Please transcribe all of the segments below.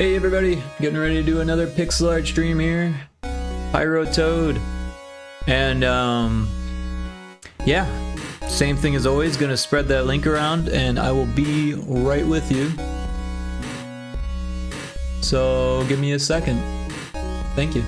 Hey everybody, getting ready to do another pixel art stream here. Pyrotoad. And yeah, same thing as always, gonna spread that link around and I will be right with you. So give me a second. Thank you.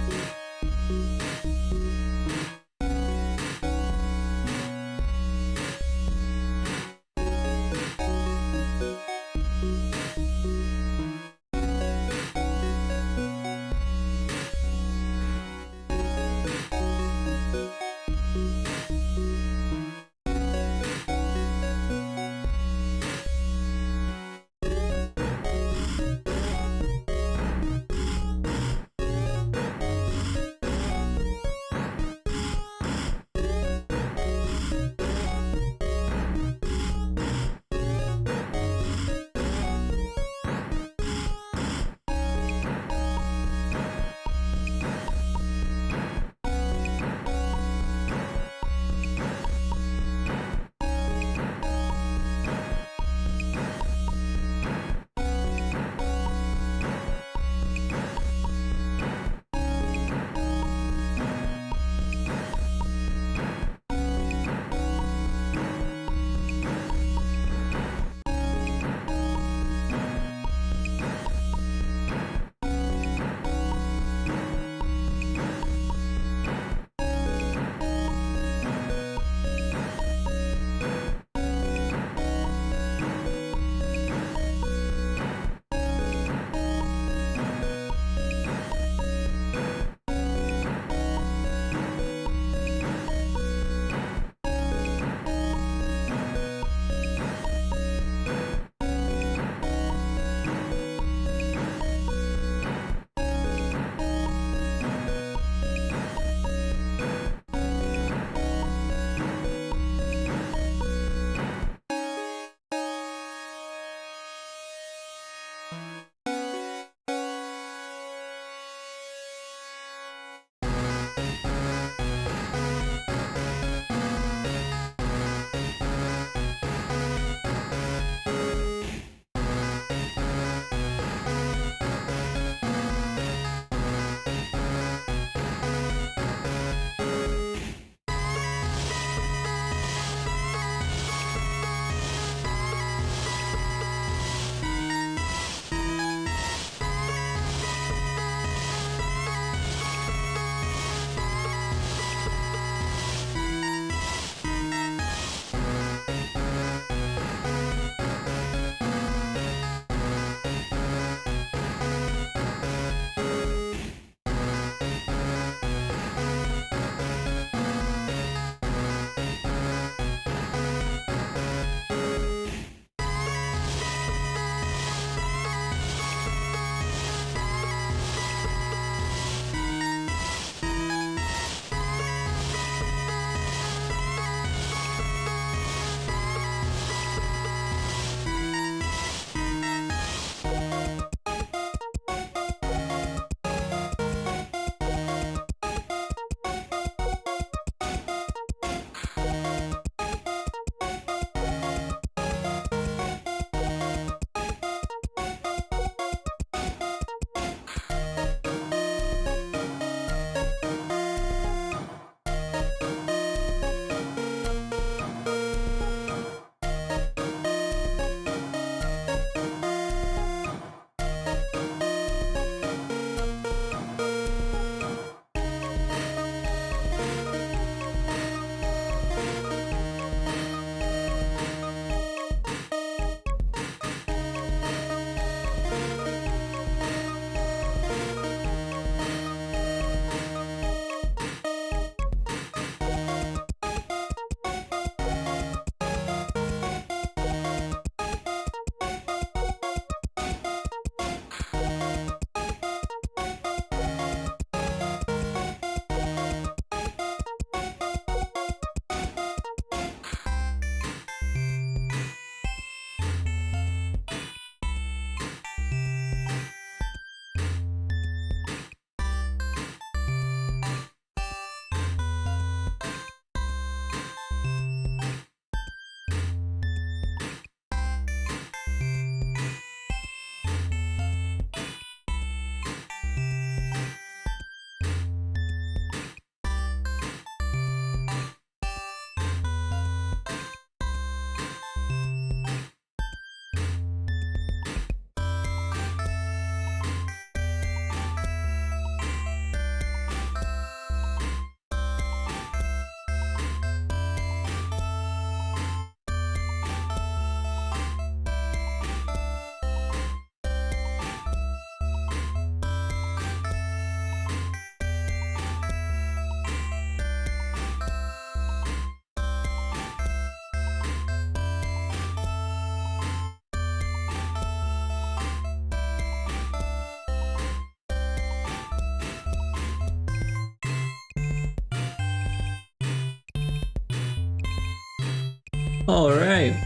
Alright,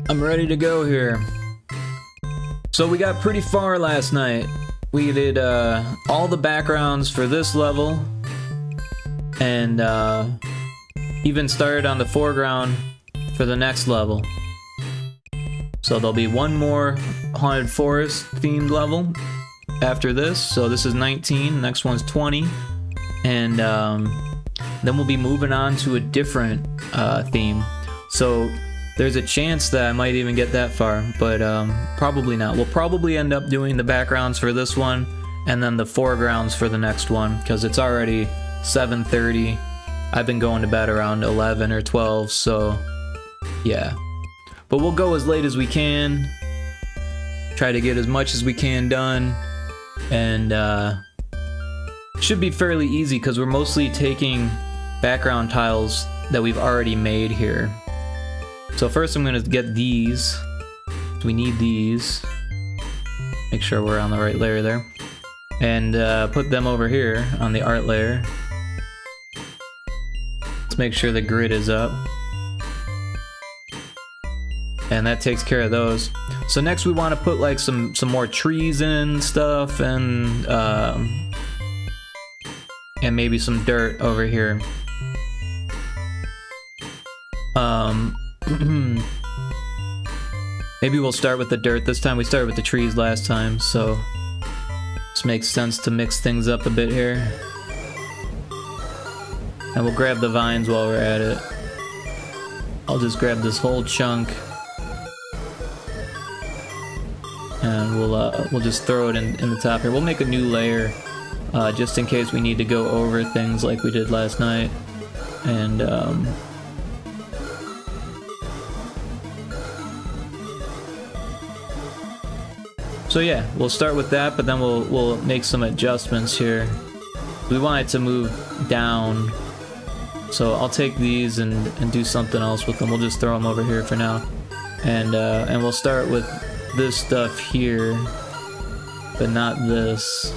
I'm ready to go here. So we got pretty far last night. We did all the backgrounds for this level, and even started on the foreground for the next level. So there'll be one more Haunted Forest themed level after this. So this is 19, next one's 20, and then we'll be moving on to a different theme. So there's a chance that I might even get that far, but probably not. We'll probably end up doing the backgrounds for this one and then the foregrounds for the next one, because it's already 7:30. I've been going to bed around 11 or 12, so yeah. But we'll go as late as we can, try to get as much as we can done, and should be fairly easy because we're mostly taking background tiles that we've already made here. So first I'm going to get these. We need these. Make sure we're on the right layer there. And put them over here on the art layer. Let's make sure the grid is up. And that takes care of those. So next we want to put like some more trees in stuff, and maybe some dirt over here. Maybe we'll start with the dirt this time. We started with the trees last time, so this makes sense to mix things up a bit here. And we'll grab the vines while we're at it. I'll just grab this whole chunk, and we'll just throw it in the top here. We'll make a new layer just in case we need to go over things like we did last night. And so yeah, we'll start with that, but then we'll make some adjustments here. We want it to move down, so I'll take these and do something else with them. We'll just throw them over here for now, and we'll start with this stuff here, but not this.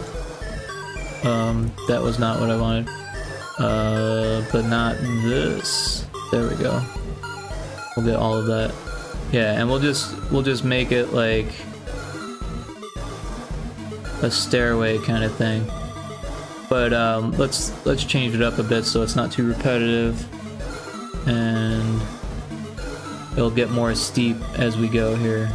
That was not what I wanted. But not this. There we go. We'll get all of that. Yeah, and we'll just make it like a stairway kind of thing. But let's change it up a bit so it's not too repetitive, and it'll get more steep as we go here.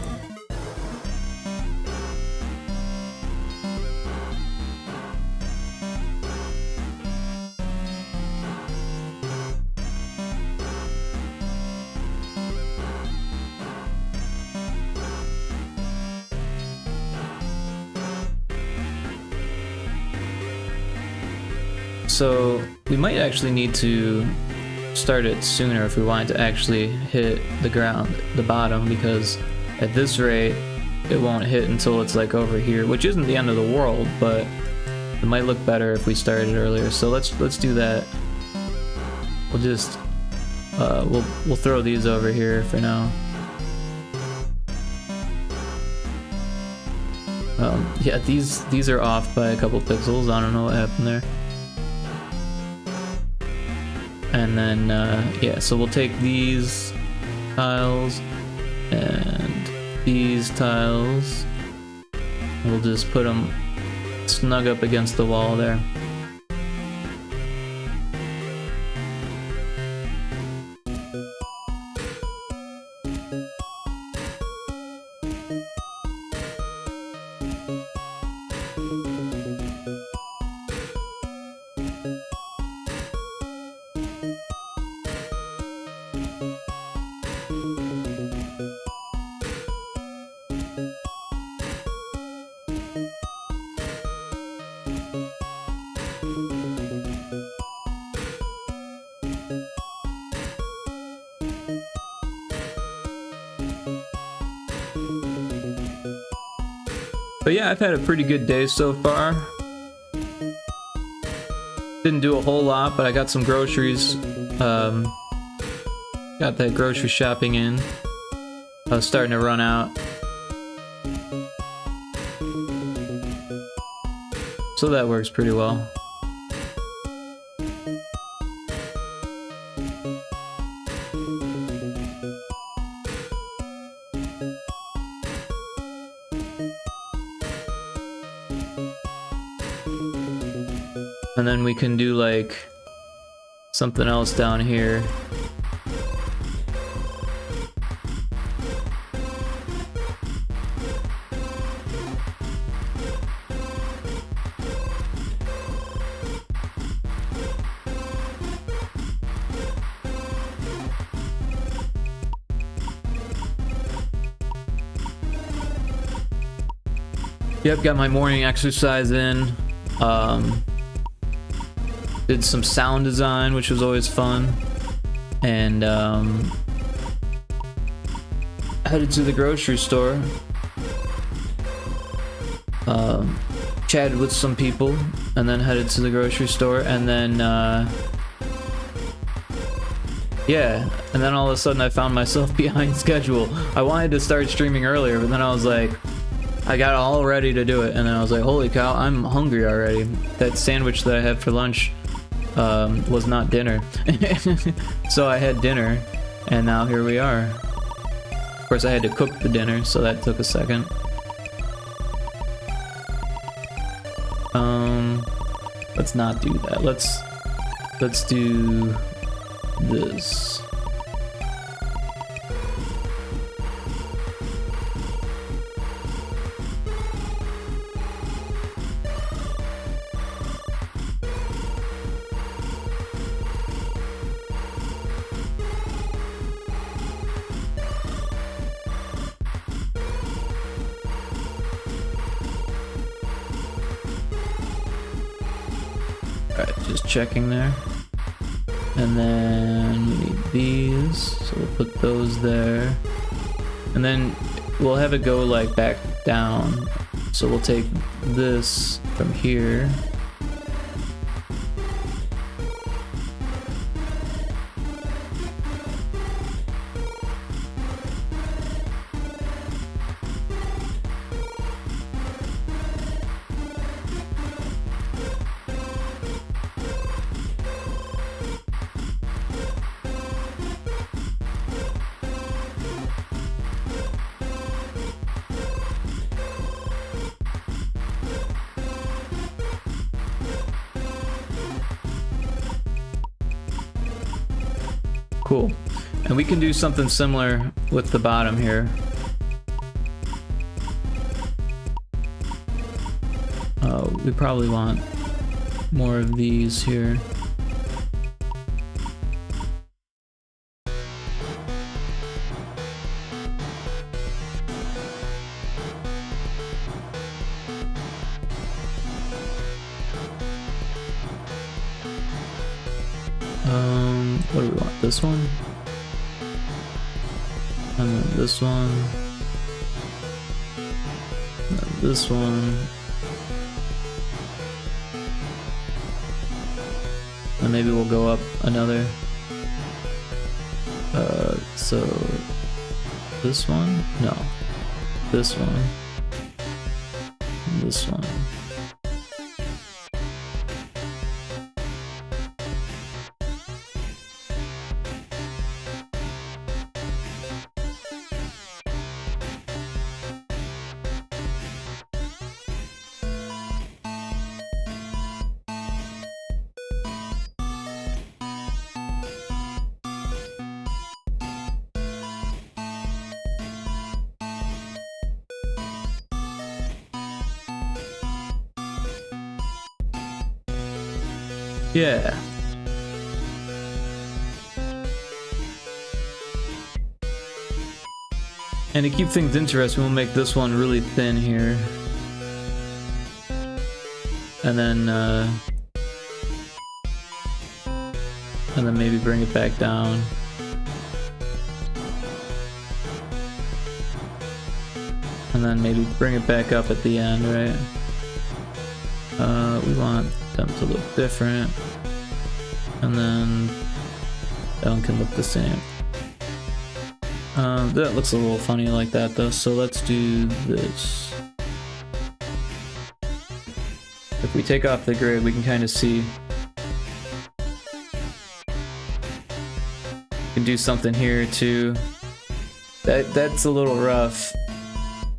So we might actually need to start it sooner if we want it to actually hit the ground, the bottom, because at this rate it won't hit until it's like over here, which isn't the end of the world, but it might look better if we started earlier. So let's do that. We'll just we'll throw these over here for now. Yeah, these are off by a couple pixels. I don't know what happened there. And then, yeah, so we'll take these tiles and these tiles. We'll just put them snug up against the wall there. But yeah, I've had a pretty good day so far. Didn't do a whole lot, but I got some groceries. Got that grocery shopping in. I was starting to run out. So that works pretty well. And then we can do like something else down here. Yep, got my morning exercise in. Did some sound design, which was always fun. And headed to the grocery store. Chatted with some people, and then headed to the grocery store, and then yeah, and then all of a sudden I found myself behind schedule. I wanted to start streaming earlier, but then I was like, I got all ready to do it, and then I was like, holy cow, I'm hungry already. That sandwich that I had for lunch was not dinner. So I had dinner, and now here we are. Of course I had to cook the dinner, so that took a second. Let's not do that. Let's do this. Alright, just checking there. And then we need these, so we'll put those there. And then we'll have it go like back down. So we'll take this from here. Cool. And we can do something similar with the bottom here. We probably want more of these here. What do we want? This one? And then this one. And then this one. And maybe we'll go up another. So this one? No. This one. And this one. Yeah. And to keep things interesting, we'll make this one really thin here. And then maybe bring it back down. And then maybe bring it back up at the end, right? We want them to look different. And then that one can look the same. That looks a little funny like that though, so let's do this. If we take off the grid, we can kind of see. We can do something here too. That's a little rough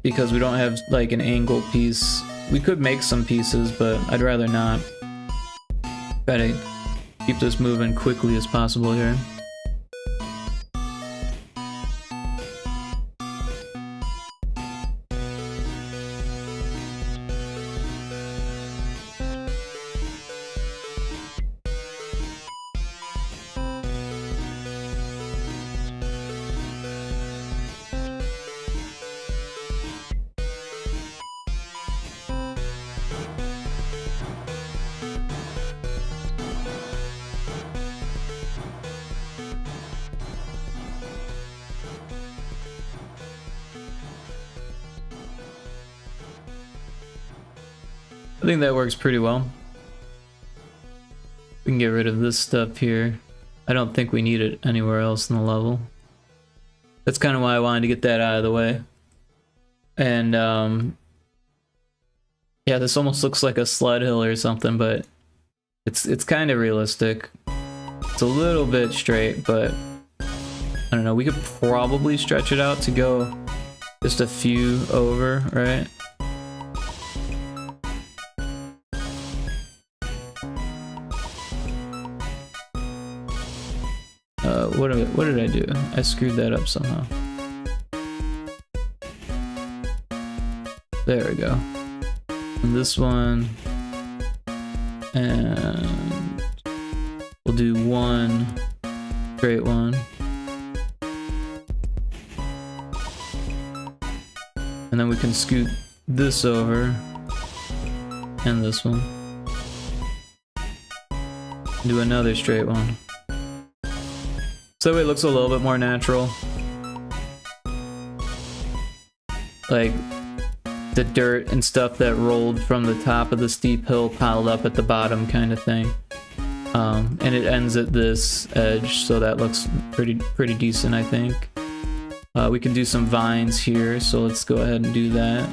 because we don't have like an angle piece. We could make some pieces, but I'd rather not. Try to keep this moving quickly as possible here. I think that works pretty well. We can get rid of this stuff here. I don't think we need it anywhere else in the level. That's kind of why I wanted to get that out of the way. And yeah, this almost looks like a sled hill or something, but it's kind of realistic. It's a little bit straight, but I don't know. We could probably stretch it out to go just a few over, right? What did I do? I screwed that up somehow. There we go. And this one, and we'll do one straight one, and then we can scoot this over and this one, do another straight one. So it looks a little bit more natural. Like the dirt and stuff that rolled from the top of the steep hill piled up at the bottom kind of thing. And it ends at this edge, so that looks pretty decent, I think. We can do some vines here, so let's go ahead and do that.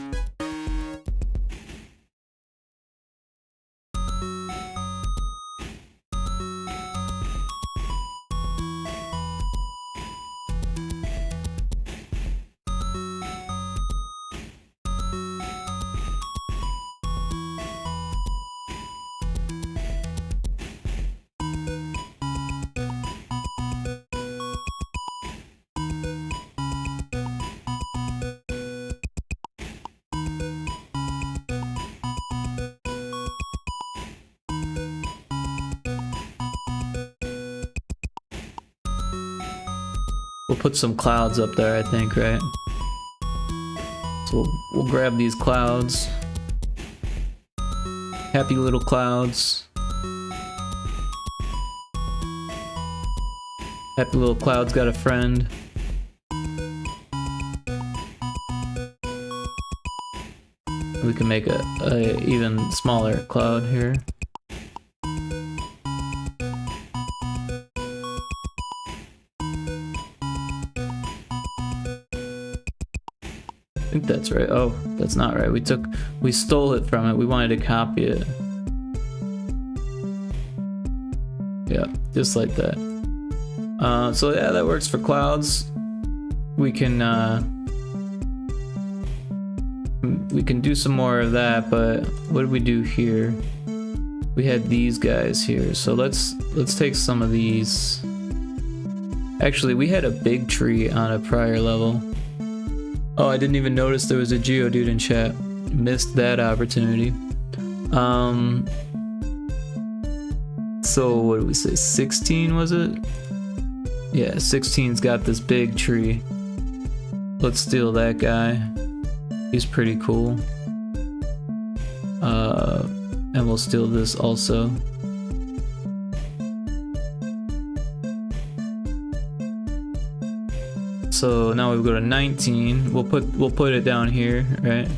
We'll put some clouds up there, I think, right? So we'll grab these clouds. Happy little clouds. Happy little clouds got a friend. We can make a even smaller cloud here. I think that's right. Oh, that's not right. We stole it from it. We wanted to copy it. Yeah, just like that. So yeah, that works for clouds. We can do some more of that, but what did we do here? We had these guys here, so let's take some of these. Actually, we had a big tree on a prior level. Oh, I didn't even notice there was a Geodude in chat. Missed that opportunity. So what did we say? 16 was it? Yeah, 16's got this big tree. Let's steal that guy. He's pretty cool. And we'll steal this also. So now we go to 19. We'll put it down here, right?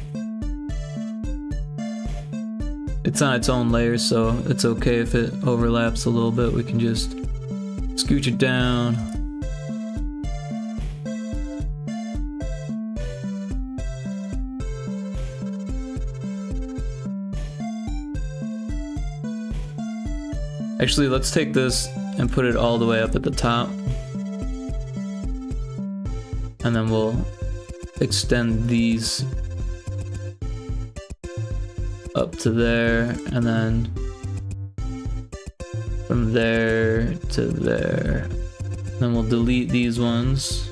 It's on its own layer, so it's okay if it overlaps a little bit. We can just scooch it down. Actually, let's take this and put it all the way up at the top. And then we'll extend these up to there, and then from there to there. Then we'll delete these ones.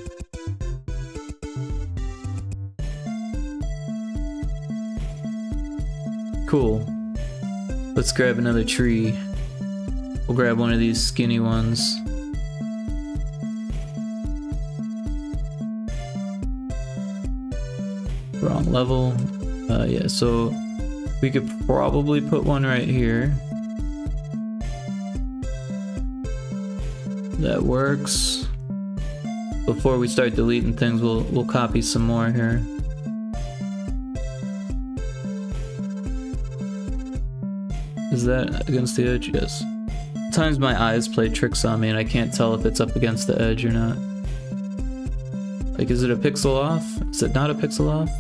Cool. Let's grab another tree. We'll grab one of these skinny ones. Wrong level. Yeah, so we could probably put one right here. That works. Before we start deleting things, we'll copy some more here. Is that against the edge? Yes. Sometimes my eyes play tricks on me and I can't tell if it's up against the edge or not. Like, is it a pixel off? Is it not a pixel off?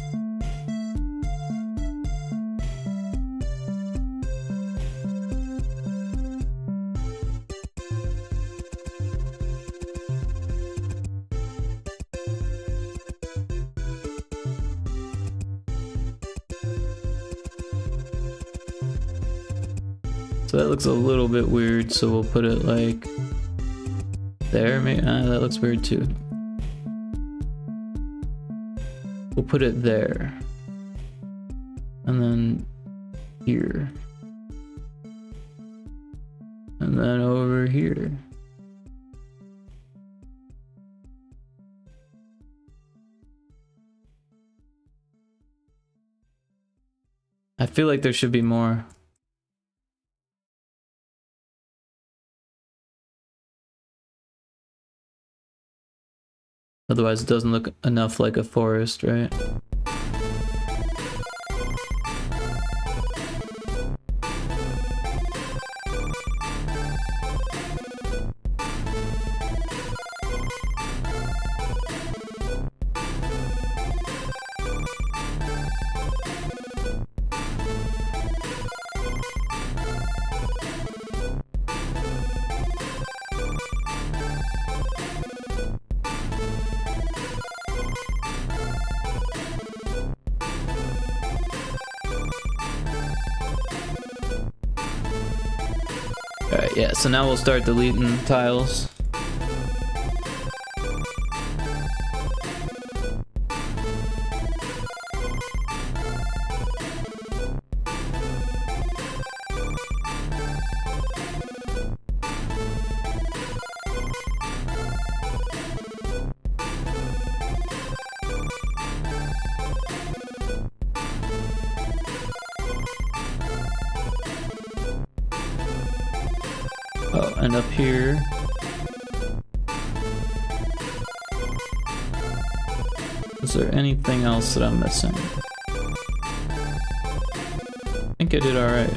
So that looks a little bit weird, so we'll put it like there. Maybe that looks weird too. We'll put it there. And then here. And then over here. I feel like there should be more. Otherwise it doesn't look enough like a forest, right? Alright, yeah, so now we'll start deleting tiles. Oh, and up here. Is there anything else that I'm missing? I think I did alright.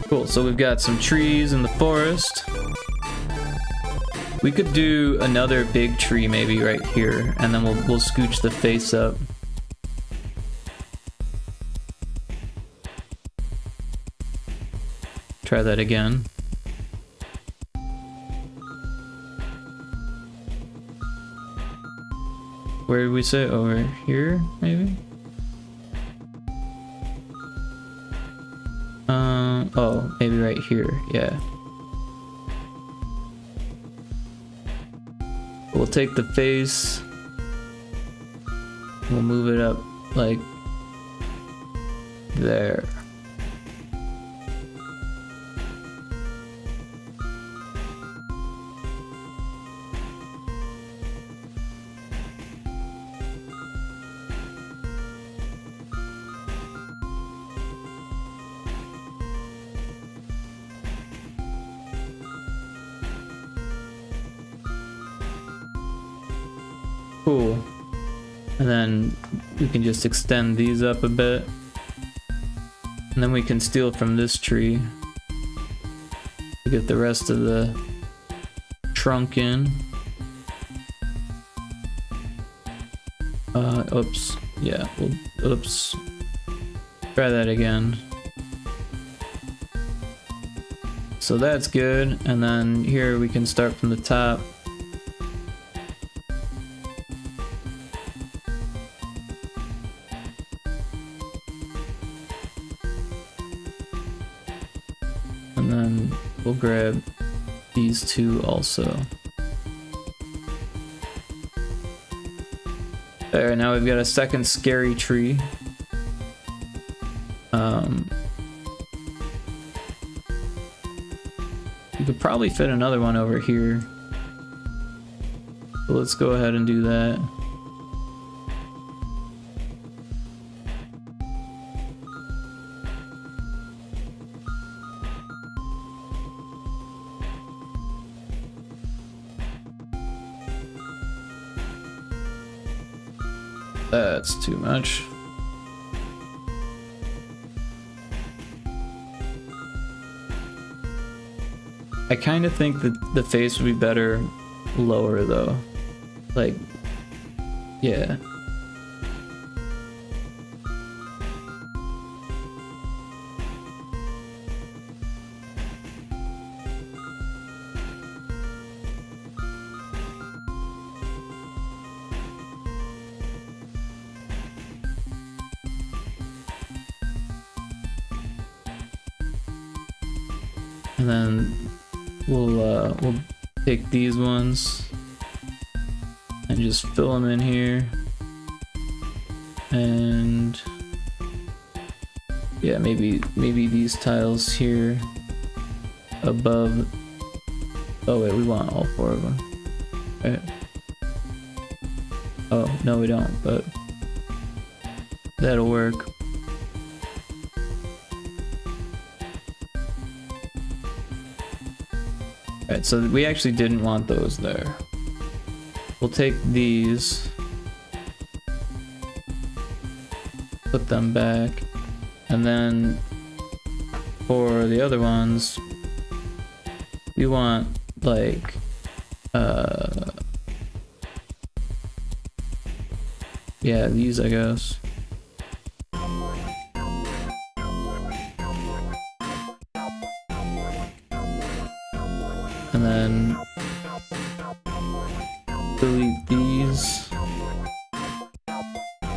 Cool, so we've got some trees in the forest. We could do another big tree maybe right here, and then we'll scooch the face up. Try that again. Where did we say? Over here, maybe? Oh, maybe right here, yeah. We'll take the face. We'll move it up like there. Cool. And then we can just extend these up a bit. And then we can steal from this tree to get the rest of the trunk in. Oops. Yeah, oops. Try that again. So that's good. And then here we can start from the top. And then we'll grab these two also. There, now we've got a second scary tree. You could probably fit another one over here. So let's go ahead and do that. That's too much. I kind of think that the face would be better lower though. Like, yeah. And then we'll take these ones and just fill them in here. And yeah, maybe these tiles here above. Oh wait, we want all four of them. Right. Oh, no we don't, but that'll work. Alright, so we actually didn't want those there. We'll take these, put them back, and then for the other ones, we want like yeah, these I guess. And then delete these.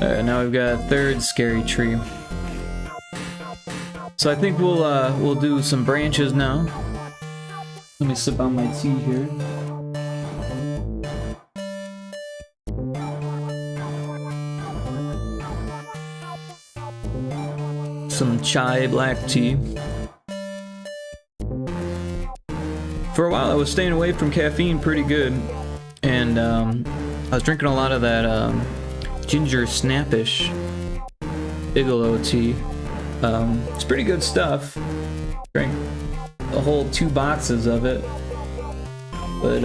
Alright, now we've got a third scary tree. So I think we'll do some branches now. Let me sip on my tea here. Some chai black tea. For a while I was staying away from caffeine pretty good, and I was drinking a lot of that ginger snappish bigelow tea. It's pretty good stuff. Drank a whole 2 boxes of it, but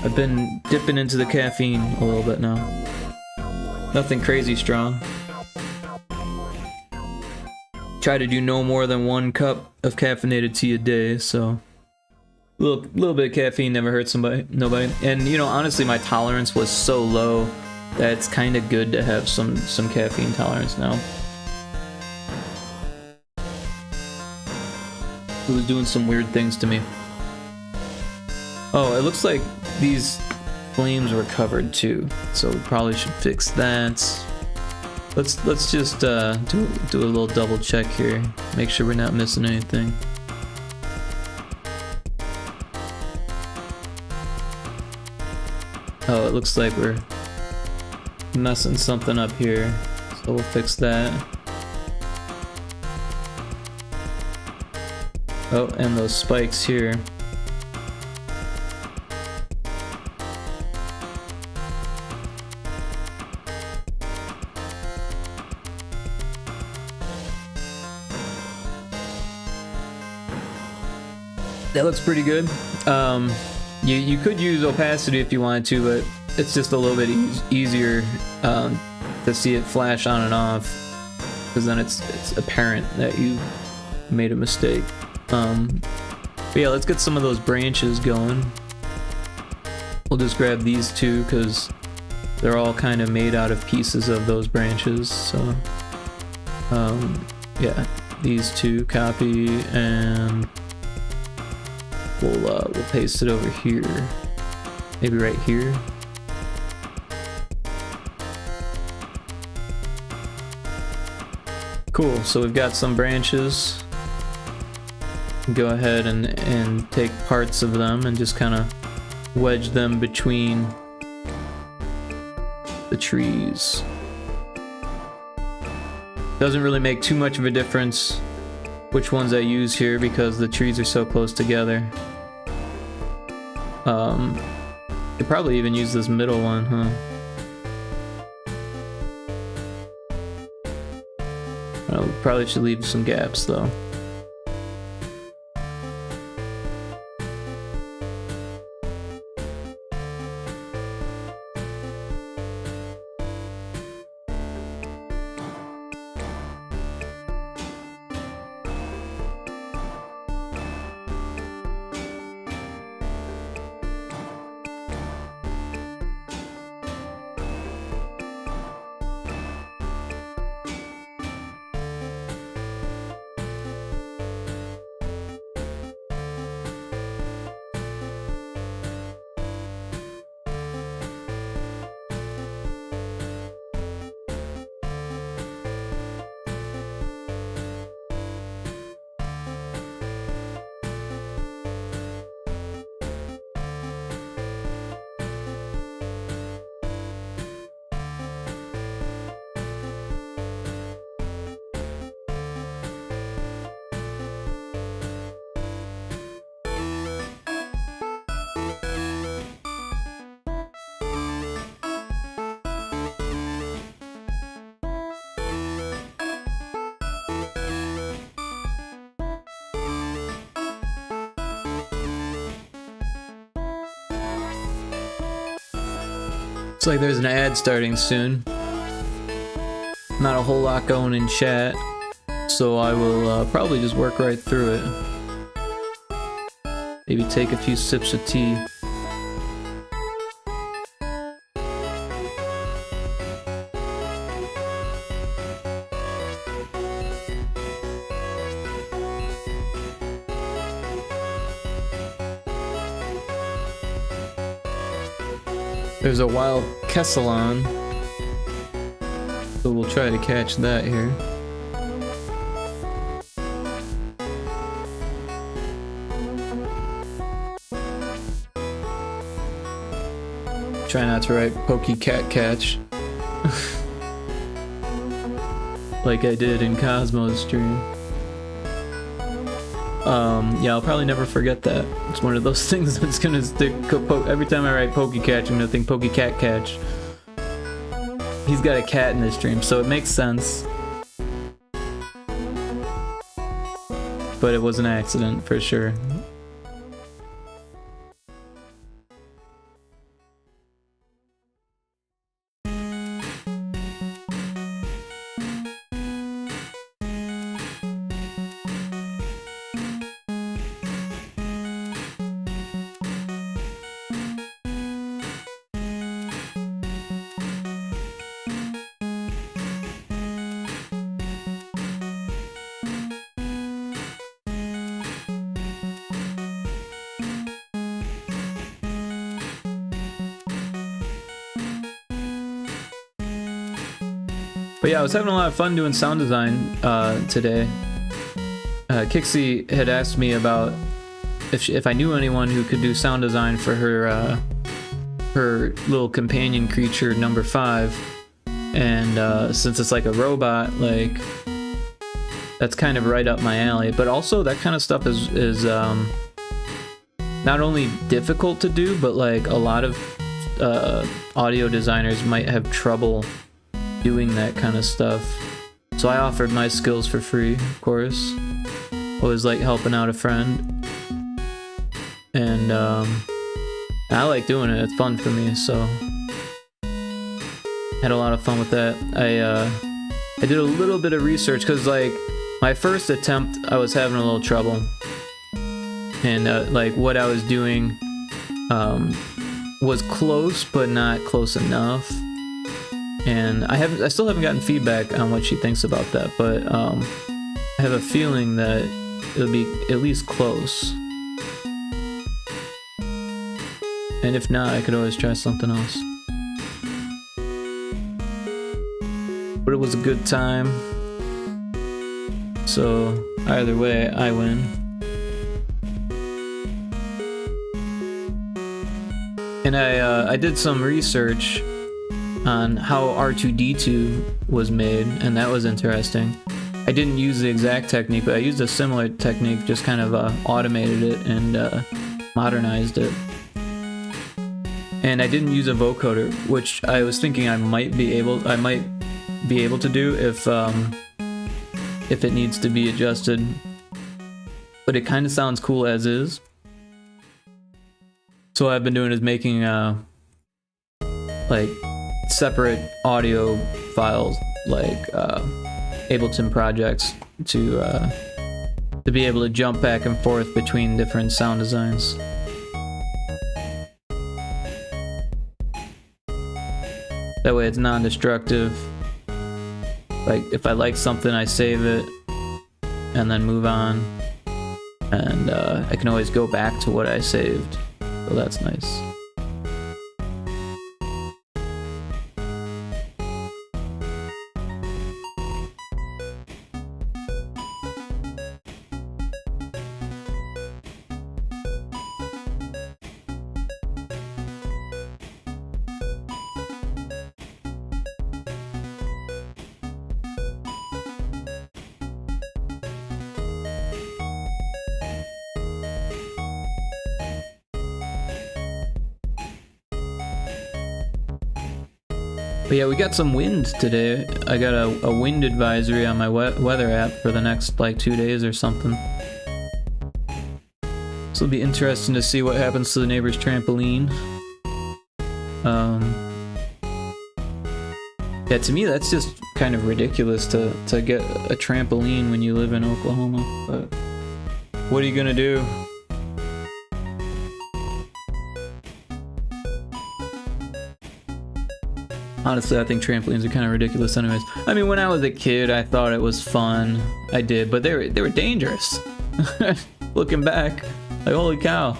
I've been dipping into the caffeine a little bit now. Nothing crazy strong. Try to do no more than 1 cup of caffeinated tea a day, so a little bit of caffeine never hurts nobody. And you know, honestly, my tolerance was so low that it's kind of good to have some caffeine tolerance now. It was doing some weird things to me. Oh, it looks like these flames were covered too, so we probably should fix that. Let's just do a little double check here, make sure we're not missing anything. Oh, it looks like we're messing something up here, so we'll fix that. Oh, and those spikes here. That looks pretty good. You could use opacity if you wanted to, but it's just a little bit easier to see it flash on and off, because then it's apparent that you made a mistake. But yeah, let's get some of those branches going. We'll just grab these two because they're all kind of made out of pieces of those branches. So yeah, these two copy, and we'll paste it over here, maybe right here. Cool, so we've got some branches. go ahead and take parts of them and just kind of wedge them between the trees. Doesn't really make too much of a difference which ones I use here because the trees are so close together. Could probably even use this middle one, huh? Probably should leave some gaps though. Looks like there's an ad starting soon. Not a whole lot going in chat, so I will probably just work right through it. Maybe take a few sips of tea. There's a wild Kesselon, so we'll try to catch that here. Try not to write Pokey Cat Catch like I did in Cosmo's stream. Yeah, I'll probably never forget that. It's one of those things that's gonna stick. Every time I write Pokey Catch, I'm gonna think Pokey Cat Catch. He's got a cat in his stream, so it makes sense. But it was an accident for sure. But yeah, I was having a lot of fun doing sound design today. Kixie had asked me about if I knew anyone who could do sound design for her her little companion creature number 5, and since it's like a robot, like that's kind of right up my alley. But also that kind of stuff is not only difficult to do, but like a lot of audio designers might have trouble doing that kind of stuff. So I offered my skills for free, of course. Always like helping out a friend, and I like doing it. It's fun for me, so had a lot of fun with that. I did a little bit of research because like my first attempt I was having a little trouble, and like what I was doing was close but not close enough. And I still haven't gotten feedback on what she thinks about that, but I have a feeling that it'll be at least close. And if not, I could always try something else. But it was a good time. So either way, I win. And I did some research on how R2-D2 was made, and that was interesting. I didn't use the exact technique, but I used a similar technique, just kind of automated it and modernized it. And I didn't use a vocoder, which I was thinking I might be able to do if it needs to be adjusted. But it kind of sounds cool as is. So what I've been doing is making like separate audio files, like Ableton projects, to be able to jump back and forth between different sound designs. That way it's non-destructive. Like if I like something, I save it and then move on, and I can always go back to what I saved. So that's nice. But yeah, we got some wind today. I got a wind advisory on my weather app for the next like 2 days or something. So it'll be interesting to see what happens to the neighbor's trampoline. Yeah, to me that's just kind of ridiculous to get a trampoline when you live in Oklahoma. But what are you gonna do? Honestly, I think trampolines are kind of ridiculous anyways. I mean, when I was a kid, I thought it was fun. I did, but they were dangerous. Looking back, like holy cow.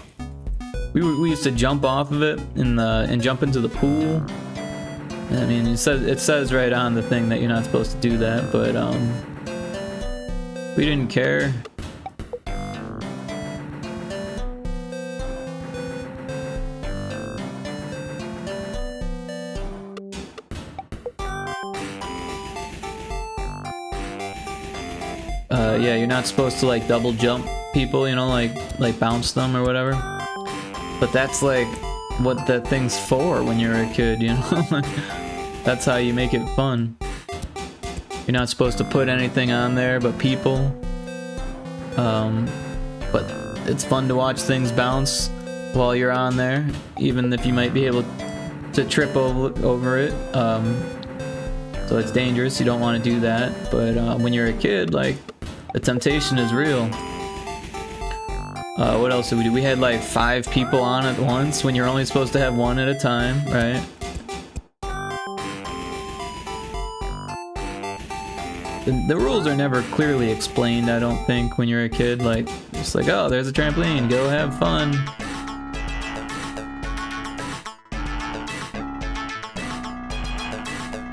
We used to jump off of it and jump into the pool. I mean, it says right on the thing that you're not supposed to do that, but we didn't care. Yeah, you're not supposed to like double jump people, you know, like bounce them or whatever. But that's like what that thing's for when you're a kid, you know? That's how you make it fun. You're not supposed to put anything on there but people. But it's fun to watch things bounce while you're on there, even if you might be able to trip over it. So it's dangerous, you don't want to do that. But when you're a kid, like, the temptation is real. What else did we do? We had like 5 people on at once when you're only supposed to have 1 at a time, right? The rules are never clearly explained, I don't think, when you're a kid. Like, it's like, oh, there's a trampoline, go have fun.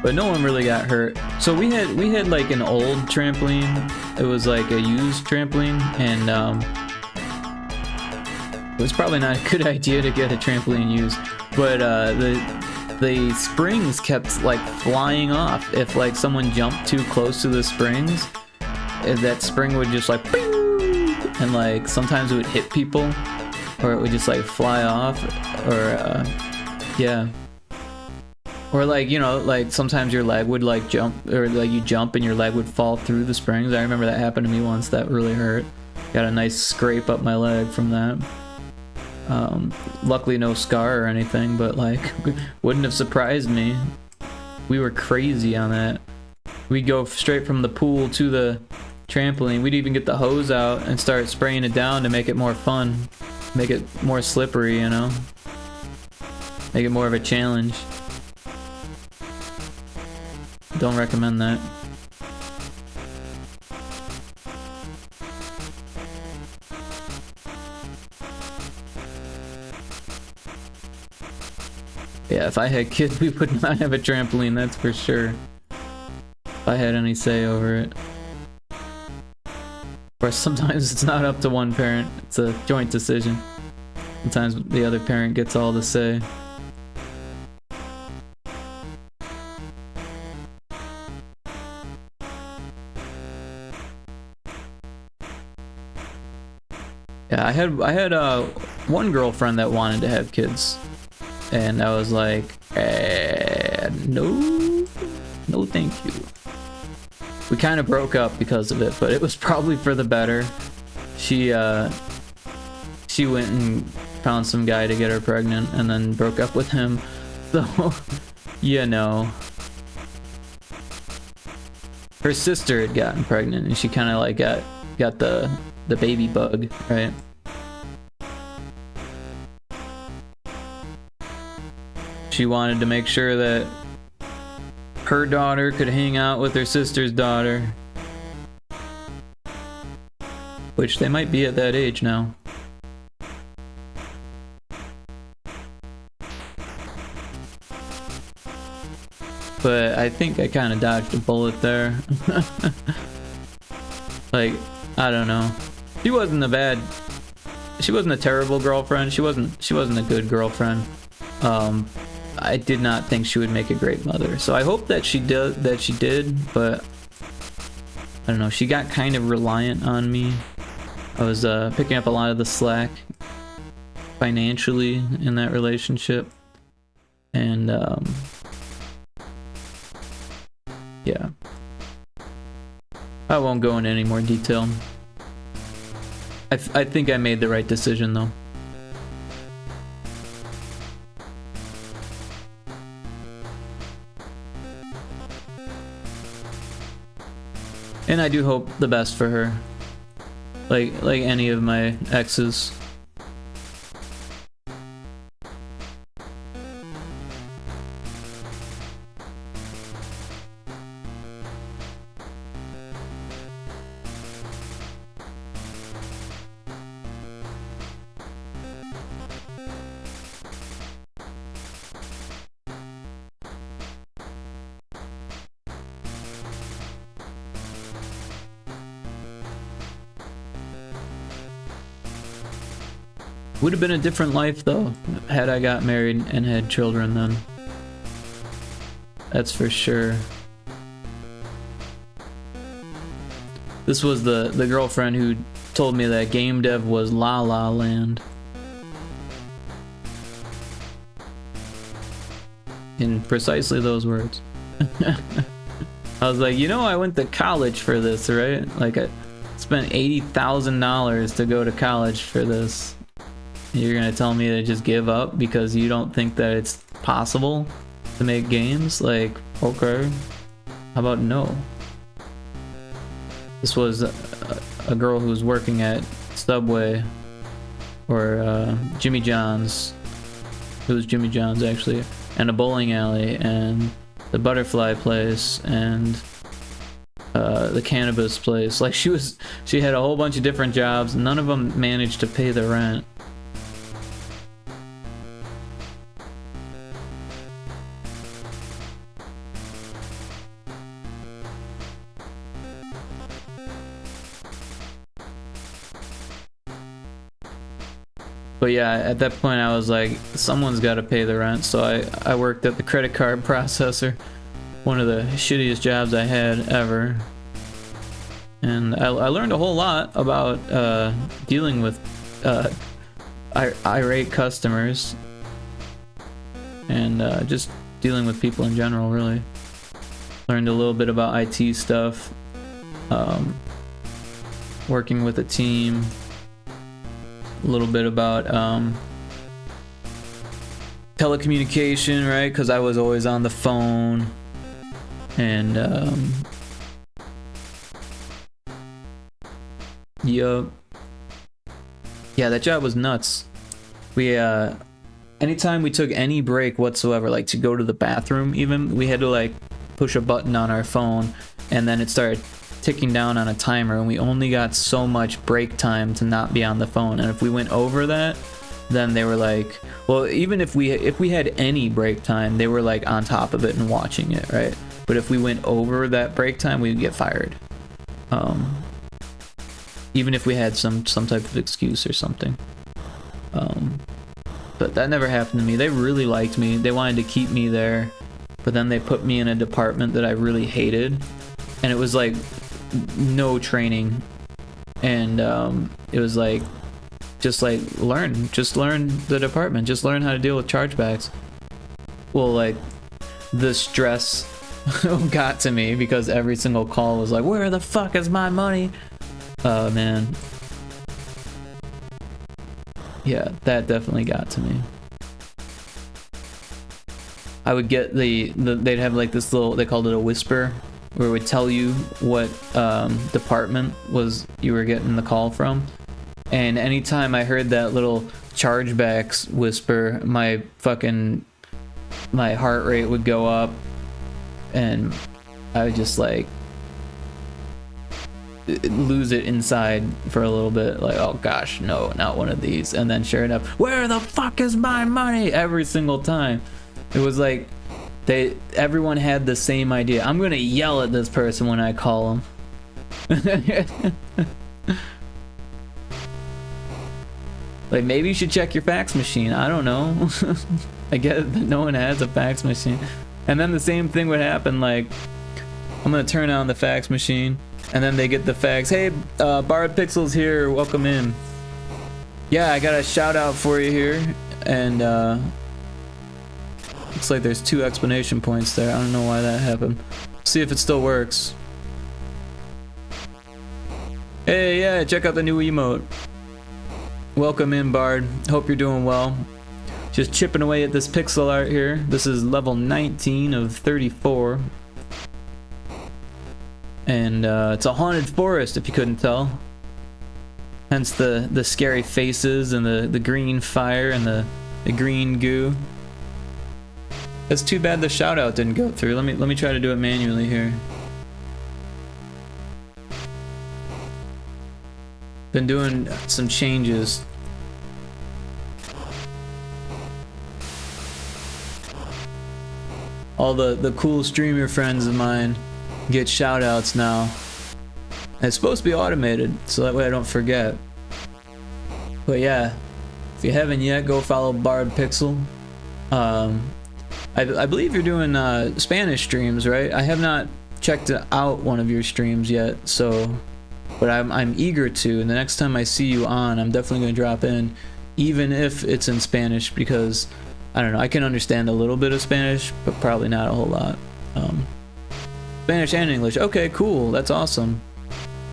But no one really got hurt. So we had like an old trampoline. It was like a used trampoline, and it was probably not a good idea to get a trampoline used. But the springs kept like flying off. If like someone jumped too close to the springs, that spring would just like ping, and like sometimes it would hit people, or it would just like fly off, or yeah. Or like, you know, like sometimes your leg would like jump, or like you jump and your leg would fall through the springs. I remember that happened to me once. That really hurt. Got a nice scrape up my leg from that. Luckily no scar or anything, but like wouldn't have surprised me. We were crazy on that. We'd go straight from the pool to the trampoline. We'd even get the hose out and start spraying it down to make it more fun. Make it more slippery, you know? Make it more of a challenge. Don't recommend that. Yeah, if I had kids, we would not have a trampoline, that's for sure. If I had any say over it. Of course, sometimes it's not up to one parent, it's a joint decision. Sometimes the other parent gets all the say. Yeah, I had one girlfriend that wanted to have kids, and I was like, no, no, thank you. We kind of broke up because of it, but it was probably for the better. She went and found some guy to get her pregnant, and then broke up with him. So, you know, her sister had gotten pregnant, and she kind of like got the baby bug, right? She wanted to make sure that her daughter could hang out with her sister's daughter, which they might be at that age now. But I think I kind of dodged a bullet there. Like, I don't know. She wasn't a terrible girlfriend. She wasn't a good girlfriend. I did not think she would make a great mother. So I hope that she did, but I don't know. She got kind of reliant on me. I was picking up a lot of the slack financially in that relationship. And yeah. I won't go into any more detail. I think I made the right decision though. And I do hope the best for her. Like any of my exes. Would have been a different life though, had I got married and had children then. That's for sure. This was the girlfriend who told me that game dev was La La Land. In precisely those words. I was like, you know, I went to college for this, right? Like I spent $80,000 to go to college for this. You're gonna tell me to just give up because you don't think that it's possible to make games? Like, okay, how about no? This was a girl who was working at Subway or Jimmy John's. It was Jimmy John's actually, and a bowling alley and the butterfly place and the cannabis place. Like she had a whole bunch of different jobs. None of them managed to pay the rent. But yeah, at that point I was like, someone's got to pay the rent. So I worked at the credit card processor, one of the shittiest jobs I had ever. And I learned a whole lot about dealing with irate customers and just dealing with people in general, really. Learned a little bit about IT stuff, working with a team. A little bit about telecommunication, right? Because I was always on the phone, and yup, yeah, that job was nuts. We anytime we took any break whatsoever, like to go to the bathroom, even we had to like push a button on our phone, and then it started ticking down on a timer, and we only got so much break time to not be on the phone. And if we went over that, then they were like, well, even if we had any break time, they were like on top of it and watching it, right? But if we went over that break time, we'd get fired. Even if we had some type of excuse or something. But that never happened to me. They really liked me. They wanted to keep me there, but then they put me in a department that I really hated, and it was like no training, and it was like just like learn the department, just learn how to deal with chargebacks. Well, like the stress got to me because every single call was like, where the fuck is my money? Oh man. Yeah, that definitely got to me. I would get they'd have like this little, they called it a whisper, where it would tell you what department was you were getting the call from. And anytime I heard that little chargebacks whisper, my heart rate would go up, and I would just like lose it inside for a little bit, like, oh gosh, no, not one of these. And then sure enough, where the fuck is my money? Every single time. It was like everyone had the same idea. I'm gonna yell at this person when I call them. Like, maybe you should check your fax machine. I don't know. I get that no one has a fax machine. And then the same thing would happen, like, I'm gonna turn on the fax machine, and then they get the fax. Hey, Borrowed Pixels here, welcome in. Yeah, I got a shout out for you here, and looks like there's 2 exclamation points there. I don't know why that happened. See if it still works. Hey, yeah, check out the new emote. Welcome in, Bard. Hope you're doing well. Just chipping away at this pixel art here. This is level 19 of 34. And it's a haunted forest, if you couldn't tell. Hence the scary faces and the green fire and the green goo. It's too bad the shout out didn't go through. Let me try to do it manually here. Been doing some changes. All the cool streamer friends of mine get shout outs now. And it's supposed to be automated, so that way I don't forget. But yeah, if you haven't yet, go follow Borrowed Pixel. I believe you're doing Spanish streams, right? I have not checked out one of your streams yet, so, but I'm eager to, and the next time I see you on, I'm definitely going to drop in, even if it's in Spanish, because I don't know, I can understand a little bit of Spanish, but probably not a whole lot. Spanish and English. Okay, cool. That's awesome.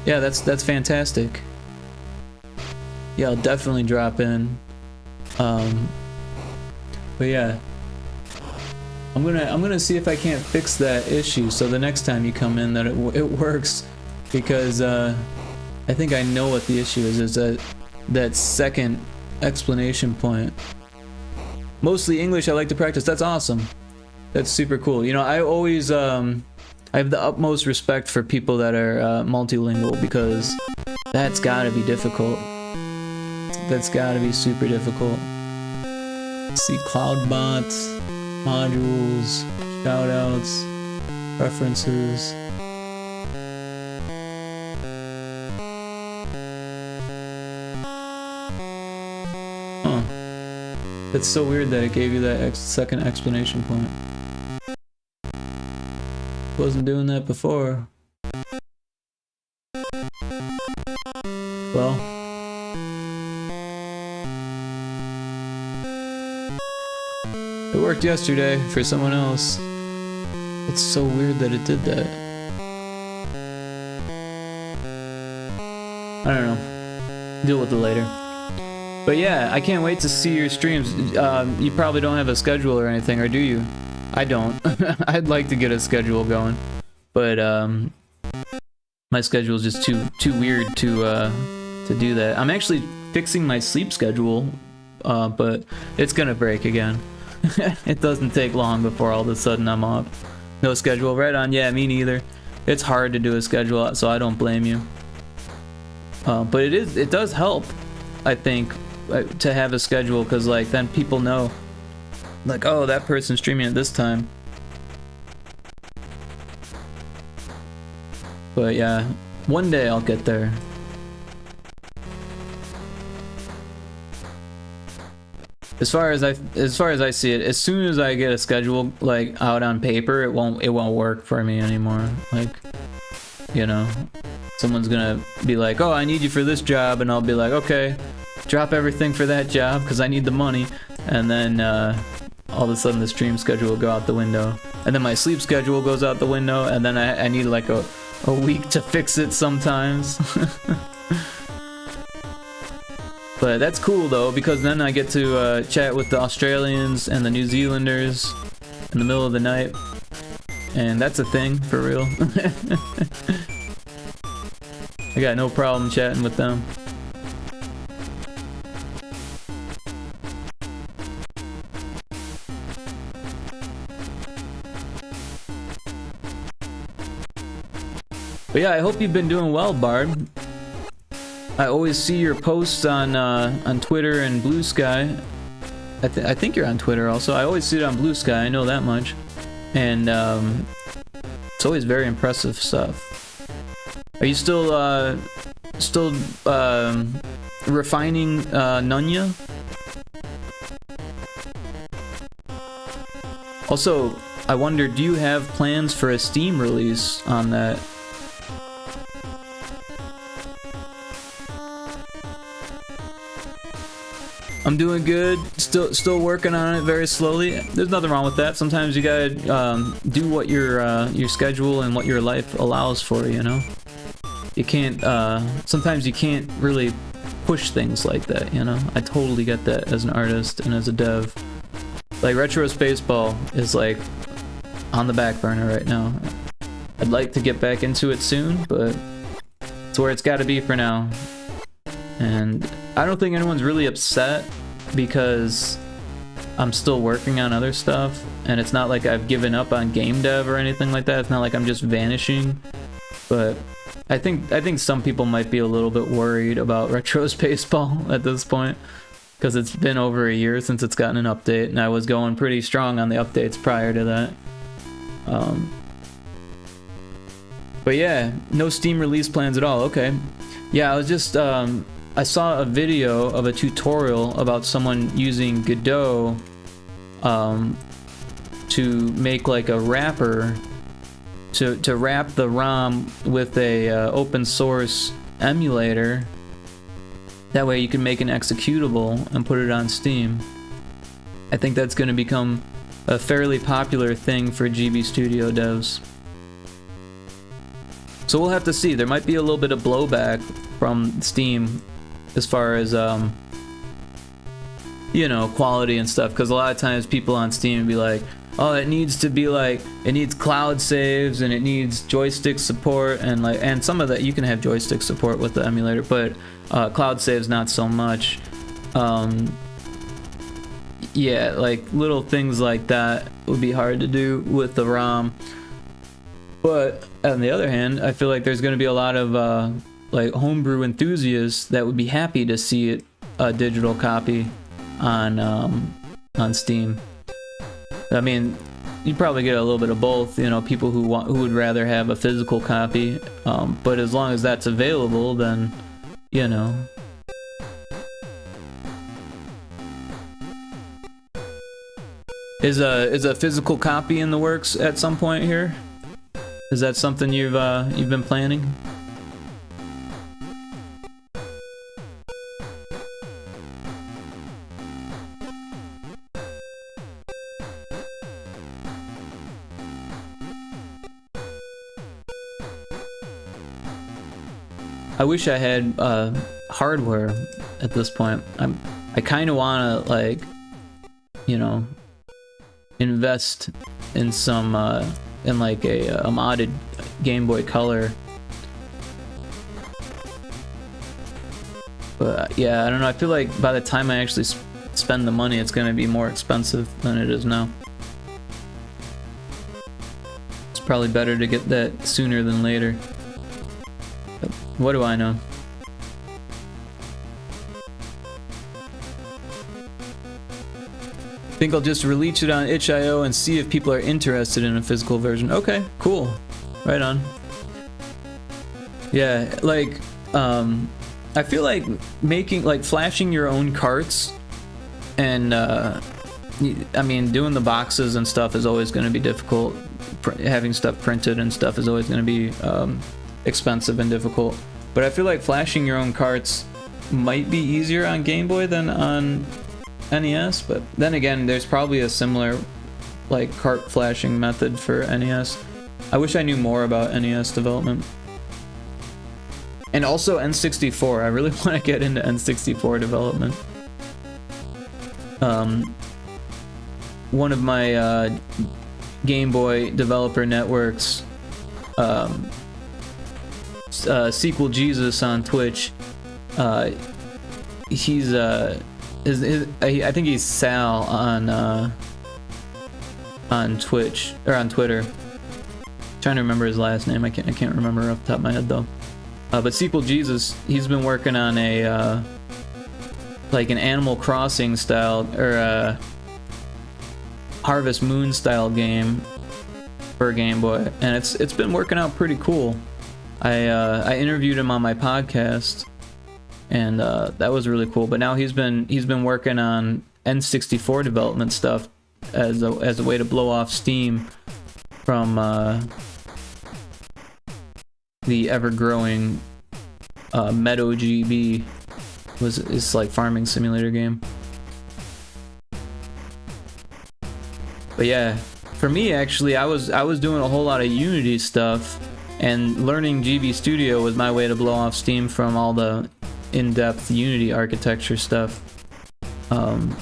Yeah, that's fantastic. Yeah, I'll definitely drop in. But yeah, I'm gonna see if I can't fix that issue, so the next time you come in that it works, because I think I know what the issue is. Is that second explanation point. Mostly English. I like to practice. That's awesome. That's super cool. You know, I always I have the utmost respect for people that are multilingual, because that's gotta be difficult. That's gotta be super difficult. Let's see, cloud bots, modules, shoutouts, preferences. Huh. That's so weird that it gave you that second explanation point. Wasn't doing that before. Well, it worked yesterday for someone else. It's so weird that it did that. I don't know. Deal with it later. But yeah, I can't wait to see your streams. You probably don't have a schedule or anything, or do you? I don't. I'd like to get a schedule going, but my schedule is just too weird to do that. I'm actually fixing my sleep schedule, but it's gonna break again. It doesn't take long before all of a sudden I'm off. No schedule, right on. Yeah, me neither. It's hard to do a schedule, so I don't blame you. But it does help, I think, to have a schedule, because like then people know, like, oh, that person's streaming at this time. But yeah, one day I'll get there. As far as I see it, as soon as I get a schedule like out on paper, it won't work for me anymore. Like, you know, someone's gonna be like, oh, I need you for this job, and I'll be like, okay, drop everything for that job because I need the money, and then all of a sudden the stream schedule will go out the window, and then my sleep schedule goes out the window, and then I need like a week to fix it sometimes. But that's cool though, because then I get to chat with the Australians and the New Zealanders in the middle of the night, and that's a thing for real. I got no problem chatting with them. But yeah, I hope you've been doing well, Bard. I always see your posts on Twitter and Blue Sky. I think you're on Twitter also. I always see it on Blue Sky, I know that much. And it's always very impressive stuff. Are you still refining Nunya? Also, I wonder, do you have plans for a Steam release on that? I'm doing good. Still working on it very slowly. There's nothing wrong with that. Sometimes you gotta do what your schedule and what your life allows for, you know? You can't, sometimes you can't really push things like that, you know? I totally get that as an artist and as a dev. Like, Retro Spaceball is like on the back burner right now. I'd like to get back into it soon, but it's where it's gotta be for now. And I don't think anyone's really upset because I'm still working on other stuff, and it's not like I've given up on game dev or anything like that. It's not like I'm just vanishing. But I think some people might be a little bit worried about Retro Spaceball at this point, because it's been over a year since it's gotten an update, and I was going pretty strong on the updates prior to that. But yeah, no Steam release plans at all. Okay. Yeah, I was just I saw a video of a tutorial about someone using Godot to make like a wrapper to wrap the ROM with a open source emulator. That way you can make an executable and put it on Steam. I think that's going to become a fairly popular thing for GB Studio devs. So we'll have to see. There might be a little bit of blowback from Steam as far as, you know, quality and stuff, because a lot of times people on Steam be like, oh, it needs to be like, it needs cloud saves and it needs joystick support, and like, and some of that you can have joystick support with the emulator, but cloud saves not so much. Yeah, like little things like that would be hard to do with the ROM. But on the other hand, I feel like there's going to be a lot of like homebrew enthusiasts that would be happy to see it a digital copy on Steam. I mean, you'd probably get a little bit of both, you know, people who would rather have a physical copy, but as long as that's available, then, you know. Is a physical copy in the works at some point here? Is that something you've been planning? I wish I had hardware at this point. I kind of want to, like, you know, invest in some in like a modded Game Boy Color. But yeah, I don't know. I feel like by the time I actually spend the money, it's going to be more expensive than it is now. It's probably better to get that sooner than later. What do I know? I think I'll just release it on itch.io and see if people are interested in a physical version. Okay, cool. Right on. Yeah, like, I feel like making, like, flashing your own carts and, I mean, doing the boxes and stuff is always going to be difficult. Having stuff printed and stuff is always going to be, expensive and difficult. But I feel like flashing your own carts might be easier on Game Boy than on NES, but then again, there's probably a similar like cart flashing method for NES. I wish I knew more about NES development. And also N64. I really want to get into N64 development. One of my Game Boy developer networks, Sequel Jesus on Twitch, he's I think he's Sal on Twitch or on Twitter. Trying to remember his last name. I can't remember off the top of my head though. But Sequel Jesus, he's been working on a like an Animal Crossing style or a Harvest Moon style game for Game Boy, and it's been working out pretty cool. I interviewed him on my podcast, and that was really cool. But now he's been working on N64 development stuff as a way to blow off steam from the ever-growing Meadow GB. It's like farming simulator game. But yeah, for me actually, I was doing a whole lot of Unity stuff, and learning GB Studio was my way to blow off steam from all the in-depth Unity architecture stuff. And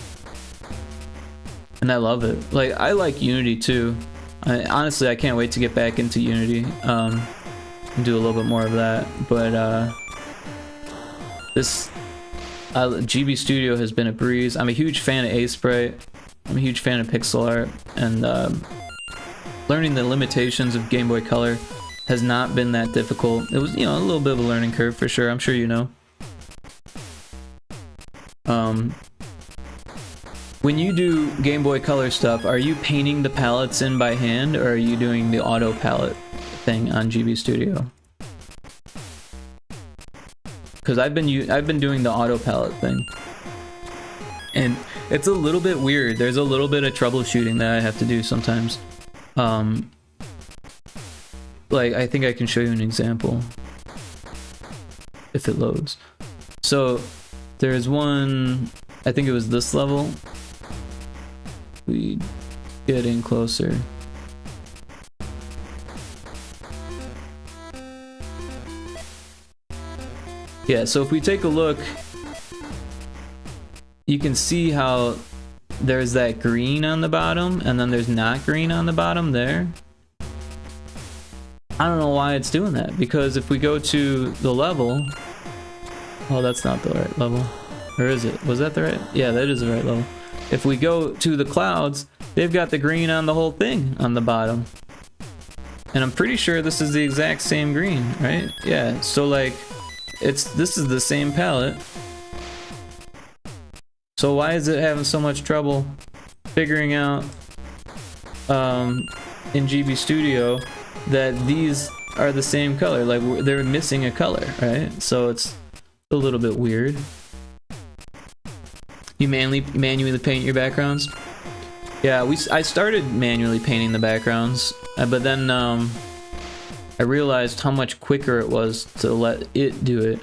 I love it. Like, I like Unity too. Honestly, I can't wait to get back into Unity and do a little bit more of that. But GB Studio has been a breeze. I'm a huge fan of Aseprite. I'm a huge fan of pixel art, and learning the limitations of Game Boy Color has not been that difficult. It was, a little bit of a learning curve for sure. I'm sure you know. When you do Game Boy Color stuff, are you painting the palettes in by hand, or are you doing the auto palette thing on GB Studio? Because I've been doing the auto palette thing, and it's a little bit weird. There's a little bit of troubleshooting that I have to do sometimes. Like, I think I can show you an example if it loads. So there's one, I think it was this level. We get in closer. Yeah, so if we take a look, you can see how there's that green on the bottom, and then there's not green on the bottom there. I don't know why it's doing that, because if we go to the level... Oh, that's not the right level. Or is it? Was that the right? Yeah, that is the right level. If we go to the clouds, they've got the green on the whole thing on the bottom. And I'm pretty sure this is the exact same green, right? Yeah, so like, this is the same palette. So why is it having so much trouble figuring out in GB Studio that these are the same color? Like, they're missing a color, right? So it's a little bit weird. You manually paint your backgrounds? Yeah, I started manually painting the backgrounds, but then I realized how much quicker it was to let it do it.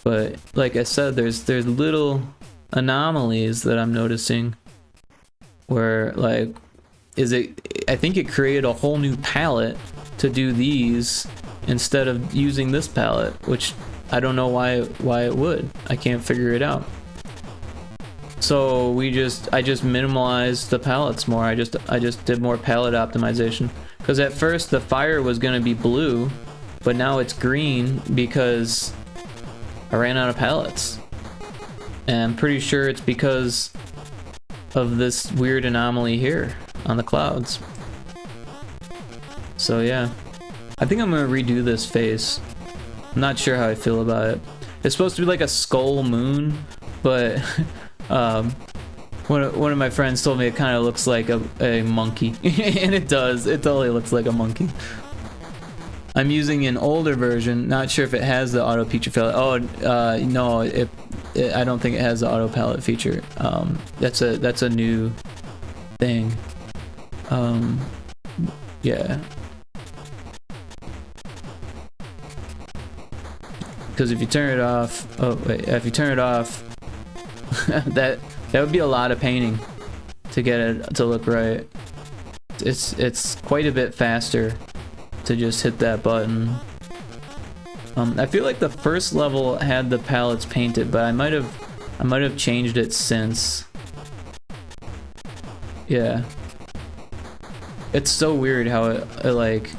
But like I said, there's little anomalies that I'm noticing where, like, I think it created a whole new palette to do these instead of using this palette, which I don't know why it would. I can't figure it out. So I just minimalized the palettes more. I just did more palette optimization, because at first the fire was going to be blue, but now it's green because I ran out of palettes. And I'm pretty sure it's because of this weird anomaly here on the clouds. So yeah, I think I'm gonna redo this face. I'm not sure how I feel about it. It's supposed to be like a skull moon, but one of my friends told me it kind of looks like a monkey. And it does. It totally looks like a monkey. I'm using an older version. Not sure if it has the auto feature palette. Oh, no, I don't think it has the auto palette feature. That's a new thing. Yeah. because if you turn it off, oh wait, if you turn it off, that would be a lot of painting to get it to look right. It's quite a bit faster to just hit that button. I feel like the first level had the palettes painted, but I might have changed it since. Yeah. It's so weird how it like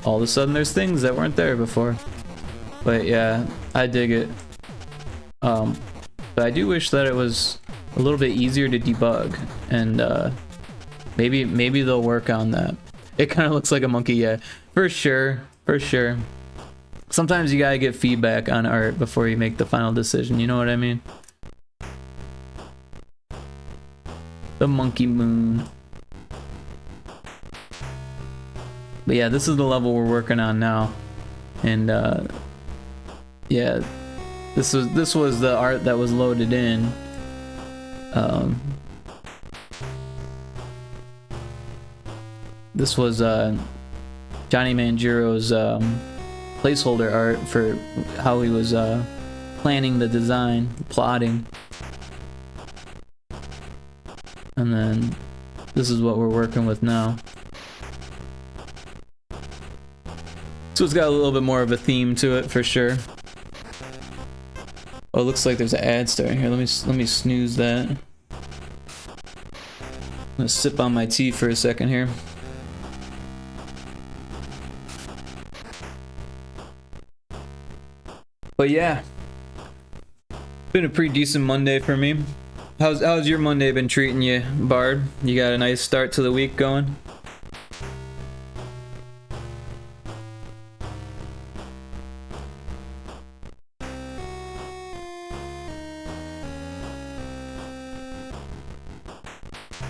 all of a sudden there's things that weren't there before. But yeah, I dig it. But I do wish that it was a little bit easier to debug, and maybe they'll work on that. It kind of looks like a monkey, yeah, for sure, for sure. Sometimes you gotta get feedback on art before you make the final decision, you know what I mean? The monkey moon. But yeah, this is the level we're working on now, and yeah, this was the art that was loaded in. This was Johnny Mangiro's placeholder art for how he was planning the design, plotting. And then this is what we're working with now. So it's got a little bit more of a theme to it for sure. Oh, it looks like there's an ad starting here. Let me snooze that. I'm gonna sip on my tea for a second here. But yeah, been a pretty decent Monday for me. How's your Monday been treating you, Bard? You got a nice start to the week going?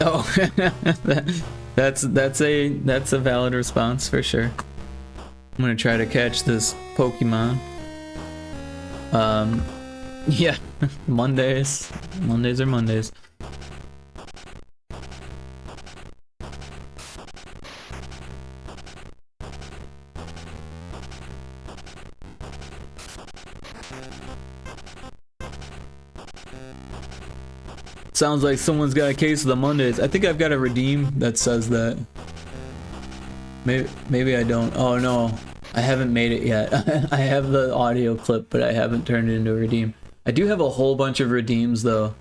Oh, that's a valid response for sure. I'm gonna try to catch this Pokemon. Yeah, Mondays are Mondays. Sounds like someone's got a case of the Mondays. I think I've got a redeem that says that. Maybe I don't. Oh no, I haven't made it yet. I have the audio clip, but I haven't turned it into a redeem. I do have a whole bunch of redeems though.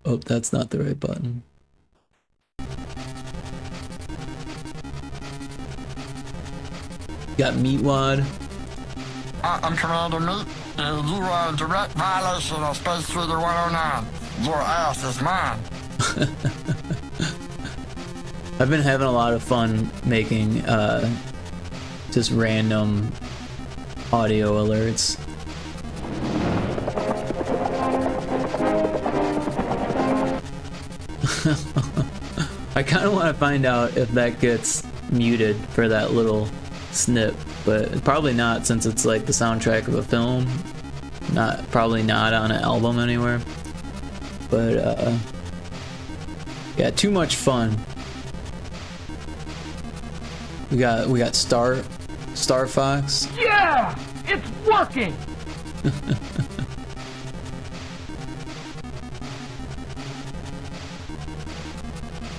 Oh, that's not the right button. Got Meatwad. I'm Commander Meat, and you are in direct violation of Space Treaty 109. Your ass is mine. I've been having a lot of fun making just random audio alerts. I kind of want to find out if that gets muted for that little snip, but probably not, since it's like the soundtrack of a film. Probably not on an album anywhere. But yeah, too much fun. We got Star Fox. Yeah, it's working.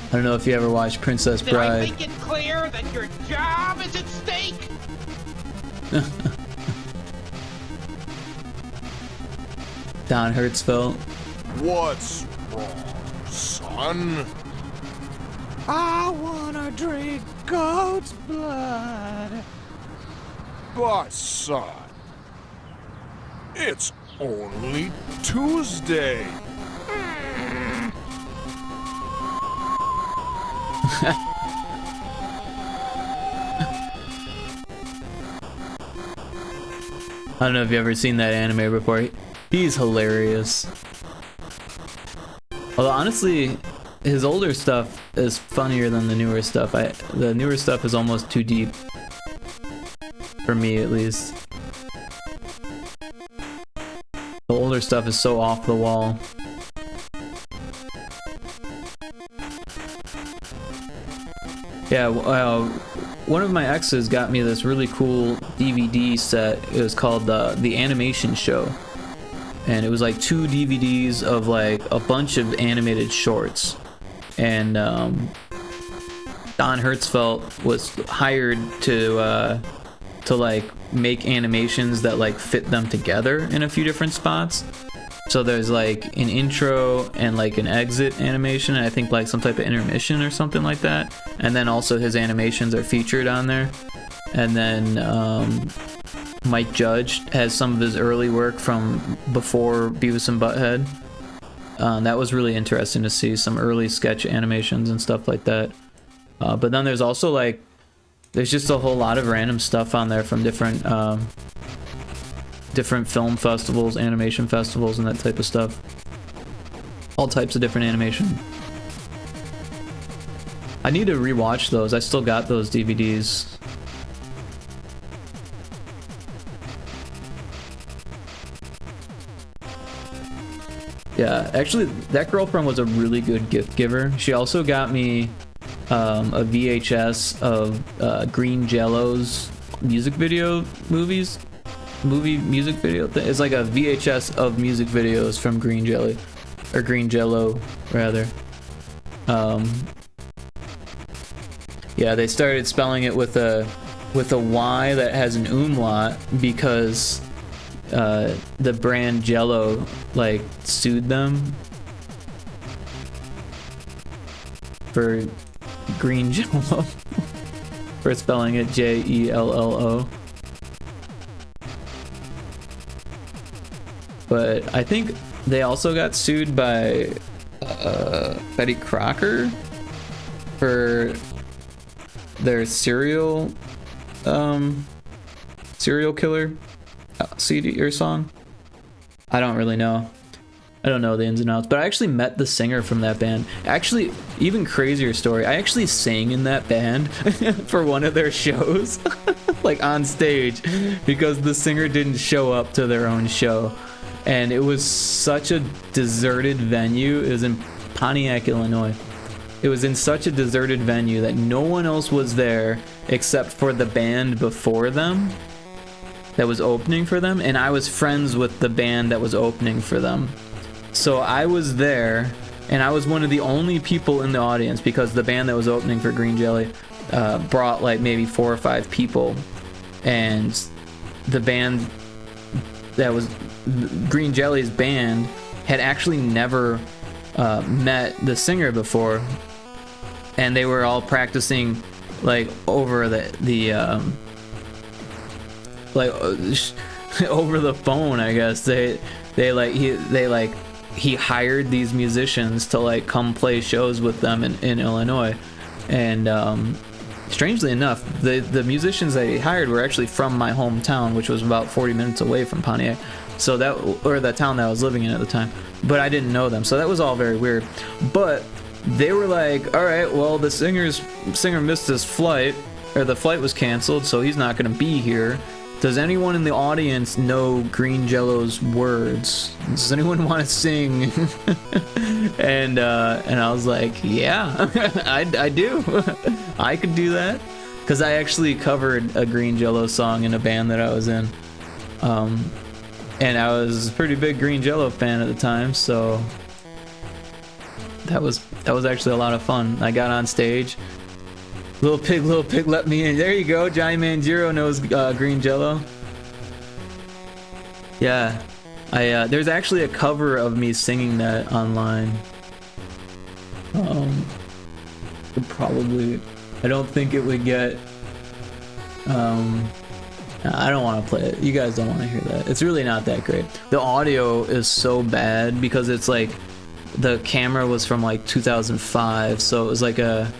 I don't know if you ever watched Princess Bride. Did I make it clear that your job is at stake? Don Hertzfeldt. What's wrong, son? I wanna drink goat's blood. But, son, it's only Tuesday. I don't know if you've ever seen that anime before. He's hilarious. Although honestly, his older stuff is funnier than the newer stuff. The newer stuff is almost too deep. For me, at least. The older stuff is so off the wall. Yeah, one of my exes got me this really cool DVD set. It was called the Animation Show, and it was like 2 DVDs of like a bunch of animated shorts. And Don Hertzfeldt was hired to like make animations that like fit them together in a few different spots. So there's like an intro and like an exit animation, and I think like some type of intermission or something like that. And then also his animations are featured on there. And then Mike Judge has some of his early work from before Beavis and Butthead. That was really interesting to see some early sketch animations and stuff like that. But then there's also like, there's just a whole lot of random stuff on there from different film festivals, animation festivals, and that type of stuff. All types of different animation. I need to rewatch those. I still got those DVDs. Yeah, actually, that girlfriend was a really good gift giver. She also got me a VHS of Green Jello's music video music video. It's like a VHS of music videos from Green Jelly, or Green Jello rather. Yeah, they started spelling it with a Y that has an umlaut because the brand Jello like sued them for Green Jello for spelling it Jello. But I think they also got sued by Betty Crocker for their serial killer CD or song. I don't really know. I don't know the ins and outs, but I actually met the singer from that band. Actually, even crazier story, I actually sang in that band for one of their shows, like on stage, because the singer didn't show up to their own show. And it was such a deserted venue. It was in Pontiac, Illinois. It was in such a deserted venue that no one else was there except for the band before them that was opening for them, and I was friends with the band that was opening for them. So I was there, and I was one of the only people in the audience because the band that was opening for Green Jelly brought like maybe 4 or 5 people, and the band that was Green Jelly's band had actually never met the singer before, and they were all practicing like over the over the phone, I guess. He hired these musicians to like come play shows with them in Illinois, and strangely enough, the musicians that he hired were actually from my hometown, which was about 40 minutes away from Pontiac, so that, or the town that I was living in at the time, but I didn't know them, so that was all very weird. But they were like, all right, well, the singer missed his flight, or the flight was canceled, so he's not going to be here. Does anyone in the audience know Green Jello's words? Does anyone want to sing? and I was like, yeah, I do. I could do that, because I actually covered a Green Jello song in a band that I was in, and I was a pretty big Green Jello fan at the time, so that was actually a lot of fun. I got on stage. Little pig, let me in. There you go. Johnny Manjiro knows Green Jello. Yeah, there's actually a cover of me singing that online. Probably, I don't think it would get. I don't want to play it. You guys don't want to hear that. It's really not that great. The audio is so bad because it's like the camera was from like 2005, so it was like a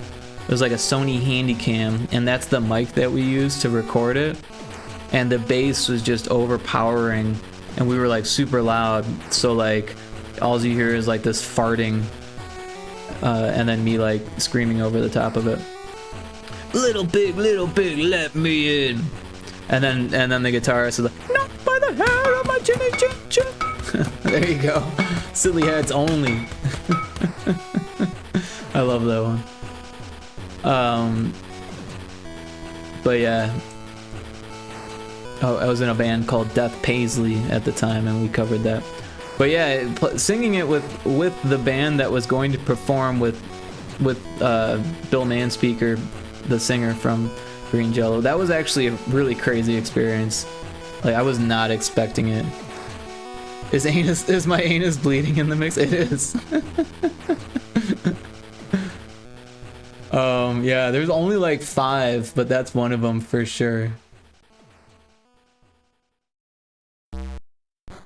Sony Handycam, and that's the mic that we used to record it, and the bass was just overpowering, and we were like super loud, so like all you hear is like this farting, and then me like screaming over the top of it. Little pig, let me in. And then the guitarist is like, not by the hair of my chinny chin chin. There you go. Silly heads only. I love that one. But yeah. Oh, I was in a band called Death Paisley at the time, and we covered that. But yeah, singing it with the band that was going to perform with Bill Manspeaker, the singer from Green Jello, that was actually a really crazy experience. Like, I was not expecting it. Is my anus bleeding in the mix? It is. Yeah, there's only like 5, but that's one of them for sure.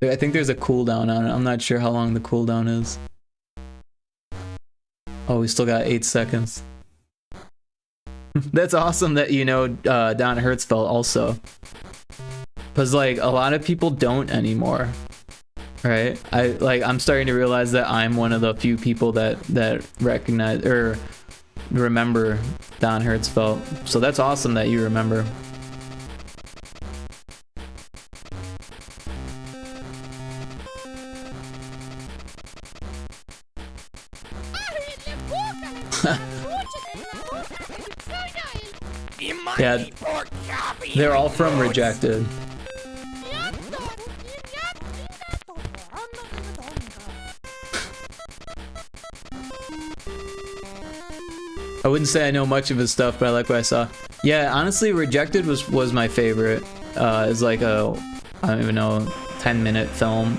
I think there's a cooldown on it. I'm not sure how long the cooldown is. Oh, we still got 8 seconds. That's awesome that you know Don Hertzfeldt also. Because like a lot of people don't anymore. Right? I'm starting to realize that I'm one of the few people that recognize or remember Don Hertzfeldt. So that's awesome that you remember. Yeah, they're all from Rejected. I wouldn't say I know much of his stuff, but I like what I saw. Yeah, honestly, Rejected was my favorite. It's like a, I don't even know, 10-minute film,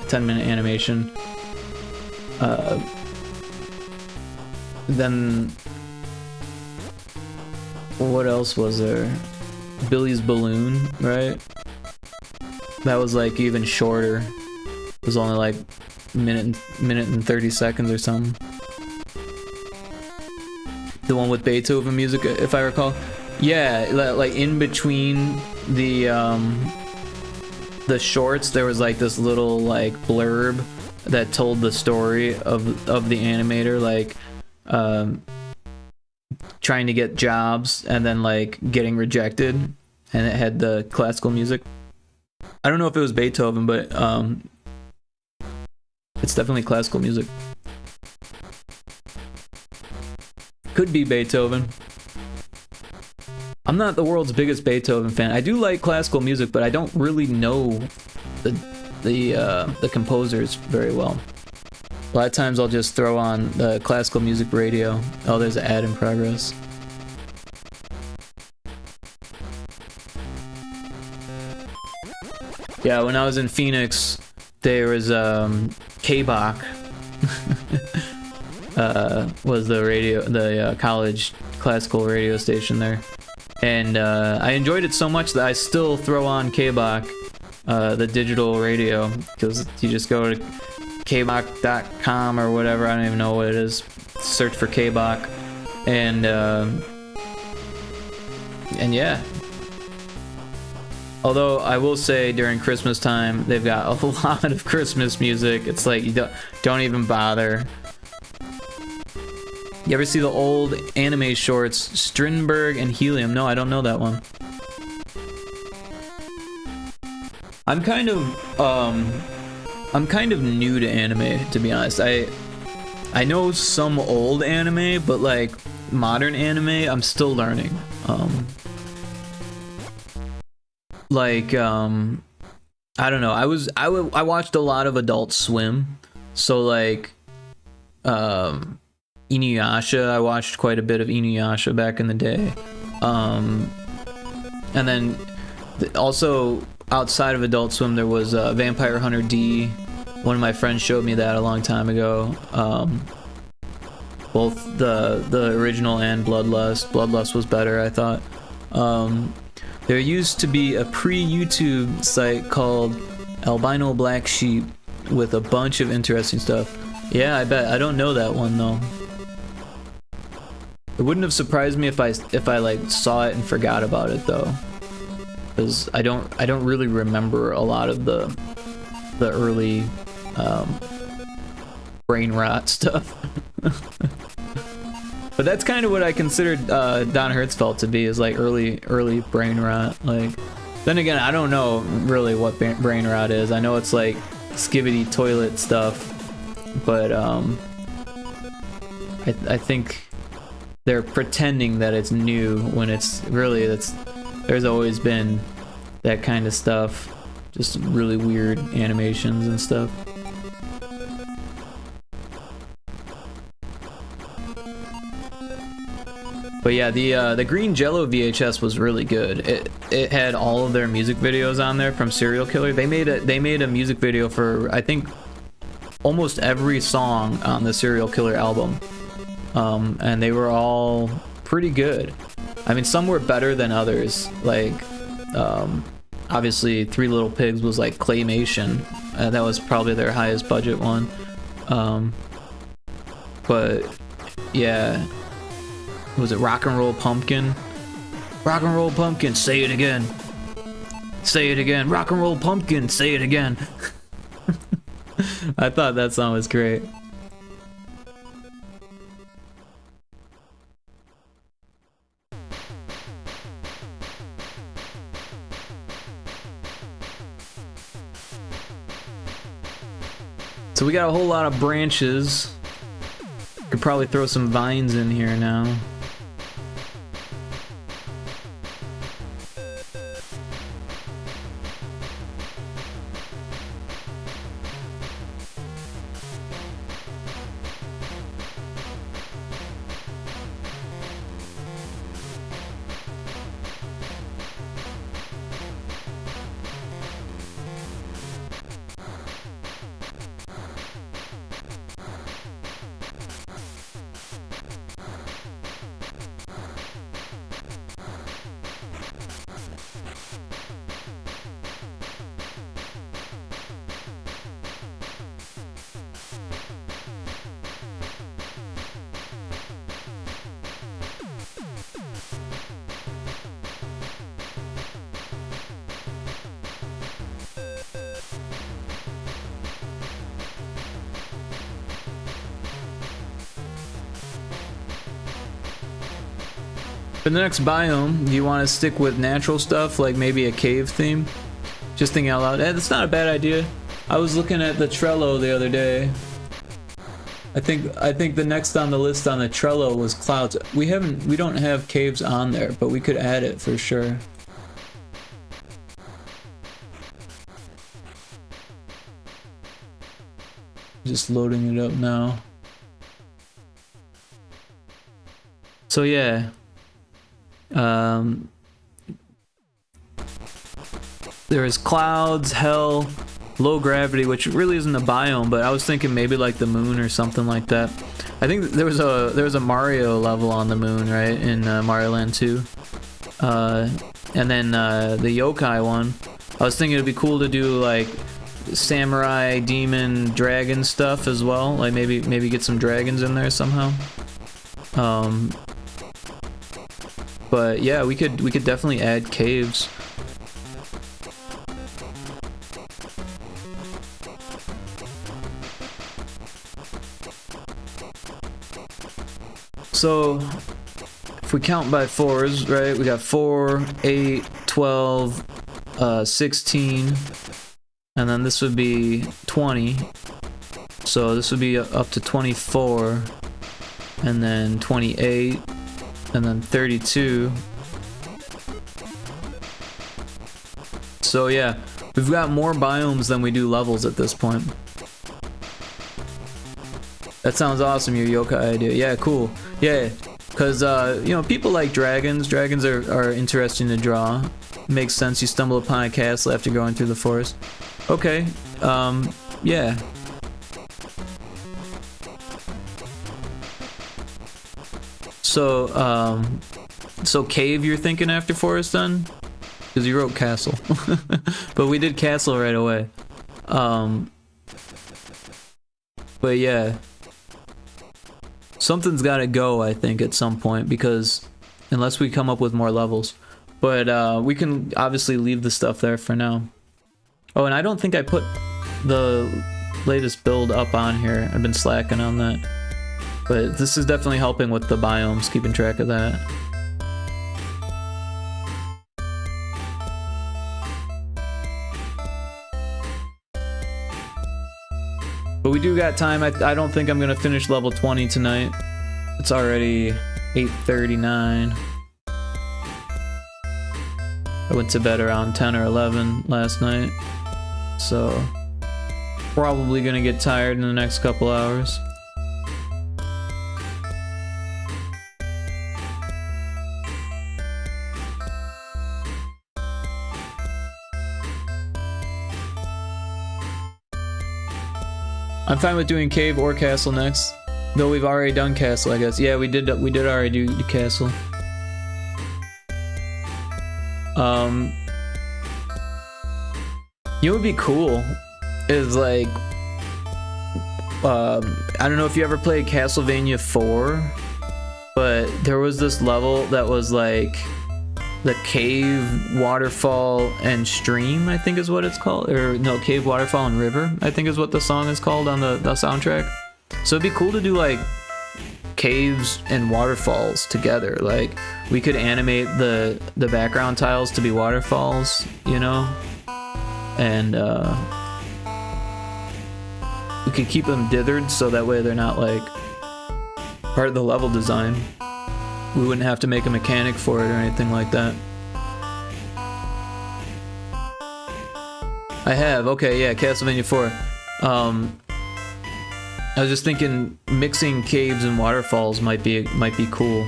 10-minute animation. Then what else was there? Billy's Balloon, right? That was like even shorter. It was only like minute and 30 seconds or something. The one with Beethoven music, if I recall. Yeah, like in between the shorts, there was like this little like blurb that told the story of the animator, like trying to get jobs and then like getting rejected, and it had the classical music. I don't know if it was Beethoven, but it's definitely classical music. Could be Beethoven. I'm not the world's biggest Beethoven fan. I do like classical music, but I don't really know the composers very well. A lot of times I'll just throw on the classical music radio. Oh, there's an ad in progress. Yeah, when I was in Phoenix, there was K-Bach. Was the radio, the college classical radio station there, and I enjoyed it so much that I still throw on K-Bach, the digital radio, because you just go to kbach.com or whatever, I don't even know what it is, search for K-Bach, and yeah. Although I will say during Christmas time they've got a lot of Christmas music. It's like you don't even bother. You ever see the old anime shorts, Strindberg and Helium? No, I don't know that one. I'm kind of new to anime, to be honest. I know some old anime, but like modern anime, I'm still learning. I don't know. I watched a lot of Adult Swim, so like Inuyasha, I watched quite a bit of Inuyasha back in the day. And then also outside of Adult Swim there was Vampire Hunter D. One of my friends showed me that a long time ago. Both the original and Bloodlust. Bloodlust was better, I thought. There used to be a pre-YouTube site called Albino Black Sheep with a bunch of interesting stuff. Yeah, I bet. I don't know that one though. It wouldn't have surprised me if I like saw it and forgot about it though, because I don't really remember a lot of the early brain rot stuff. But that's kind of what I considered Don Hertzfeldt to be, is like early brain rot. Like, then again, I don't know really what brain rot is. I know it's like skibbity toilet stuff, but I think they're pretending that it's new when it's really there's always been that kind of stuff, just really weird animations and stuff. But yeah, the Green Jello VHS was really good. It had all of their music videos on there from Serial Killer. They made a music video for, I think, almost every song on the Serial Killer album, and they were all pretty good. I mean, some were better than others. Like, obviously, Three Little Pigs was like claymation. That was probably their highest budget one. But yeah. Was it Rock and Roll Pumpkin? Rock and Roll Pumpkin, say it again. Say it again. Rock and Roll Pumpkin, say it again. I thought that song was great. So we got a whole lot of branches. Could probably throw some vines in here now. For the next biome, do you want to stick with natural stuff, like maybe a cave theme? Just thinking out loud. That's not a bad idea. I was looking at the Trello the other day. I think the next on the list on the Trello was clouds. We don't have caves on there, but we could add it for sure. Just loading it up now. So yeah. There is clouds, hell, low gravity, which really isn't a biome, but I was thinking maybe like the moon or something like that. I think there was a Mario level on the moon, right, in Mario Land 2. And then the yokai one. I was thinking it'd be cool to do like samurai, demon, dragon stuff as well. Like maybe get some dragons in there somehow. But yeah, we could definitely add caves. So if we count by fours, right? We got 4, 8, 12, 16, and then this would be 20. So this would be up to 24, and then 28. And then 32. So yeah, we've got more biomes than we do levels at this point. That sounds awesome, your yokai idea. Yeah, cool. Yeah, because you know, people like dragons. Dragons are interesting to draw. Makes sense. You stumble upon a castle after going through the forest. Okay. Yeah. So, so cave you're thinking after forest then? Because you wrote castle. But we did castle right away. But yeah. Something's gotta go, I think, at some point, because unless we come up with more levels. But we can obviously leave the stuff there for now. Oh, and I don't think I put the latest build up on here. I've been slacking on that. But this is definitely helping with the biomes, keeping track of that. But we do got time. I don't think I'm gonna finish level 20 tonight. It's already 8:39. I went to bed around 10 or 11 last night, so probably gonna get tired in the next couple hours. I'm fine with doing cave or castle next, though we've already done castle, I guess. Yeah, we did already do the castle. You know what would be cool is like, I don't know if you ever played Castlevania 4, but there was this level that was like the cave, waterfall, and stream, I think is what it's called. Or no, cave, waterfall, and river, I think is what the song is called on the soundtrack. So it'd be cool to do like caves and waterfalls together. Like we could animate the background tiles to be waterfalls, you know, and we could keep them dithered so that way they're not like part of the level design. We wouldn't have to make a mechanic for it or anything like that. I have, okay, yeah, Castlevania 4. I was just thinking mixing caves and waterfalls might be cool.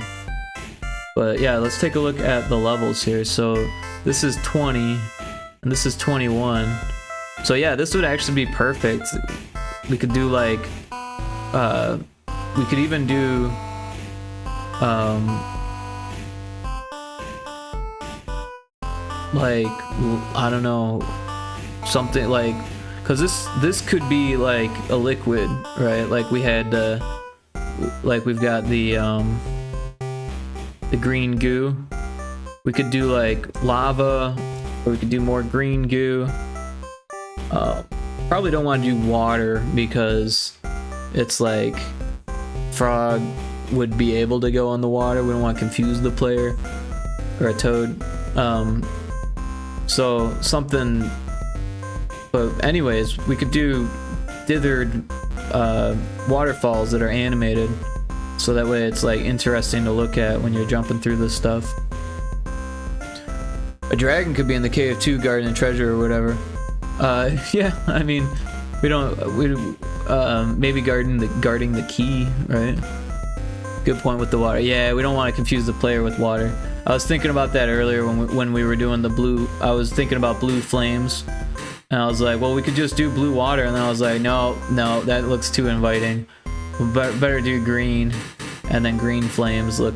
But yeah, let's take a look at the levels here. So this is 20 and this is 21. So yeah, this would actually be perfect. We could do like we could even do like, I don't know, something like, because this could be like a liquid, right? Like we had like we've got the green goo. We could do like lava, or we could do more green goo. Probably don't want to do water because it's like frog would be able to go on the water. We don't want to confuse the player or a toad. So something, but anyways, we could do dithered waterfalls that are animated, so that way it's like interesting to look at when you're jumping through this stuff. A dragon could be in the cave too, guarding the treasure or whatever. Yeah, I mean, maybe guarding the key, right? Good point with the water. Yeah, we don't want to confuse the player with water. I was thinking about that earlier when we were doing the blue. I was thinking about blue flames, and I was like, well, we could just do blue water, and then I was like, no, that looks too inviting. Better do green, and then green flames look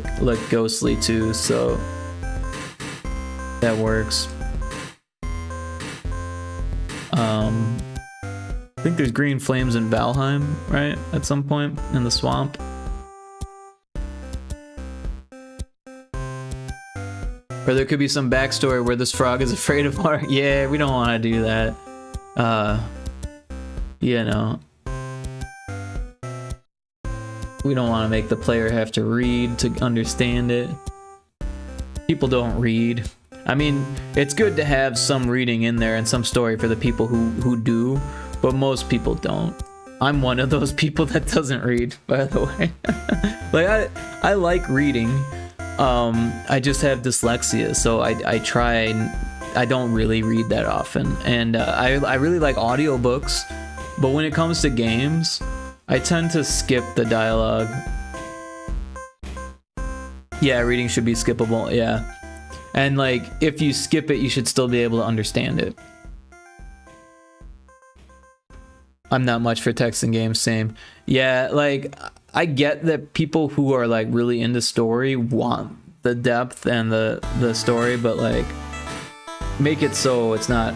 ghostly too. So that works. I think there's green flames in Valheim, right? At some point in the swamp. Or there could be some backstory where this frog is afraid of water. Yeah, we don't want to do that. You know. We don't want to make the player have to read to understand it. People don't read. I mean, it's good to have some reading in there and some story for the people who do, but most people don't. I'm one of those people that doesn't read, by the way. Like, I like reading. I just have dyslexia, so I try. I don't really read that often, and I really like audiobooks, but when it comes to games, I tend to skip the dialogue. Yeah, reading should be skippable, yeah. And like, if you skip it, you should still be able to understand it. I'm not much for text in games, same. Yeah, like, I get that people who are like really into story want the depth and the story, but like, make it so it's not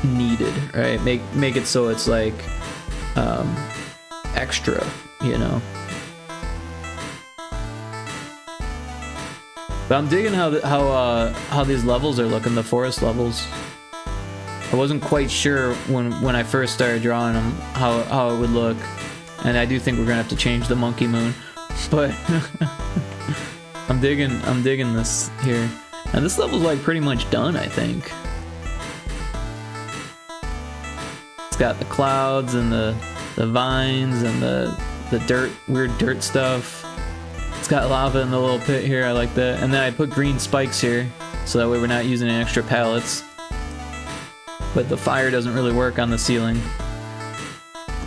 needed, right? Make it so it's like extra, you know. But I'm digging how these levels are looking, the forest levels. I wasn't quite sure when I first started drawing them how it would look, and I do think we're gonna have to change the monkey moon, but I'm digging this here, and this level's like pretty much done, I think. It's got the clouds and the vines and the dirt, weird dirt stuff. It's got lava in the little pit here. I like that. And then I put green spikes here, so that way we're not using any extra pallets. But the fire doesn't really work on the ceiling.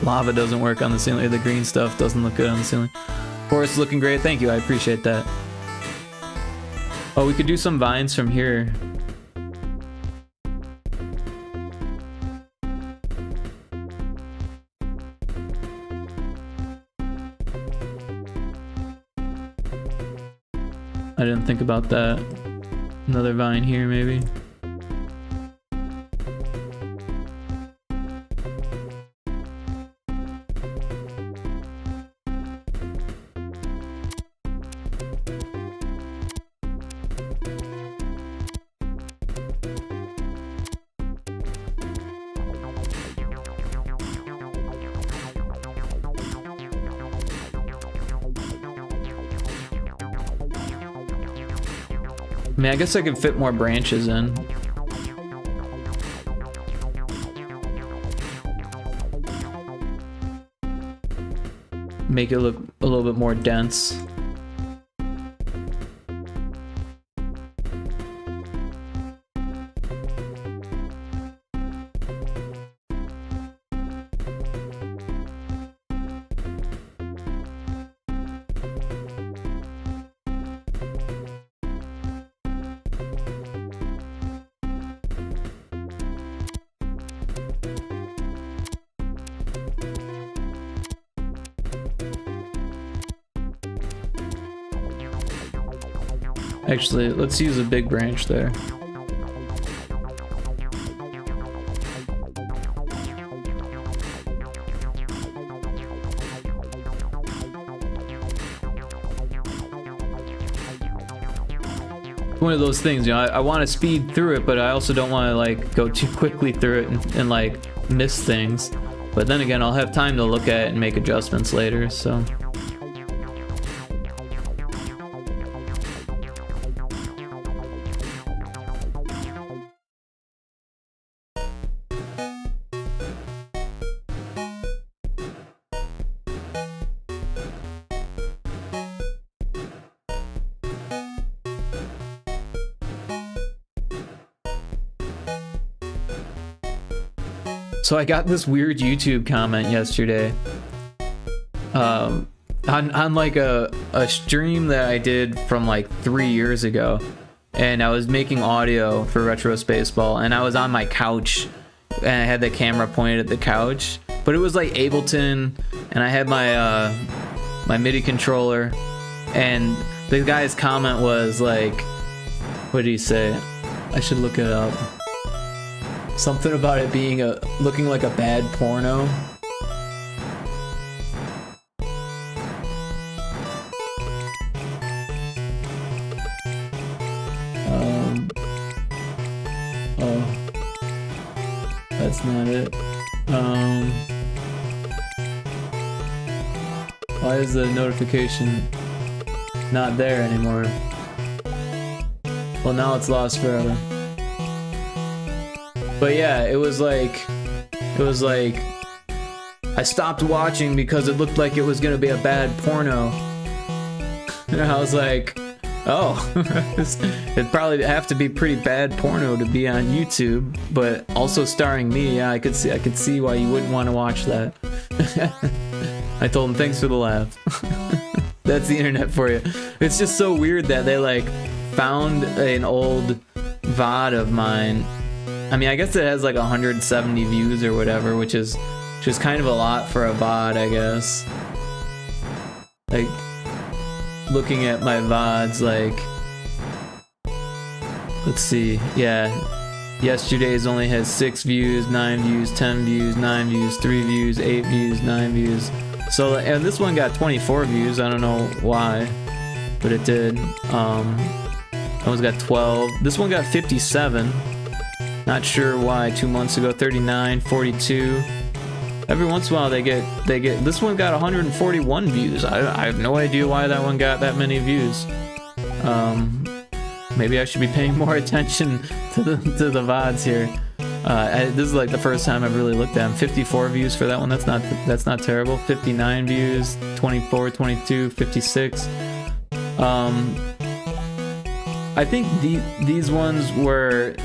Lava doesn't work on the ceiling. The green stuff doesn't look good on the ceiling. Forest looking great. Thank you. I appreciate that. Oh, we could do some vines from here. I didn't think about that. Another vine here, maybe. I mean, I guess I could fit more branches in. Make it look a little bit more dense. Actually, let's use a big branch there. One of those things, you know, I want to speed through it, but I also don't want to like go too quickly through it and like miss things. But then again, I'll have time to look at it and make adjustments later, so. So I got this weird YouTube comment yesterday on like a stream that I did from like 3 years ago, and I was making audio for Retro Spaceball, and I was on my couch and I had the camera pointed at the couch, but it was like Ableton, and I had my my MIDI controller, and the guy's comment was like, what did he say? I should look it up. Something about it being looking like a bad porno. Oh, that's not it. Why is the notification not there anymore? Well, now it's lost forever. But yeah, it was like I stopped watching because it looked like it was gonna be a bad porno. And I was like, oh, it'd probably have to be pretty bad porno to be on YouTube, but also starring me. Yeah, I could see why you wouldn't want to watch that. I told him thanks for the laugh. That's the internet for you. It's just so weird that they like found an old VOD of mine. I mean, I guess it has like 170 views or whatever, which is kind of a lot for a VOD, I guess. Like, looking at my VODs, like, let's see, yeah, yesterday's only has 6 views, 9 views, 10 views, 9 views, 3 views, 8 views, 9 views. So, and this one got 24 views, I don't know why, but it did. That one's got 12. This one got 57. Not sure why. 2 months ago, 39, 42. Every once in a while they get. This one got 141 views. I have no idea why that one got that many views. Maybe I should be paying more attention to the VODs here. This is like the first time I've really looked at them. 54 views for that one. That's not terrible. 59 views. 24, 22, 56. I think these ones were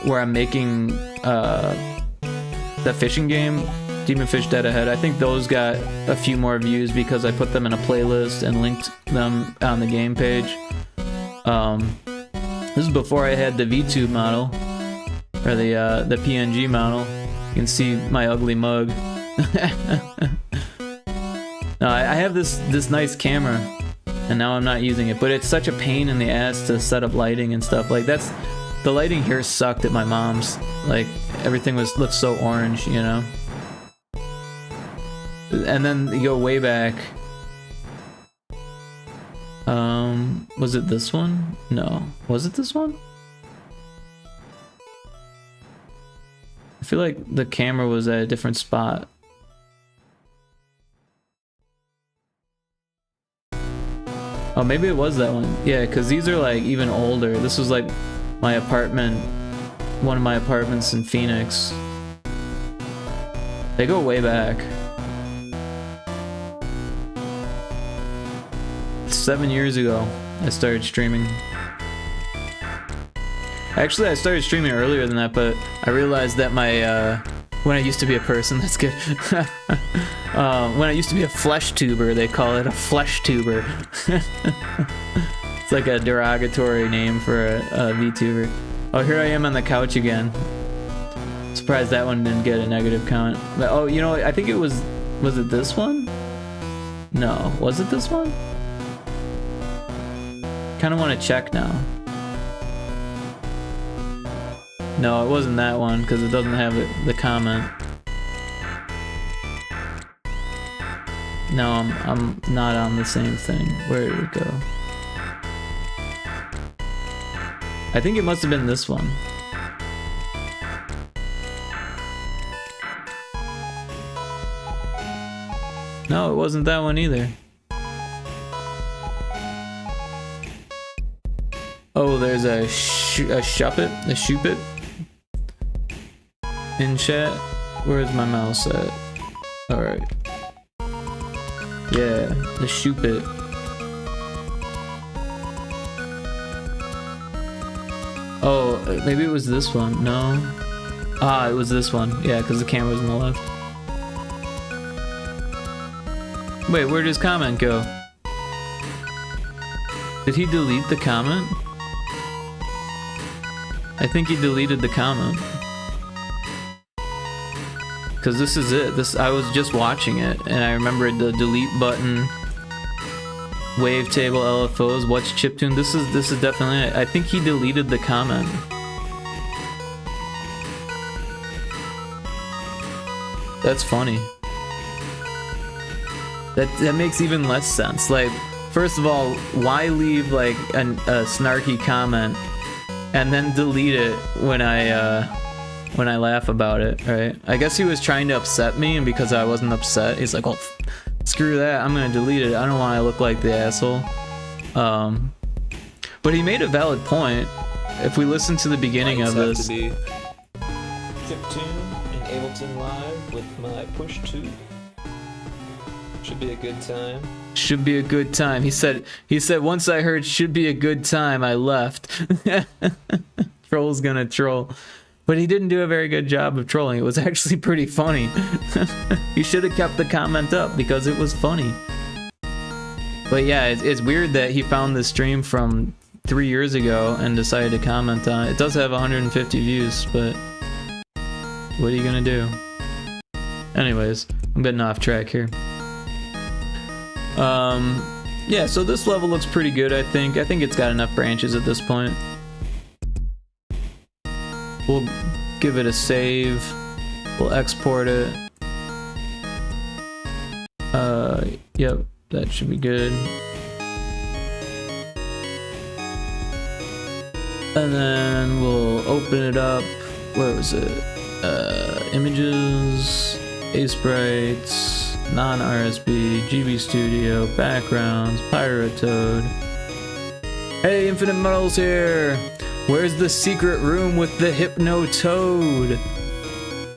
where I'm making the fishing game, Demon Fish Dead Ahead. I think those got a few more views because I put them in a playlist and linked them on the game page. This is before I had the VTube model, or the PNG model. You can see my ugly mug. No, I have this nice camera, and now I'm not using it. But it's such a pain in the ass to set up lighting and stuff. Like the lighting here sucked at my mom's. Like everything looked so orange, you know. And then you go way back. Was it this one? No. Was it this one? I feel like the camera was at a different spot. Oh, maybe it was that one. Yeah, because these are like even older. This was like my apartment, one of my apartments in Phoenix. They go way back. 7 years ago, I started streaming. Actually, I started streaming earlier than that, but I realized that my, when I used to be a person, that's good. When I used to be a flesh tuber, they call it a flesh tuber. It's like a derogatory name for a VTuber. Oh, here I am on the couch again. Surprised that one didn't get a negative comment. But, oh, you know, I think it was it this one? No, was it this one? Kind of want to check now. No, it wasn't that one because it doesn't have the comment. No, I'm not on the same thing. Where did it go? I think it must have been this one. No, it wasn't that one either. Oh, there's a shoopit in chat. Where's my mouse at? Alright. Yeah, the shoopit. Oh, maybe it was this one. No. Ah, it was this one. Yeah, because the camera's on the left. Wait, where'd his comment go? Did he delete the comment? I think he deleted the comment. Cause this is it. I was just watching it and I remembered the delete button, wavetable, LFOs, what's chiptune. This is definitely it. I think he deleted the comment. That's funny. That makes even less sense. Like, first of all, why leave like a snarky comment and then delete it when I laugh about it, right? I guess he was trying to upset me, and because I wasn't upset, he's like, well, screw that, I'm gonna delete it. I don't want to look like the asshole. But he made a valid point. If we listen to the beginning of this. Chiptune and Ableton Live with my push 2. Should be a good time. Should be a good time. He said once I heard should be a good time, I left. Troll's gonna troll. But he didn't do a very good job of trolling. It was actually pretty funny. He should have kept the comment up because it was funny. But yeah, it's weird that he found this stream from 3 years ago and decided to comment on it. It does have 150 views, but what are you gonna do? Anyways, I'm getting off track here. Yeah, so this level looks pretty good, I think. I think it's got enough branches at this point. We'll give it a save. We'll export it. Yep, that should be good. And then we'll open it up. Where was it? Images, Aseprite, non-RSB, GB Studio, backgrounds, Pyrotoad. Hey, Infinite Metals here! Where's the secret room with the Hypnotoad?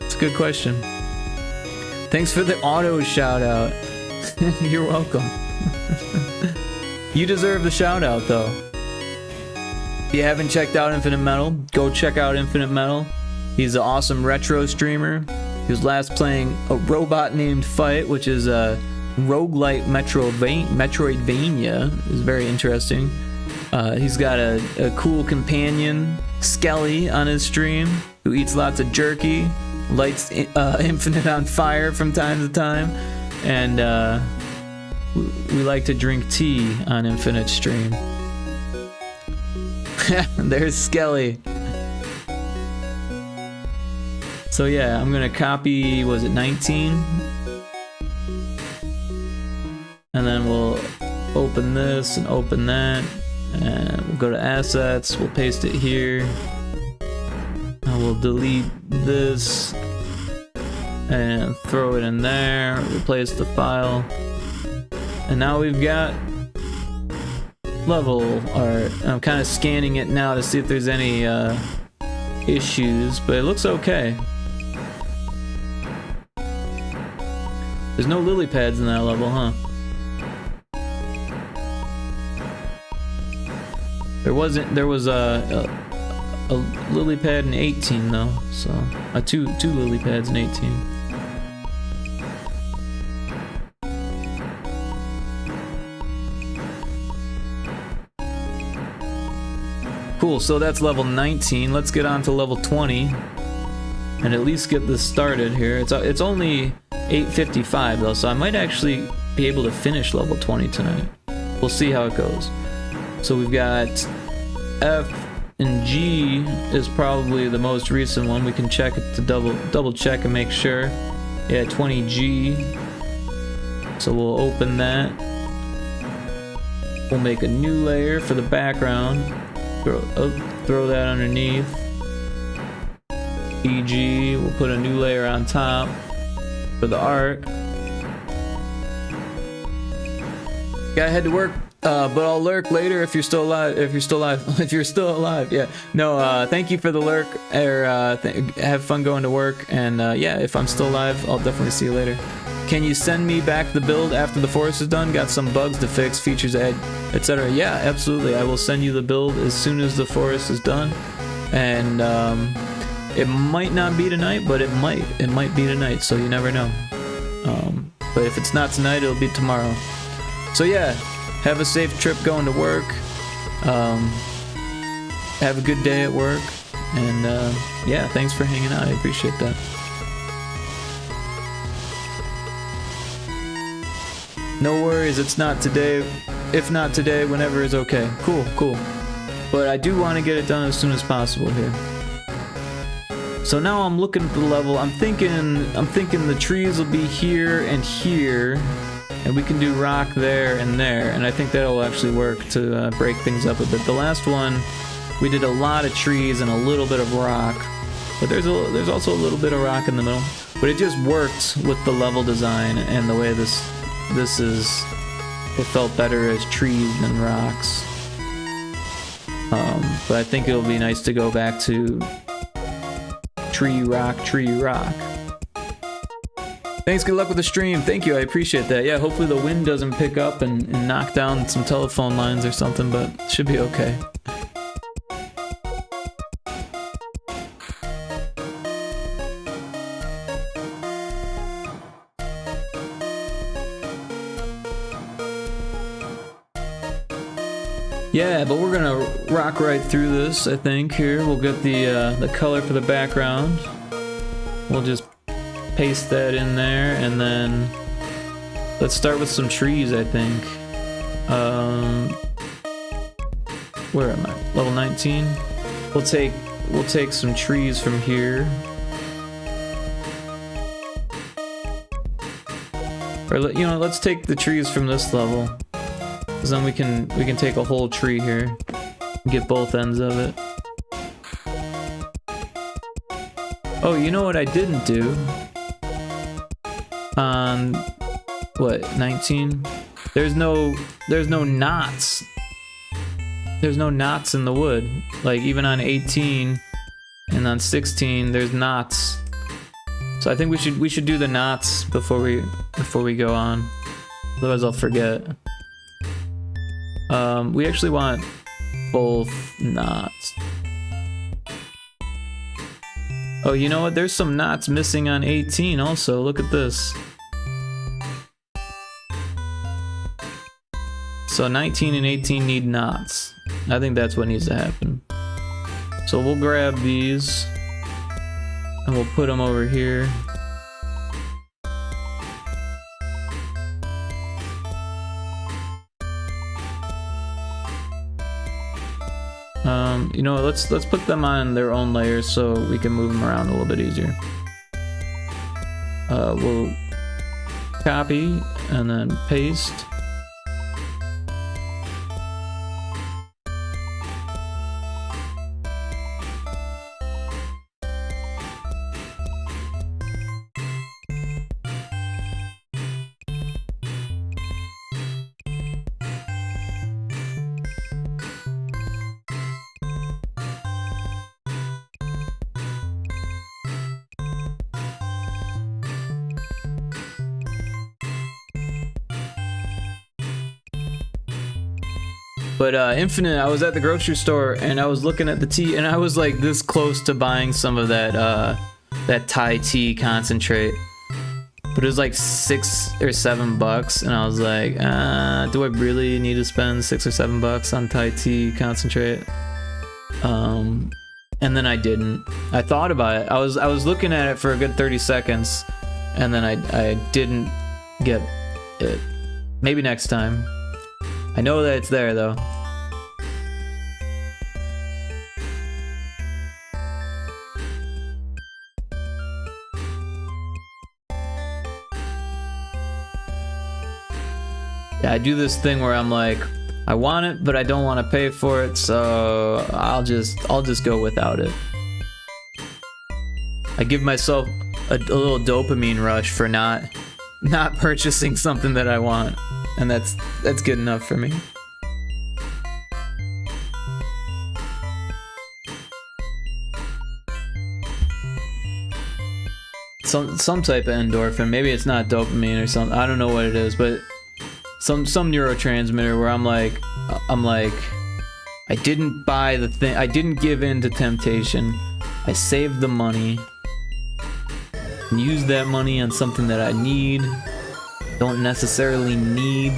It's a good question. Thanks for the auto shout out. You're welcome. You deserve the shout out though. If you haven't checked out Infinite Metal, go check out Infinite Metal. He's an awesome retro streamer. He was last playing a robot named Fight, which is a roguelite Metroidvania. It's very interesting. He's got a cool companion, Skelly, on his stream, who eats lots of jerky, lights Infinite on fire from time to time, and we like to drink tea on Infinite stream. There's Skelly. So yeah, I'm gonna copy, was it 19? And then we'll open this and open that. And we'll go to assets, we'll paste it here. And we'll delete this. And throw it in there, replace the file. And now we've got level art. I'm kind of scanning it now to see if there's any issues, but it looks okay. There's no lily pads in that level, huh? There was a lily pad in 18 though, so two lily pads in 18. Cool, so that's level 19. Let's get on to level 20 and at least get this started here. It's only 8:55 though, so I might actually be able to finish level 20 tonight. We'll see how it goes. So we've got F and G is probably the most recent one. We can check it to double check and make sure. Yeah, 20G. So we'll open that. We'll make a new layer for the background. Throw that underneath. EG, we'll put a new layer on top for the art. Gotta head to work, but I'll lurk later if you're still alive. If you're still alive, yeah. No, thank you for the lurk. Or have fun going to work. And yeah, if I'm still alive, I'll definitely see you later. Can you send me back the build after the forest is done? Got some bugs to fix, features add, etc. Yeah, absolutely. I will send you the build as soon as the forest is done. And it might not be tonight, but it might be tonight, so you never know. But if it's not tonight, it'll be tomorrow. So yeah, have a safe trip going to work. Have a good day at work. And yeah, thanks for hanging out. I appreciate that. No worries, it's not today. If not today, whenever is okay. Cool. But I do want to get it done as soon as possible here. So now I'm looking at the level. I'm thinking the trees will be here and here, and we can do rock there and there. And I think that'll actually work to break things up a bit. The last one, we did a lot of trees and a little bit of rock, but there's also a little bit of rock in the middle. But it just worked with the level design and the way this is. It felt better as trees than rocks. But I think it'll be nice to go back to tree rock. Thanks, good luck with the stream. Thank you, I appreciate that. Yeah, hopefully the wind doesn't pick up and knock down some telephone lines or something, but it should be okay. Yeah, but we're gonna rock right through this, I think. Here, we'll get the color for the background. We'll just paste that in there, and then let's start with some trees, I think. Where am I? Level 19? We'll take some trees from here. Or let's take the trees from this level. Cause then we can take a whole tree here and get both ends of it. Oh, you know what I didn't do? On what, 19? There's no knots. There's no knots in the wood. Like even on 18 and on 16 there's knots. So I think we should do the knots before we go on. Otherwise I'll forget. We actually want both knots. Oh, you know what? There's some knots missing on 18 also. Look at this. So 19 and 18 need knots. I think that's what needs to happen. So we'll grab these and we'll put them over here. You know, let's put them on their own layers so we can move them around a little bit easier. We'll copy and then paste. But Infinite, I was at the grocery store and I was looking at the tea and I was like this close to buying some of that that Thai tea concentrate. But it was like $6 or $7 and I was like, do I really need to spend $6 or $7 on Thai tea concentrate? And then I didn't. I thought about it. I was looking at it for a good 30 seconds and then I didn't get it. Maybe next time. I know that it's there though. Yeah, I do this thing where I'm like, I want it, but I don't want to pay for it, so I'll just go without it. I give myself a little dopamine rush for not purchasing something that I want. And that's good enough for me. Some type of endorphin. Maybe it's not dopamine or something. I don't know what it is, but some neurotransmitter where I'm like, I didn't buy the thing. I didn't give in to temptation. I saved the money and used that money on something that I need. Don't necessarily need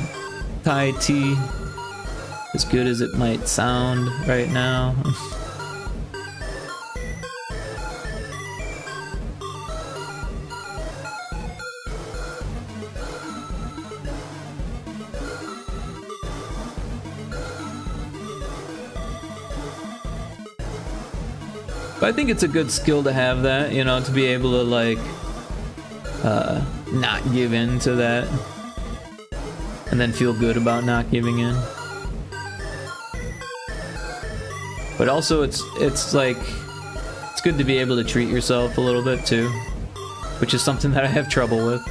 Thai tea, as good as it might sound right now. But I think it's a good skill to have that, you know, to be able to like not give in to that and then feel good about not giving in. But also it's like it's good to be able to treat yourself a little bit too, which is something that I have trouble with.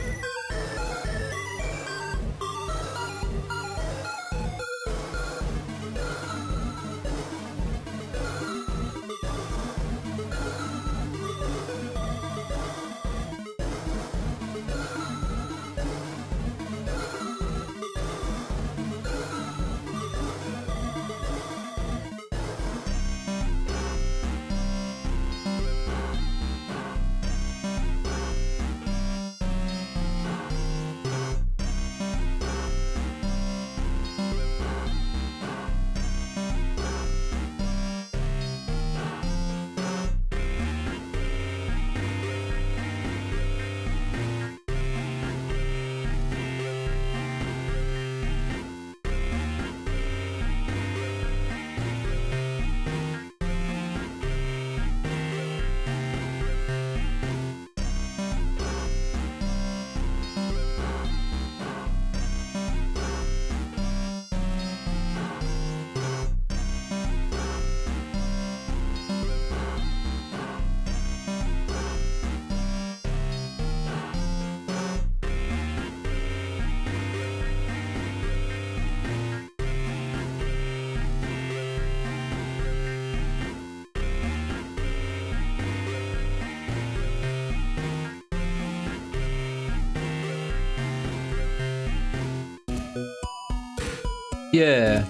Yeah.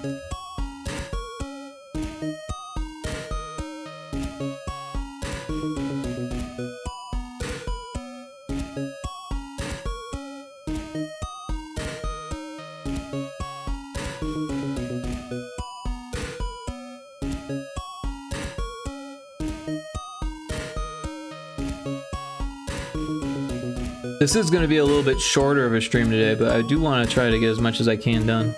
This is going to be a little bit shorter of a stream today, but I do want to try to get as much as I can done.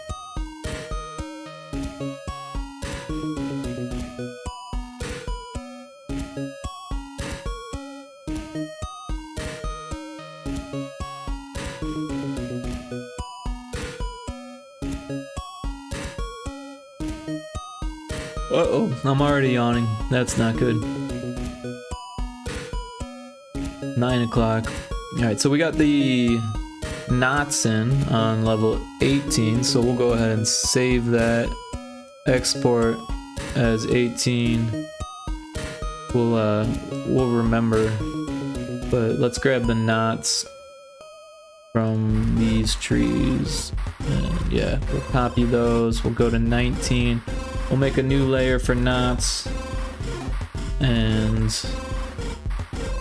Uh-oh, I'm already yawning. That's not good. 9 o'clock. Alright, so we got the knots in on level 18, so we'll go ahead and save that. Export as 18. We'll remember. But let's grab the knots from these trees. And yeah, we'll copy those. We'll go to 19. We'll make a new layer for knots. And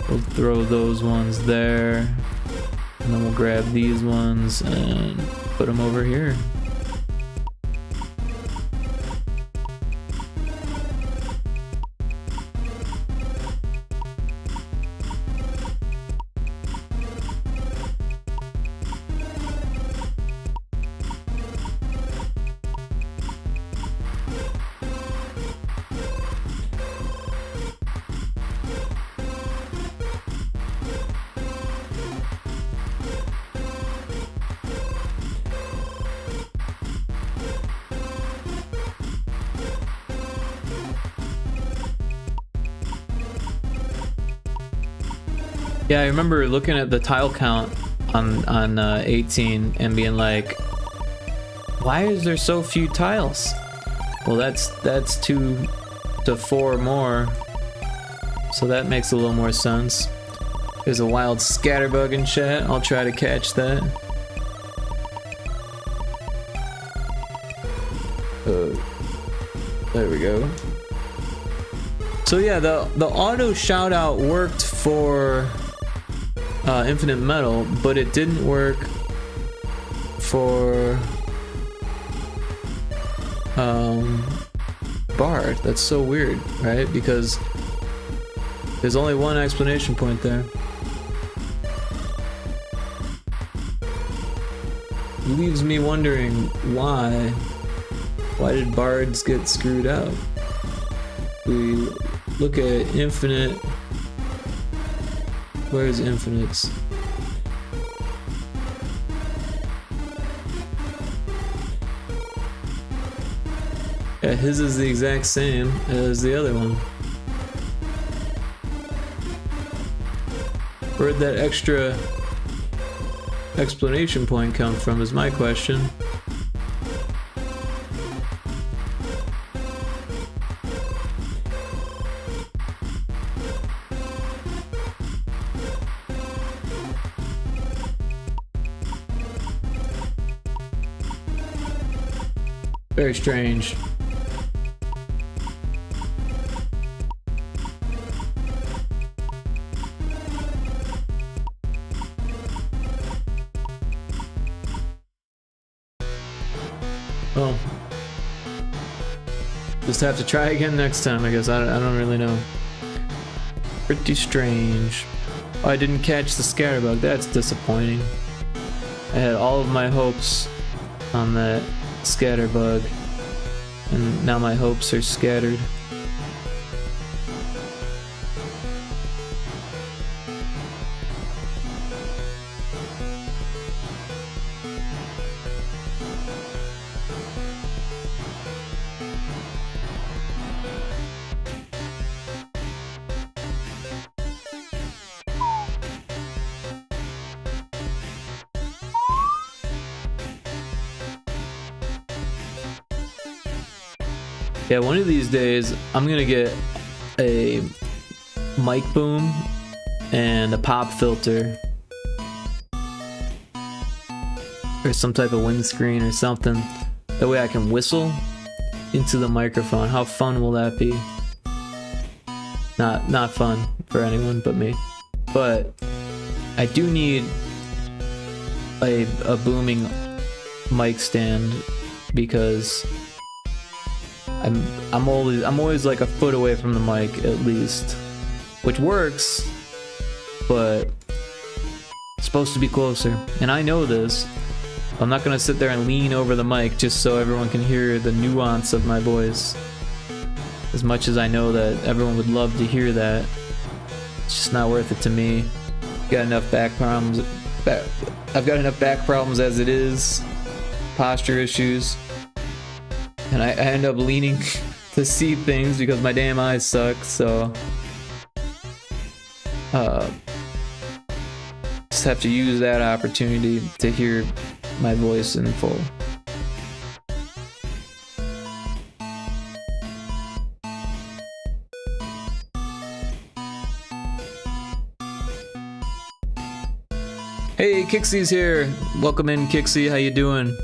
we'll throw those ones there. And then we'll grab these ones and put them over here. Yeah, I remember looking at the tile count on 18 and being like, why is there so few tiles? Well, that's 2 to 4 more, so that makes a little more sense. There's a wild scatterbug in chat. I'll try to catch that. There we go. So yeah, the auto shout out worked for Infinite Metal, but it didn't work for Bard. That's so weird, right? Because there's only one explanation point there. Leaves me wondering why did Bards get screwed out? We look at Infinite. Where's Infinite's? Yeah, his is the exact same as the other one. Where'd that extra explanation point come from is my question. Very strange. Well, just have to try again next time, I guess. I don't really know. Pretty strange. Oh, I didn't catch the scatterbug. That's disappointing. I had all of my hopes on that scatterbug, and now my hopes are scattered. Yeah, one of these days I'm gonna get a mic boom and a pop filter or some type of windscreen or something, That way I can whistle into the microphone. How fun will that be? Not fun for anyone but me. But I do need a booming mic stand because I'm always like a foot away from the mic at least, which works, but it's supposed to be closer. And I know this. I'm not gonna sit there and lean over the mic just so everyone can hear the nuance of my voice. As much as I know that everyone would love to hear that, it's just not worth it to me. Got enough back problems. I've got enough back problems as it is. Posture issues. And I end up leaning to see things because my damn eyes suck, so just have to use that opportunity to hear my voice in full. Hey, Kixie's here. Welcome in, Kixie. How you doing?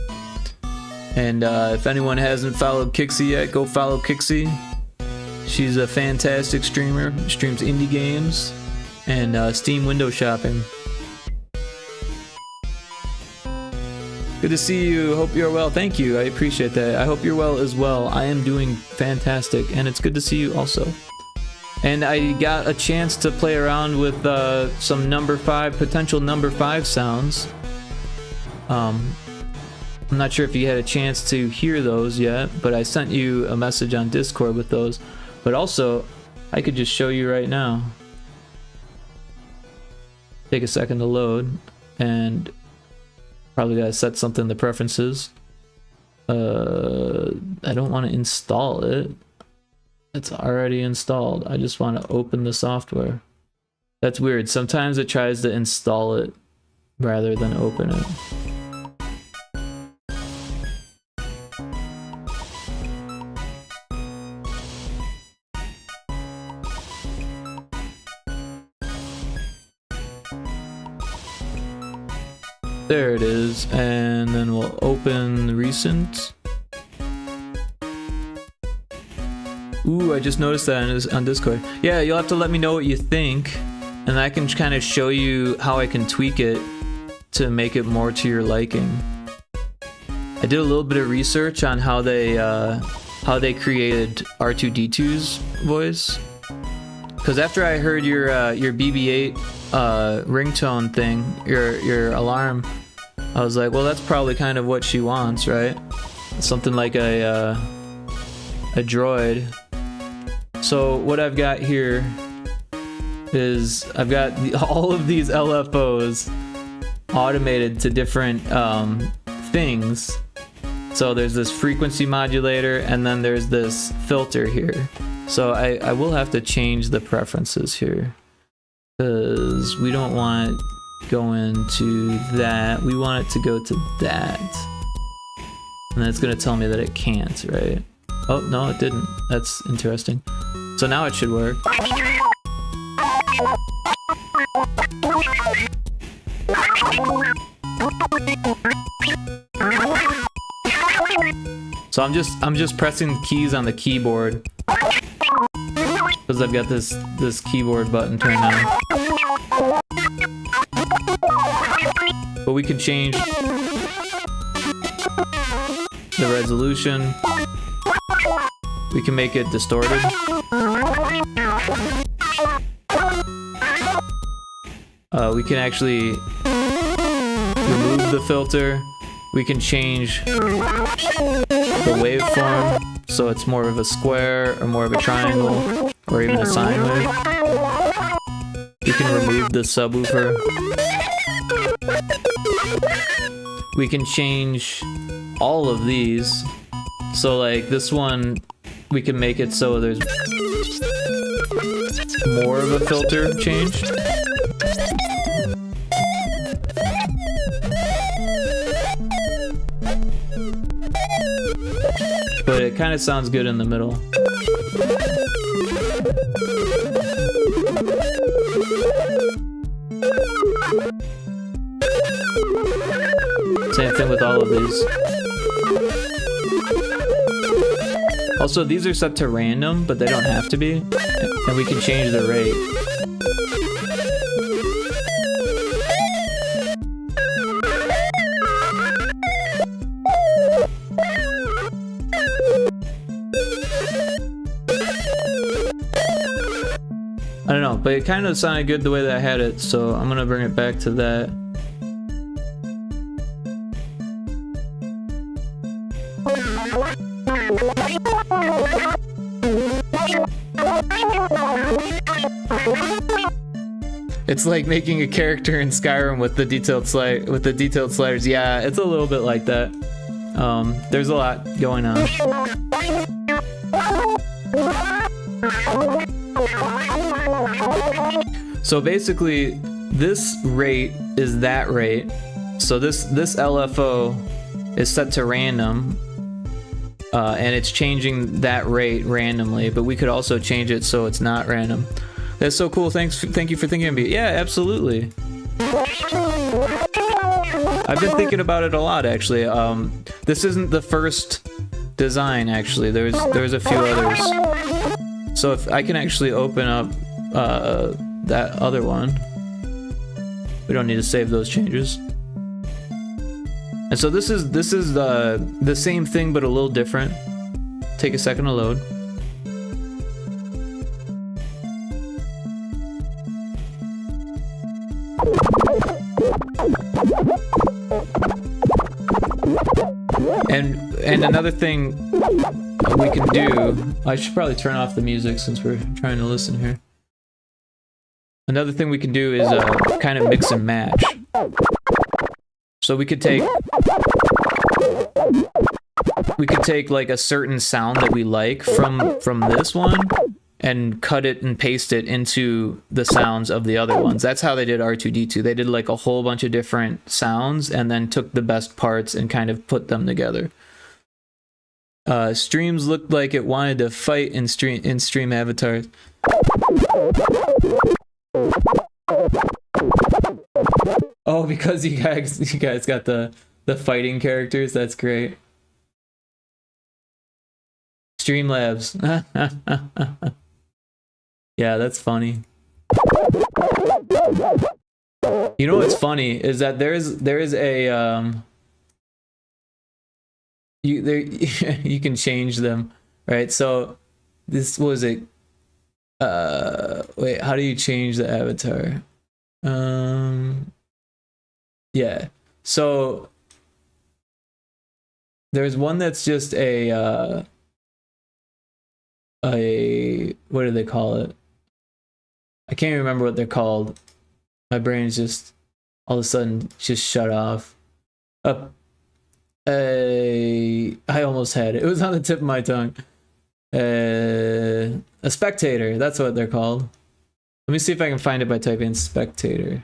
And if anyone hasn't followed Kixie yet, go follow Kixie. She's a fantastic streamer. Streams indie games and Steam window shopping. Good to see you. Hope you're well. Thank you. I appreciate that. I hope you're well as well. I am doing fantastic, and it's good to see you also. And I got a chance to play around with some potential number 5 sounds. I'm not sure if you had a chance to hear those yet, but I sent you a message on Discord with those. But also, I could just show you right now. Take a second to load, and probably gotta set something in the preferences. I don't want to install it. It's already installed. I just want to open the software. That's weird. Sometimes it tries to install it rather than open it. There it is, and then we'll open recent. Ooh, I just noticed that on Discord. Yeah, you'll have to let me know what you think, and I can kind of show you how I can tweak it to make it more to your liking. I did a little bit of research on how they created R2-D2's voice, because after I heard your BB-8 ringtone thing, your alarm, I was like, well, that's probably kind of what she wants, right? Something like a droid. So what I've got here is I've got all of these LFOs automated to different things. So there's this frequency modulator, and then there's this filter here. So I will have to change the preferences here, because we don't want it going to that. We want it to go to that. And then it's going to tell me that it can't, right? Oh, no, it didn't. That's interesting. So now it should work. So I'm just pressing keys on the keyboard because I've got this keyboard button turned on. But we can change the resolution. We can make it distorted. We can actually remove the filter. We can change the waveform so it's more of a square or more of a triangle or even a sine wave. We can remove the subwoofer. We can change all of these. So like this one, we can make it so there's more of a filter change. But it kind of sounds good in the middle. Same thing with all of these. Also, these are set to random, but they don't have to be. And we can change the rate. I don't know, but it kind of sounded good the way that I had it, so I'm gonna bring it back to that. It's like making a character in Skyrim with the detailed sliders. Yeah, it's a little bit like that. There's a lot going on. So basically, this rate is that rate. So this LFO is set to random, and it's changing that rate randomly. But we could also change it so it's not random. That's so cool. Thank you for thinking of me. Yeah, absolutely. I've been thinking about it a lot, actually. This isn't the first design, actually. There's a few others. So if I can actually open up that other one, we don't need to save those changes. And so this is the same thing but a little different. Take a second to load. And another thing we can do, I should probably turn off the music since we're trying to listen here. Another thing we can do is kind of mix and match. So we could take like a certain sound that we like from this one and cut it and paste it into the sounds of the other ones. That's how they did R2-D2. They did like a whole bunch of different sounds and then took the best parts and kind of put them together. Streams looked like it wanted to fight in stream avatars. Oh, because you guys got the fighting characters. That's great. Streamlabs. Yeah, that's funny. You know what's funny is that there is a you can change them, right? So this was it. Wait, how do you change the avatar? Yeah. So there's one that's just a what do they call it? I can't remember what they're called. My brain's just all of a sudden just shut off. I almost had it. It was on the tip of my tongue. A spectator. That's what they're called. Let me see if I can find it by typing in spectator.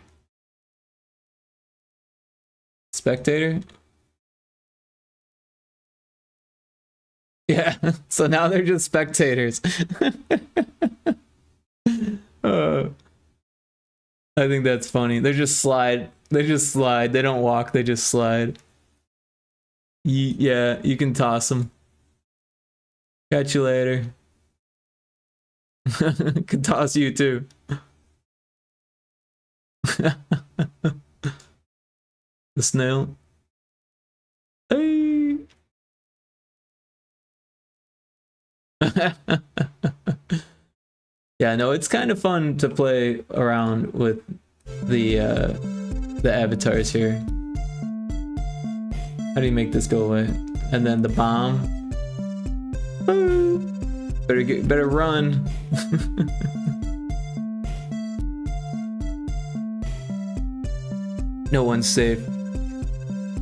Spectator? Yeah, so now they're just spectators. I think that's funny. They just slide. They just slide. They don't walk. They just slide. Yeah, you can toss them. Catch you later. Could toss you too. The snail. Hey. Yeah, no, it's kind of fun to play around with the avatars here. How do you make this go away? And then the bomb. Better run. No one's safe.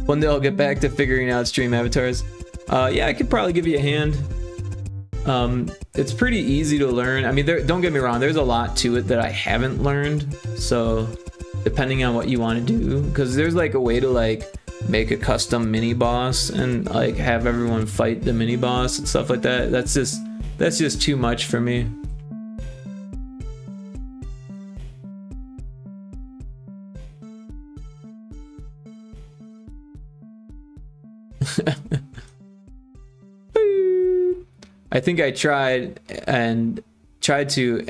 One day I'll get back to figuring out stream avatars. Yeah, I could probably give you a hand. It's pretty easy to learn. I mean, don't get me wrong, there's a lot to it that I haven't learned. So depending on what you want to do, because there's like a way to like make a custom mini boss and like have everyone fight the mini boss and stuff like that. That's just too much for me. I think I tried to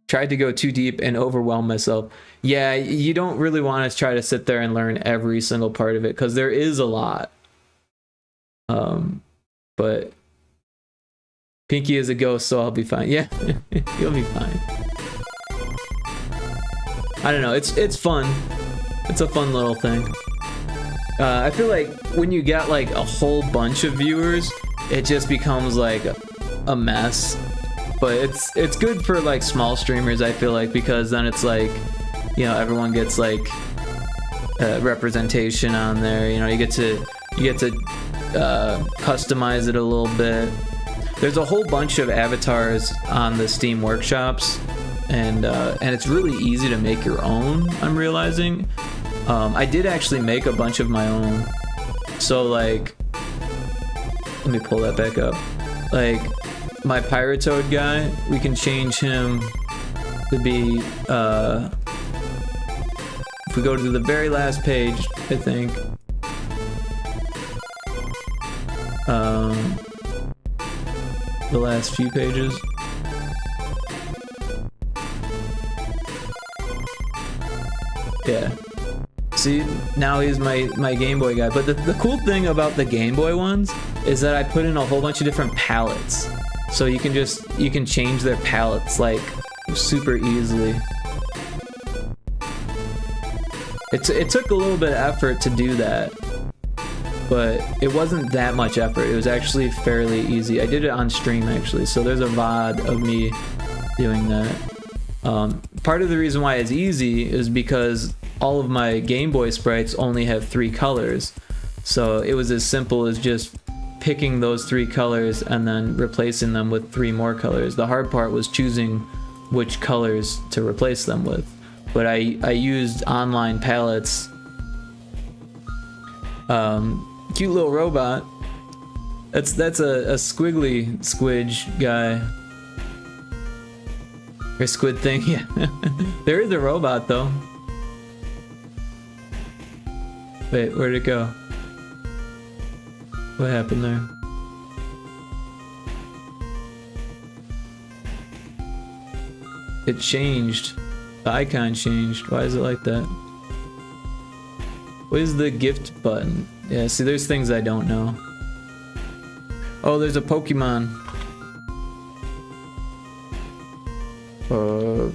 go too deep and overwhelm myself. Yeah, you don't really want to try to sit there and learn every single part of it because there is a lot. But Pinky is a ghost, so I'll be fine. Yeah, you'll be fine. I don't know. It's fun. It's a fun little thing. I feel like when you get like a whole bunch of viewers, it just becomes like a mess. But it's good for like small streamers, I feel like, because then it's like, you know, everyone gets like representation on there. You know, you get to customize it a little bit. There's a whole bunch of avatars on the Steam workshops, and it's really easy to make your own, I'm realizing. I did actually make a bunch of my own. So like, let me pull that back up. Like, my Pyrotoad guy, we can change him to be, if we go to the very last page, I think. The last few pages. Yeah. See, now he's my Game Boy guy. But the cool thing about the Game Boy ones is that I put in a whole bunch of different palettes. So you can change their palettes like super easily. It took a little bit of effort to do that, but it wasn't that much effort. It was actually fairly easy. I did it on stream actually, so there's a VOD of me doing that. Part of the reason why it's easy is because all of my Game Boy sprites only have 3 colors, so it was as simple as just picking those 3 colors and then replacing them with 3 more colors. The hard part was choosing which colors to replace them with. But I used online palettes. Cute little robot. That's a squiggly squidge guy. Or squid thing, yeah. There is a robot though. Wait, where'd it go? What happened there? It changed. The icon changed. Why is it like that? What is the gift button? Yeah, see, there's things I don't know. Oh, there's a Pokemon. All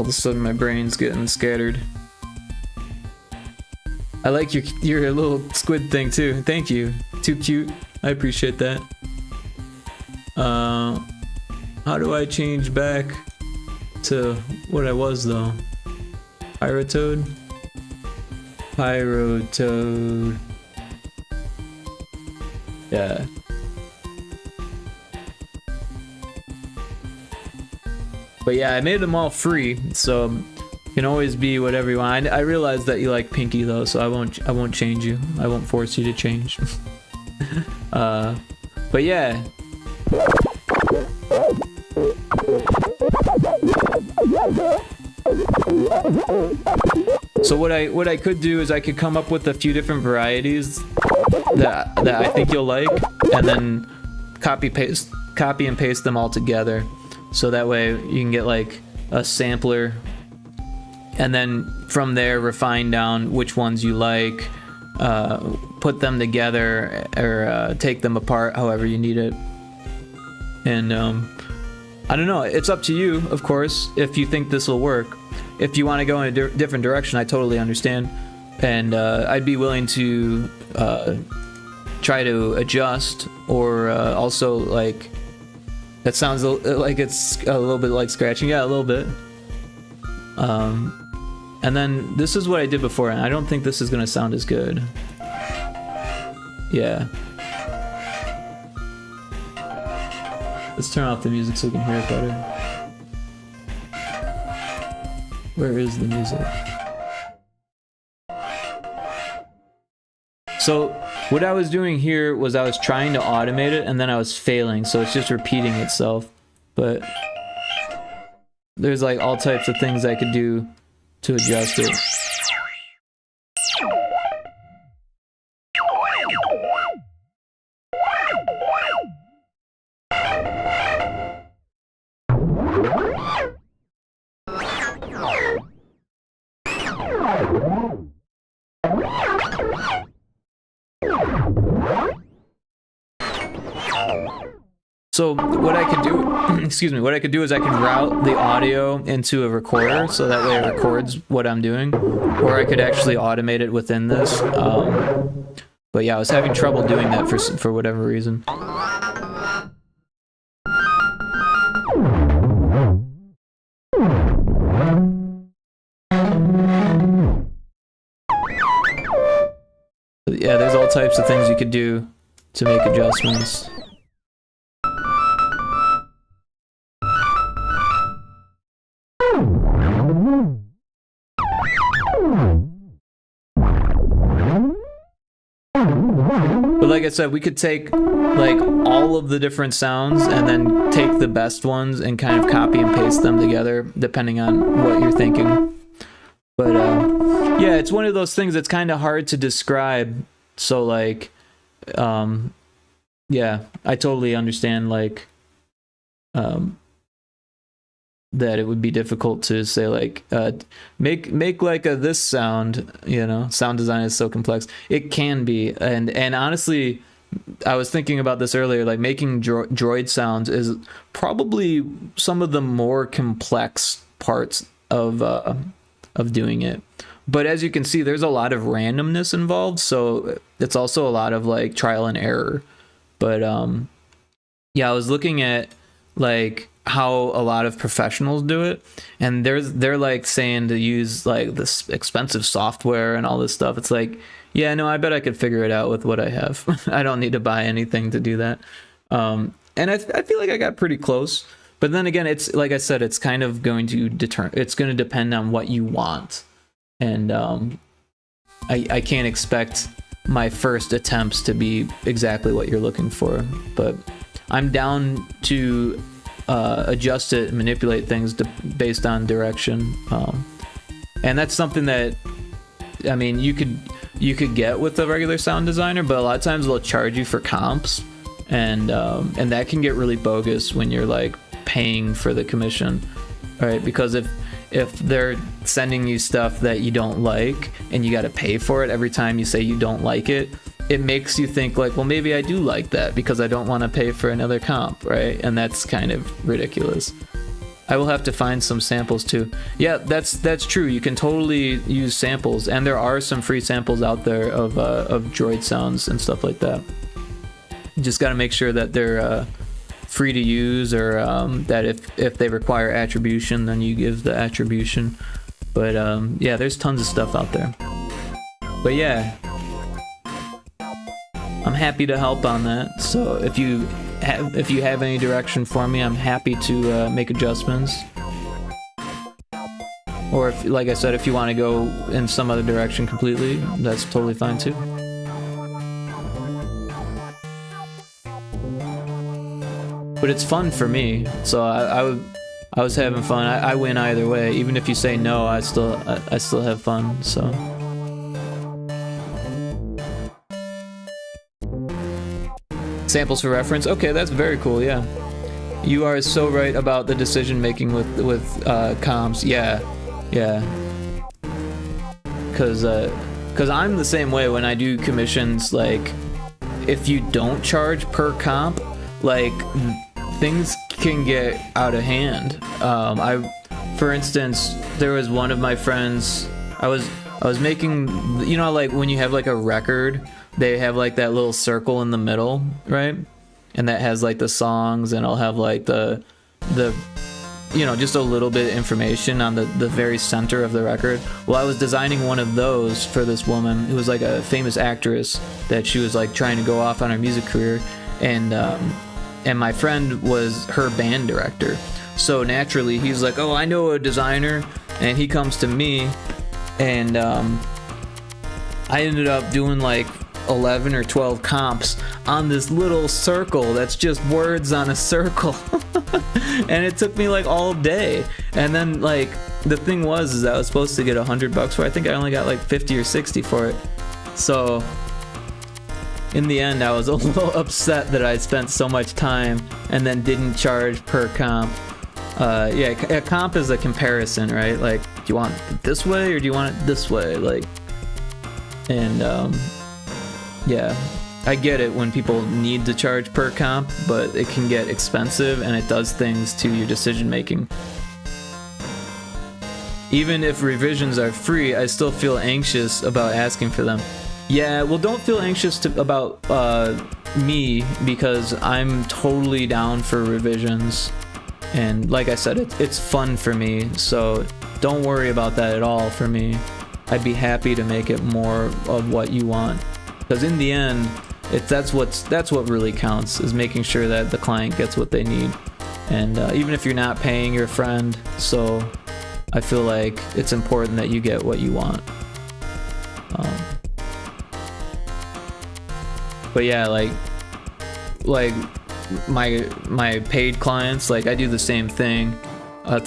of a sudden my brain's getting scattered. I like your little squid thing too. Thank you. Too cute. I appreciate that. How do I change back to what I was though? Pyrotoad? Pyrotoad. Yeah. But yeah, I made them all free, so you can always be whatever you want. I realize that you like Pinky though, so I won't change you. I won't force you to change. But yeah. So what I could do is I could come up with a few different varieties that I think you'll like, and then copy and paste them all together. So that way you can get like a sampler, and then from there refine down which ones you like, put them together or take them apart however you need it. And I don't know, it's up to you, of course, if you think this will work. If you want to go in a different direction, I totally understand. And I'd be willing to try to adjust, or also like, that sounds like it's a little bit like scratching. Yeah, a little bit. And then this is what I did before, and I don't think this is gonna sound as good. Yeah. Let's turn off the music so we can hear it better. Where is the music? So what I was doing here was I was trying to automate it, and then I was failing, so it's just repeating itself. But there's like all types of things I could do to adjust it. So what I could do, excuse me, what I could do is I can route the audio into a recorder, so that way it records what I'm doing, or I could actually automate it within this. But yeah, I was having trouble doing that for whatever reason. Yeah, there's all types of things you could do to make adjustments. But like I said, we could take like all of the different sounds and then take the best ones and kind of copy and paste them together depending on what you're thinking. But yeah, it's one of those things that's kind of hard to describe. So like, yeah, I totally understand like that it would be difficult to say like make like a this sound, you know. Sound design is so complex. It can be, and honestly, I was thinking about this earlier, like making droid sounds is probably some of the more complex parts of doing it. But as you can see, there's a lot of randomness involved, so it's also a lot of like trial and error. But yeah, I was looking at like how a lot of professionals do it, and they're like saying to use like this expensive software and all this stuff. It's like, yeah, no, I bet I could figure it out with what I have. I don't need to buy anything to do that. And I feel like I got pretty close. But then again, it's like I said, it's kind of going to it's going to depend on what you want. And I can't expect my first attempts to be exactly what you're looking for. But I'm down to adjust it and manipulate things based on direction. And that's something that, I mean, you could get with a regular sound designer, but a lot of times they'll charge you for comps, and that can get really bogus when you're like paying for the commission, right? Because if they're sending you stuff that you don't like and you got to pay for it every time you say you don't like it, it makes you think like, well, maybe I do like that because I don't want to pay for another comp, right? And that's kind of ridiculous. I will have to find some samples too. Yeah, that's true. You can totally use samples, and there are some free samples out there of droid sounds and stuff like that. You just got to make sure that they're free to use, or that if they require attribution, then you give the attribution. But yeah, there's tons of stuff out there. But yeah, I'm happy to help on that. So if you have any direction for me, I'm happy to make adjustments. Or if, like I said, if you want to go in some other direction completely, that's totally fine too. But it's fun for me, so I was having fun. I win either way. Even if you say no, I still have fun. So. Samples for reference. Okay, that's very cool. Yeah, you are so right about the decision making with comms. Yeah. Because I'm the same way when I do commissions. Like, if you don't charge per comp, like, things can get out of hand. For instance, there was one of my friends. I was making, you know, like when you have like a record, they have like that little circle in the middle, right? And that has like the songs, and I'll have like the you know, just a little bit of information on the very center of the record. Well, I was designing one of those for this woman who was like a famous actress that she was like trying to go off on her music career, and my friend was her band director. So naturally, he's like, oh, I know a designer, and he comes to me, and I ended up doing like 11 or 12 comps on this little circle that's just words on a circle. And it took me like all day. And then like the thing was I was supposed to get $100 for it. I think I only got like 50 or 60 for it. So in the end, I was a little upset that I spent so much time and then didn't charge per comp. Yeah, a comp is a comparison, right? Like, do you want it this way or do you want it this way? Like, and yeah, I get it when people need to charge per comp, but it can get expensive and it does things to your decision making. Even if revisions are free, I still feel anxious about asking for them. Yeah, well, don't feel anxious about me, because I'm totally down for revisions. And like I said, it's fun for me, so don't worry about that at all for me. I'd be happy to make it more of what you want. Because in the end, that's what really counts, is making sure that the client gets what they need. And even if you're not paying your friend, so I feel like it's important that you get what you want. But yeah, like my paid clients, like I do the same thing. I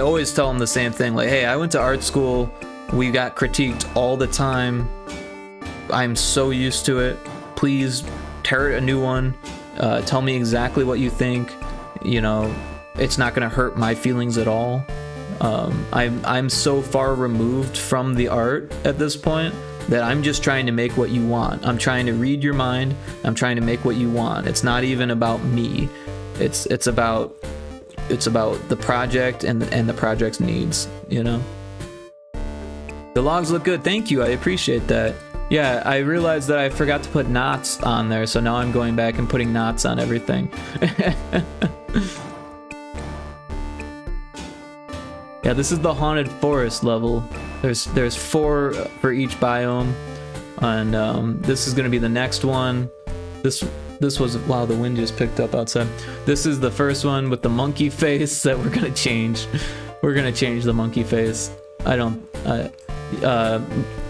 always tell them the same thing, like, hey, I went to art school, we got critiqued all the time, I'm so used to it, please tear a new one, tell me exactly what you think, you know, it's not gonna hurt my feelings at all. I'm so far removed from the art at this point that I'm just trying to make what you want. I'm trying to read your mind. I'm trying to make what you want. It's not even about me. It's about the project and the project's needs, you know? The logs look good. Thank you. I appreciate that. Yeah, I realized that I forgot to put knots on there, so now I'm going back and putting knots on everything. Yeah, this is the haunted forest level. There's 4 for each biome, and this is gonna be the next one. This was, wow, the wind just picked up outside. This is the first one with the monkey face that we're gonna change. We're gonna change the monkey face.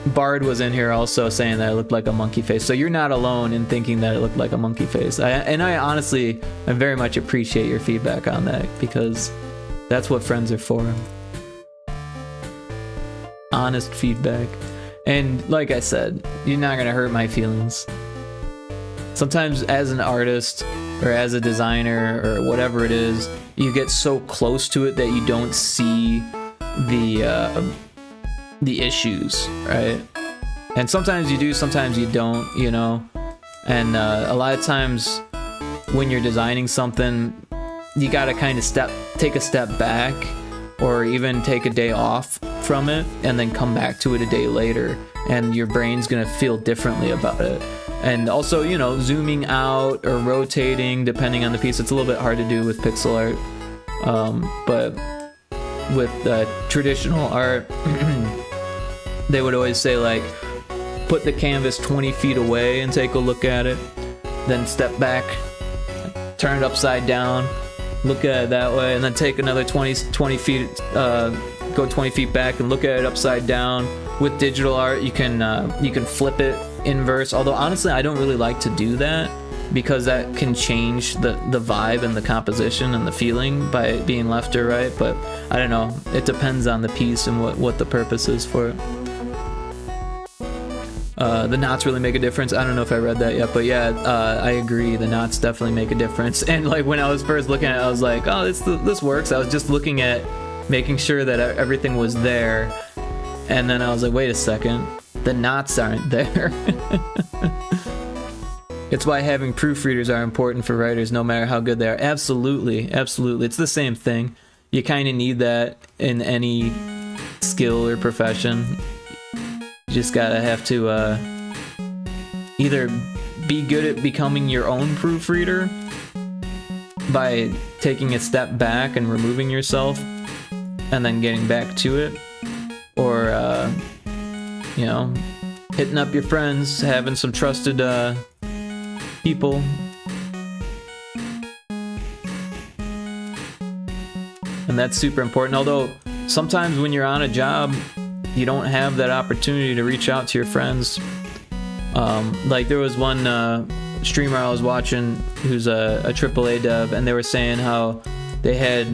Bard was in here also saying that it looked like a monkey face, so you're not alone in thinking that it looked like a monkey face. I honestly, I very much appreciate your feedback on that, because that's what friends are for. Honest feedback. And like I said, you're not gonna hurt my feelings. Sometimes as an artist or as a designer or whatever it is, you get so close to it that you don't see the issues, right? And sometimes you do, sometimes you don't, you know? And a lot of times when you're designing something, you gotta kind of take a step back, or even take a day off from it and then come back to it a day later, and your brain's gonna feel differently about it. And also, you know, zooming out or rotating depending on the piece, it's a little bit hard to do with pixel art, but with traditional art they would always say, like, put the canvas 20 feet away and take a look at it, then step back, turn it upside down, look at it that way, and then take another 20 feet, go 20 feet back and look at it upside down. With digital art, you can flip it inverse, although honestly I don't really like to do that, because that can change the vibe and the composition and the feeling by it being left or right. But I don't know, it depends on the piece and what the purpose is for it. The knots really make a difference. I don't know if I read that yet, but yeah, I agree. The knots definitely make a difference. And like when I was first looking at it, I was like, oh, this works. I was just looking at making sure that everything was there, and then I was like, wait a second, the knots aren't there. It's why having proofreaders are important for writers, no matter how good they are. Absolutely, absolutely. It's the same thing. You kind of need that in any skill or profession. You just gotta have to either be good at becoming your own proofreader by taking a step back and removing yourself and then getting back to it, or you know, hitting up your friends, having some trusted people. And that's super important. Although sometimes when you're on a job, you don't have that opportunity to reach out to your friends. Like there was one streamer I was watching who's a AAA dev, and they were saying how they had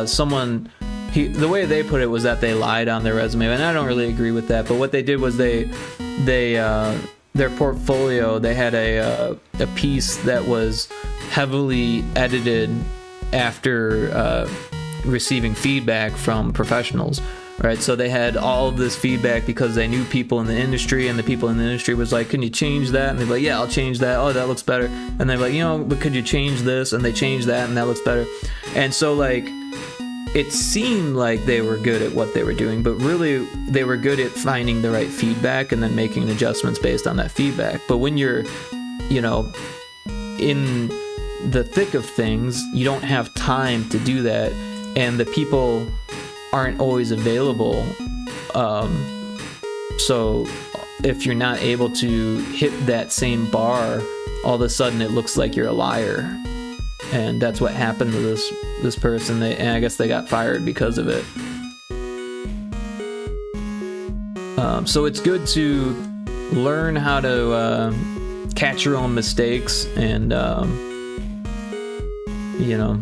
someone, the way they put it was that they lied on their resume, and I don't really agree with that. But what they did was their portfolio, they had a piece that was heavily edited after receiving feedback from professionals, right? So they had all of this feedback because they knew people in the industry, and the people in the industry was like, can you change that? And they're like, yeah, I'll change that. Oh, that looks better. And they're like, you know, but could you change this? And they changed that, and that looks better. And so like, it seemed like they were good at what they were doing, but really they were good at finding the right feedback and then making adjustments based on that feedback. But when you're, you know, in the thick of things, you don't have time to do that, and the people aren't always available. So if you're not able to hit that same bar, all of a sudden it looks like you're a liar. And that's what happened to this person. And I guess they got fired because of it. So it's good to learn how to catch your own mistakes and you know,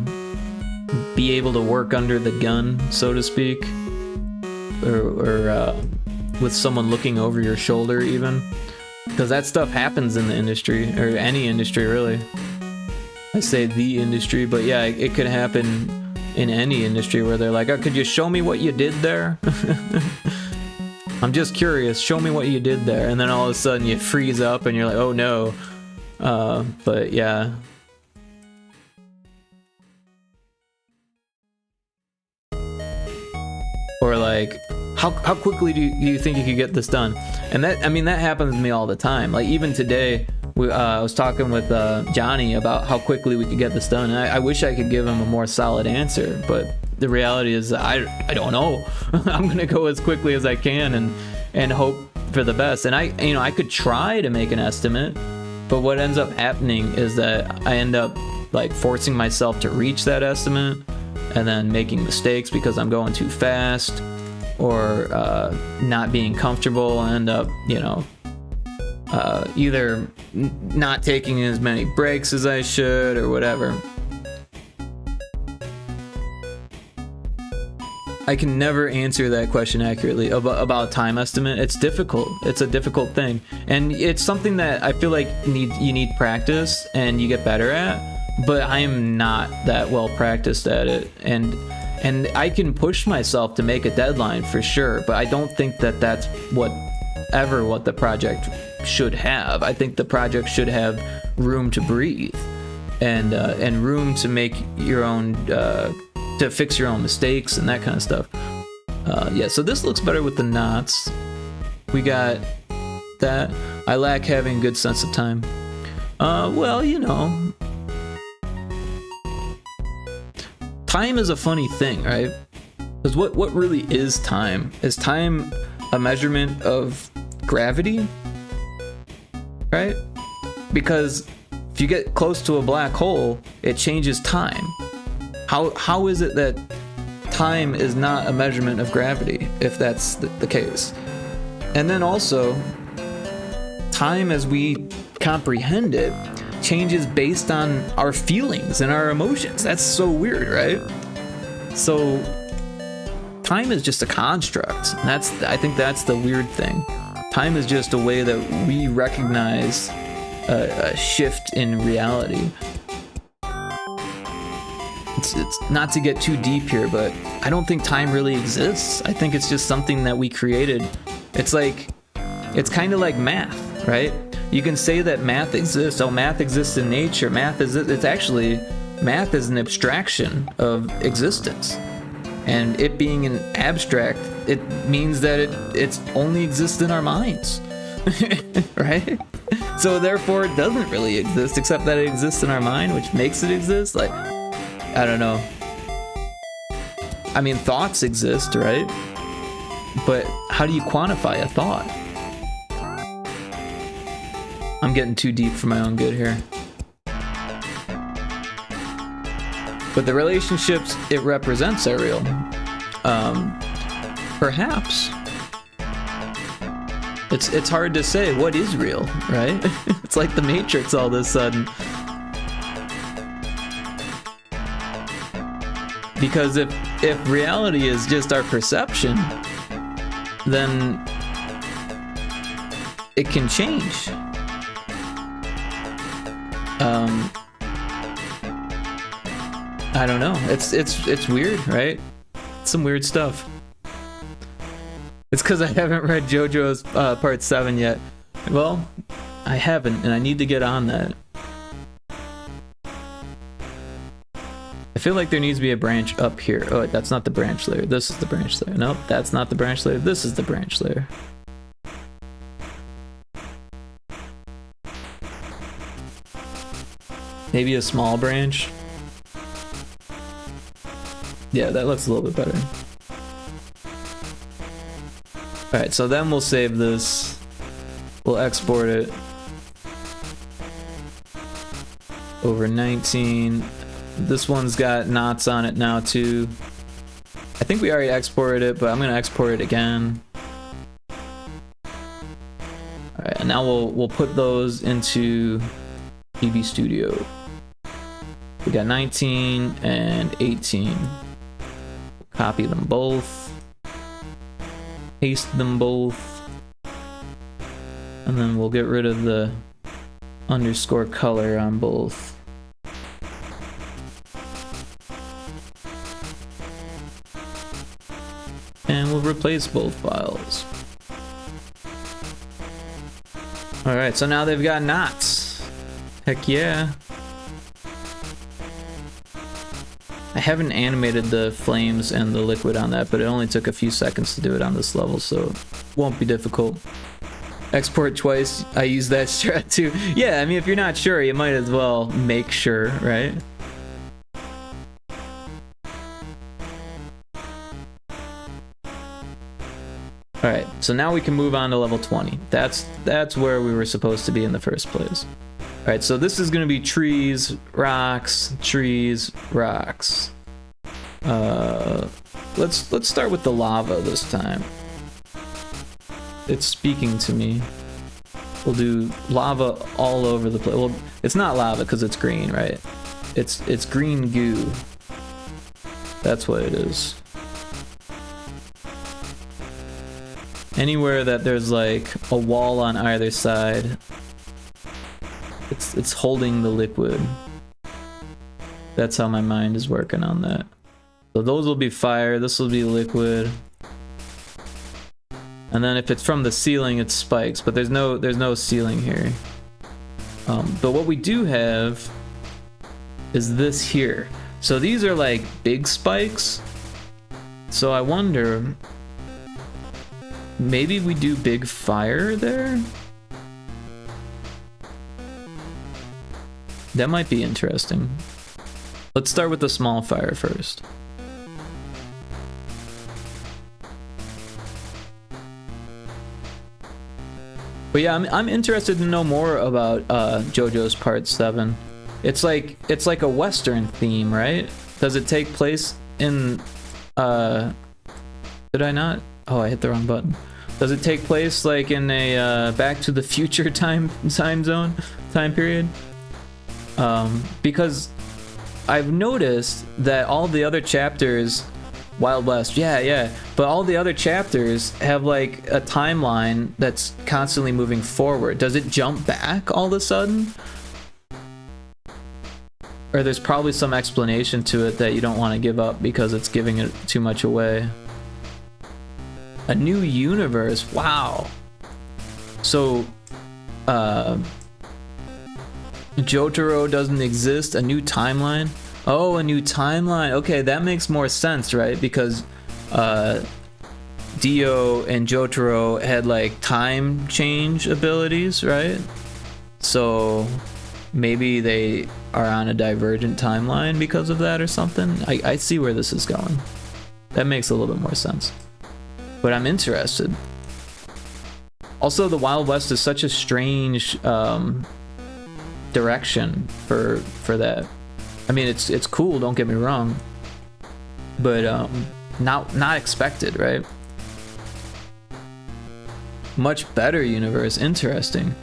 be able to work under the gun, so to speak, or with someone looking over your shoulder even, because that stuff happens in the industry, or any industry really. I say the industry, but yeah, it could happen in any industry where they're like, oh, could you show me what you did there? I'm just curious, show me what you did there. And then all of a sudden you freeze up and you're like, oh no. But yeah. Or like, how quickly do you think you could get this done? And that, I mean, that happens to me all the time. Like even today, I was talking with Johnny about how quickly we could get this done. And I wish I could give him a more solid answer, but the reality is I don't know. I'm gonna go as quickly as I can and hope for the best. And I could try to make an estimate, but what ends up happening is that I end up like forcing myself to reach that estimate and then making mistakes because I'm going too fast, or not being comfortable, and end up, you know, either not taking as many breaks as I should or whatever. I can never answer that question accurately about time estimate. It's difficult. It's a difficult thing, and it's something that I feel like you need practice and you get better at. But I am not that well practiced at it, and I can push myself to make a deadline for sure. But I don't think that that's what the project should have. I think the project should have room to breathe, and room to make your own. To fix your own mistakes and that kind of stuff. Yeah, so this looks better with the knots. We got that. I lack having a good sense of time. Well, you know, time is a funny thing, right? Because what really is time? Is time a measurement of gravity? Right? Because if you get close to a black hole, it changes time. How is it that time is not a measurement of gravity, if that's the case? And then also, time as we comprehend it changes based on our feelings and our emotions. That's so weird, right? So time is just a construct. I think that's the weird thing. Time is just a way that we recognize a shift in reality. It's not to get too deep here, but I don't think time really exists. I think it's just something that we created. It's kind of like math, right? You can say that math exists. Oh, math exists in nature. Math is an abstraction of existence. And it being an abstract, it means that it only exists in our minds, right? So therefore it doesn't really exist, except that it exists in our mind, which makes it exist. Like, I don't know. I mean, thoughts exist, right? But how do you quantify a thought? I'm getting too deep for my own good here. But the relationships it represents are real. Perhaps. It's hard to say what is real, right? It's like the Matrix all of a sudden. Because if reality is just our perception, then it can change. I don't know. It's weird, right? It's some weird stuff. It's because I haven't read JoJo's part 7 yet. Well, I haven't, and I need to get on that. I feel like there needs to be a branch up here. Oh, that's not the branch layer. This is the branch layer. Nope, that's not the branch layer. This is the branch layer. Maybe a small branch. Yeah, that looks a little bit better. Alright, so then we'll save this. We'll export it. Over 19. This one's got knots on it now too. I think we already exported it, but I'm gonna export it again. Alright, and now we'll put those into GB Studio. We got 19 and 18. Copy them both. Paste them both. And then we'll get rid of the underscore color on both. And we'll replace both files. Alright, so now they've got knots. Heck yeah. I haven't animated the flames and the liquid on that, but it only took a few seconds to do it on this level, so it won't be difficult. Export twice, I use that strat too. Yeah, I mean, if you're not sure, you might as well make sure, right? Alright, so now we can move on to level 20. That's where we were supposed to be in the first place. Alright, so this is gonna be trees, rocks, rocks. Let's start with the lava this time. It's speaking to me. We'll do lava all over the place. Well, it's not lava because it's green, right? It's green goo. That's what it is. Anywhere that there's like a wall on either side, it's holding the liquid. That's how my mind is working on that. So those will be fire, this will be liquid. And then if it's from the ceiling, it's spikes, but there's no ceiling here. But what we do have is this here. So these are like big spikes. So I wonder, maybe we do big fire there? That might be interesting. Let's start with the small fire first. But yeah, I'm interested to know more about JoJo's Part 7. It's like a Western theme, right? Does it take place in did I not? Oh, I hit the wrong button. Does it take place like in a Back to the Future time period? Because I've noticed that all the other chapters, Wild West, yeah, but all the other chapters have like a timeline that's constantly moving forward. Does it jump back all of a sudden? Or there's probably some explanation to it that you don't want to give up because it's giving it too much away. A new universe, wow. So, Jotaro doesn't exist, a new timeline? Oh, a new timeline. Okay, that makes more sense, right? Because Dio and Jotaro had like time change abilities, right? So maybe they are on a divergent timeline because of that or something. I see where this is going. That makes a little bit more sense. But I'm interested. Also, the Wild West is such a strange direction for that. I mean, it's cool, don't get me wrong, but not expected, right? Much better universe, interesting.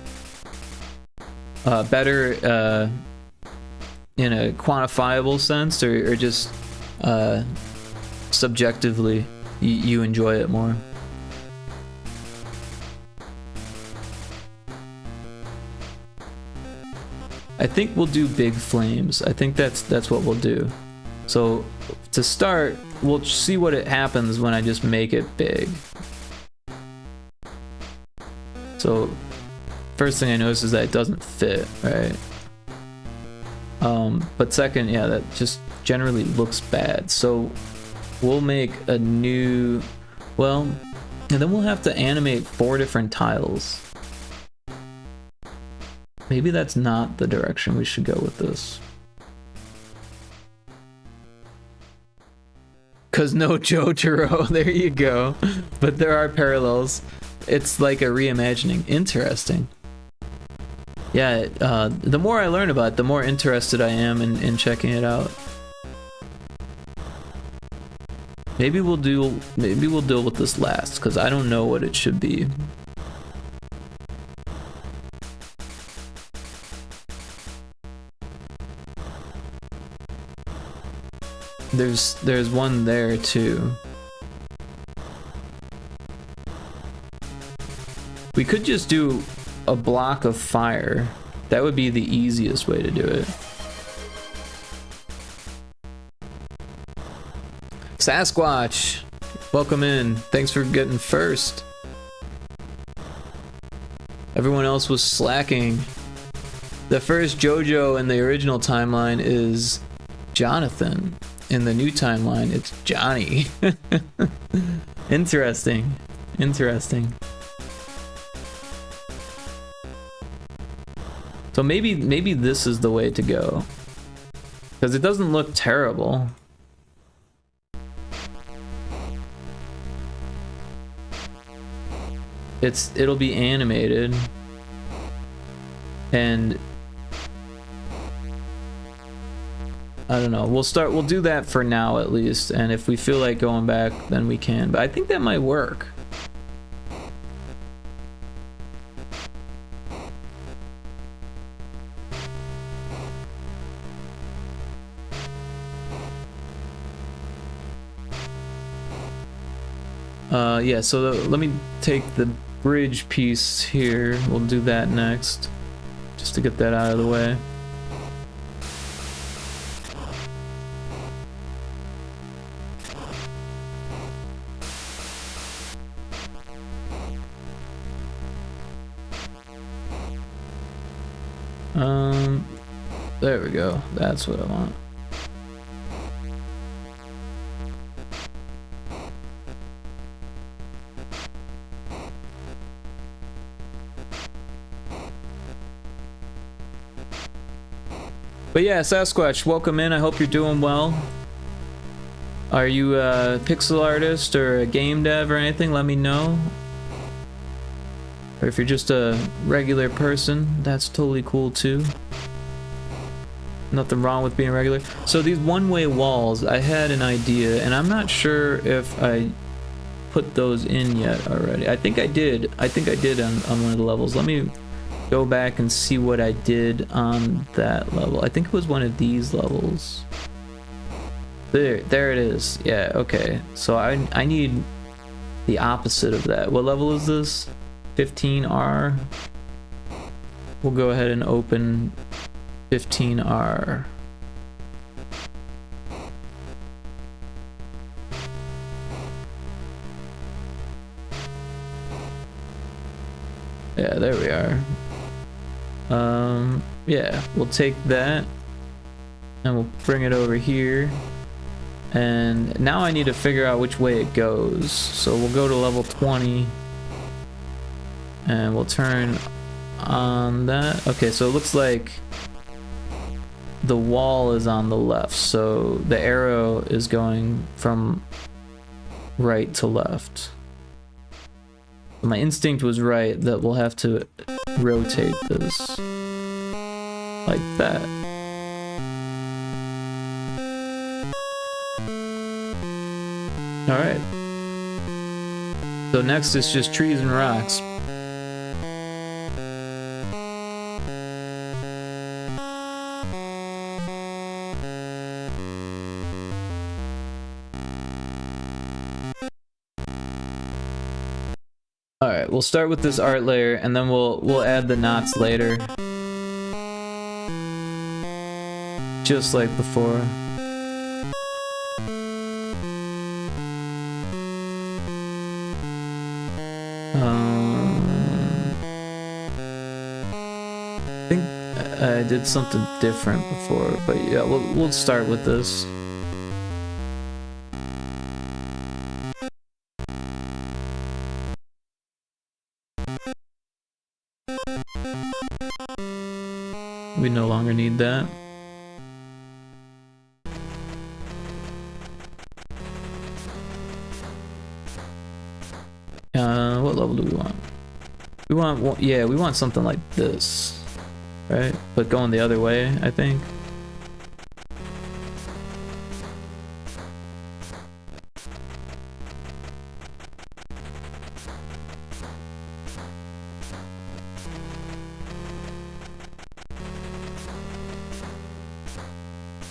Better in a quantifiable sense, or just subjectively you enjoy it more. I think we'll do big flames. I think that's what we'll do. So to start, we'll see what it happens when I just make it big. So first thing I notice is that it doesn't fit, right? But second, yeah, that just generally looks bad. So we'll make a new, well, and then we'll have to animate 4 different tiles. Maybe that's not the direction we should go with this. Cause no Jotaro, there you go. But there are parallels. It's like a reimagining. Interesting. Yeah, the more I learn about it, the more interested I am in checking it out. Maybe we'll deal with this last, because I don't know what it should be. There's one there too. We could just do a block of fire. That would be the easiest way to do it. Sasquatch, welcome in. Thanks for getting first. Everyone else was slacking. The first JoJo in the original timeline is Jonathan. In the new timeline, it's Johnny. Interesting. Interesting. So maybe this is the way to go. Because it doesn't look terrible. It'll be animated. And I don't know. We'll do that for now at least, and if we feel like going back, then we can. But I think that might work. Yeah, so let me take the bridge piece here. We'll do that next, just to get that out of the way. There we go. That's what I want. But yeah, Sasquatch, welcome in. I hope you're doing well. Are you a pixel artist or a game dev or anything? Let me know. Or if you're just a regular person, that's totally cool too. Nothing wrong with being regular. So these one-way walls, I had an idea, and I'm not sure if I put those in yet already. I think I did. I think I did on one of the levels. Let me go back and see what I did on that level. I think it was one of these levels. There it is. Yeah, okay. So I need the opposite of that. What level is this? 15R. We'll go ahead and open 15R. Yeah, there we are. Yeah, we'll take that and we'll bring it over here. And now I need to figure out which way it goes. So we'll go to level 20 and we'll turn on that. Okay, so it looks like the wall is on the left, so the arrow is going from right to left. My instinct was right that we'll have to rotate this like that. Alright. So next is just trees and rocks. Alright, we'll start with this art layer and then we'll add the knots later. Just like before. I did something different before, but yeah, we'll start with this. We no longer need that. What level do we want? We want, yeah, we want something like this, right? But going the other way, I think.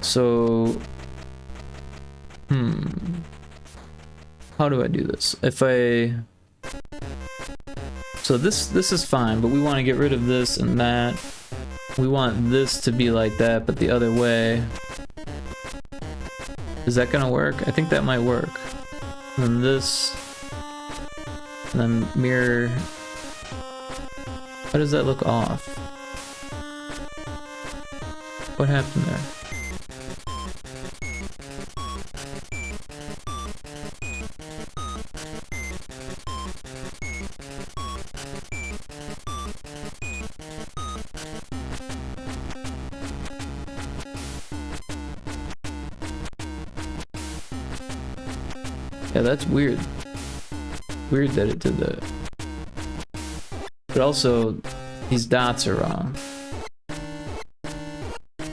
So, how do I do this? So this is fine, but we want to get rid of this and that. We want this to be like that, but the other way. Is that gonna work? I think that might work. And then this, and then mirror. Why does that look off? What happened there? Yeah, that's weird. Weird that it did that. But also, these dots are wrong.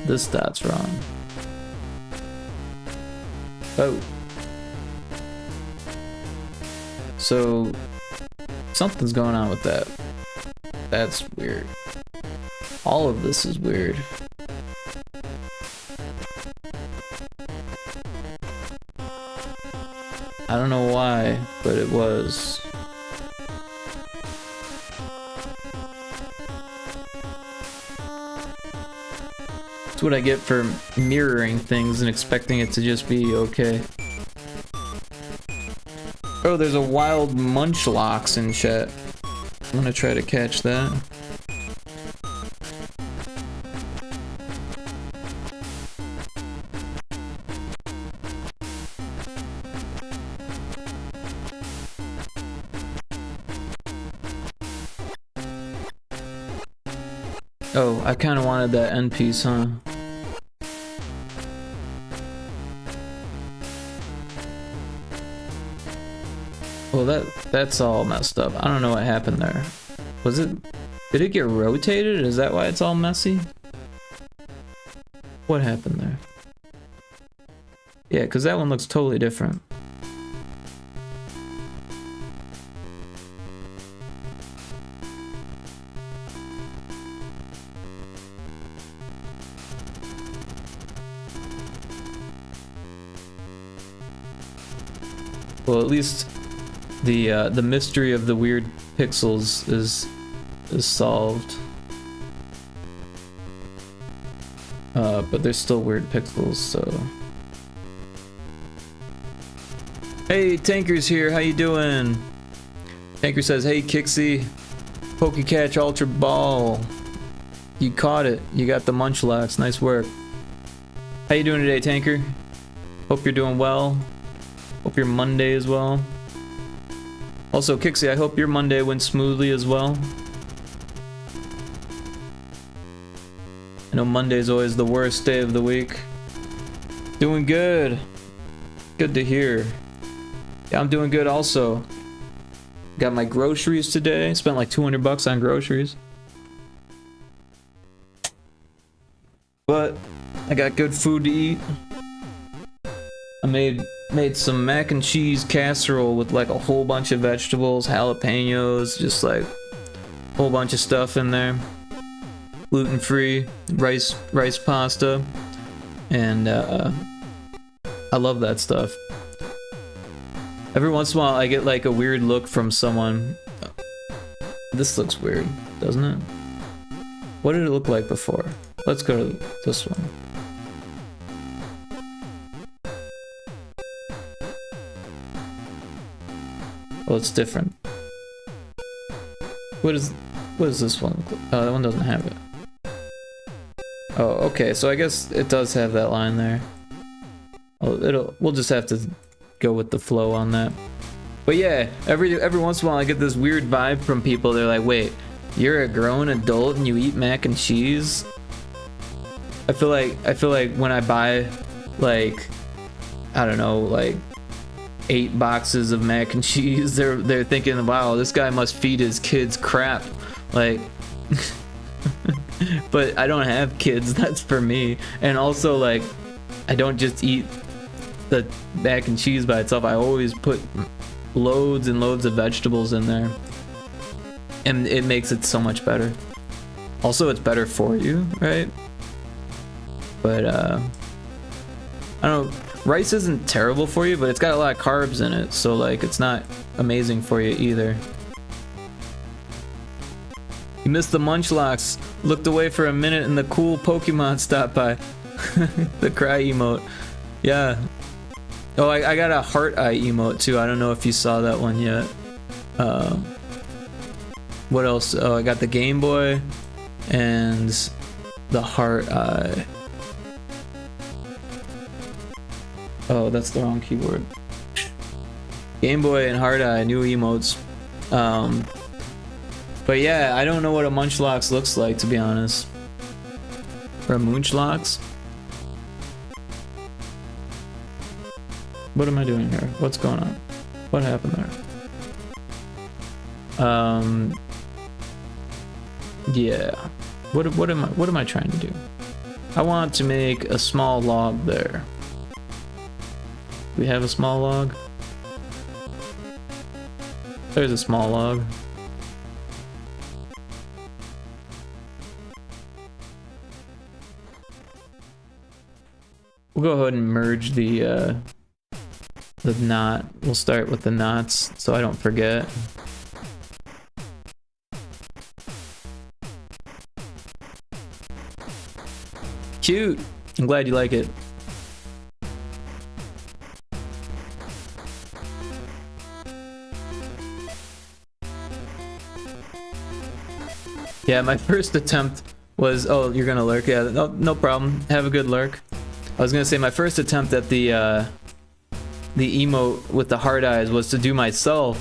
This dot's wrong. Oh. So, something's going on with that. That's weird. All of this is weird. I don't know why, but it was. That's what I get for mirroring things and expecting it to just be okay. Oh, there's a wild munchlocks in chat. I'm gonna try to catch that. Oh, I kind of wanted that end piece, huh? Well, that's all messed up. I don't know what happened there. Was it... Did it get rotated? Is that why it's all messy? What happened there? Yeah, because that one looks totally different. Well, at least the mystery of the weird pixels is solved. But there's still weird pixels, so. Hey, Tanker's here. How you doing? Tanker says, "Hey, Kixie, Pokecatch Ultra Ball. You caught it. You got the munchlocks. Nice work. How you doing today, Tanker? Hope you're doing well. Hope your Monday as well. Also, Kixie, I hope your Monday went smoothly as well. I know Monday's always the worst day of the week. Doing good. Good to hear. Yeah, I'm doing good also. Got my groceries today. Spent like 200 bucks on groceries. But I got good food to eat. I made some mac and cheese casserole with like a whole bunch of vegetables, jalapenos, just like a whole bunch of stuff in there. Gluten-free rice pasta, and I love that stuff. Every once in a while I get like a weird look from someone. This looks weird, doesn't it? What did it look like before? Let's go to this one. Oh, it's different. What is this one look like? Oh, that one doesn't have it. Oh, okay, so I guess it does have that line there. We'll just have to go with the flow on that. But yeah, every once in a while I get this weird vibe from people. They're like, wait, you're a grown adult and you eat mac and cheese? I feel like when I buy, like, I don't know, like 8 boxes of mac and cheese, they're thinking, wow, this guy must feed his kids crap. Like, but I don't have kids, that's for me. And also, like, I don't just eat the mac and cheese by itself. I always put loads and loads of vegetables in there, and it makes it so much better. Also, it's better for you, right? But I don't know, rice isn't terrible for you, but it's got a lot of carbs in it, so like it's not amazing for you either. You missed the Munchlocks. Looked away for a minute and the cool Pokemon stopped by. The cry emote. Yeah. Oh, I got a heart eye emote too. I don't know if you saw that one yet. What else? Oh, I got the Game Boy and the heart eye. Oh, that's the wrong keyword. Game Boy and heart eye, new emotes. But yeah, I don't know what a Munchlocks looks like, to be honest. Or a Munchlocks? What am I doing here? What's going on? What happened there? Yeah. What am I trying to do? I want to make a small log there. We have a small log? There's a small log. We'll go ahead and merge the knot. We'll start with the knots so I don't forget. Cute! I'm glad you like it. Yeah, my first attempt was... Oh, you're gonna lurk? Yeah, no problem. Have a good lurk. I was gonna say my first attempt at the emote with the heart eyes was to do myself,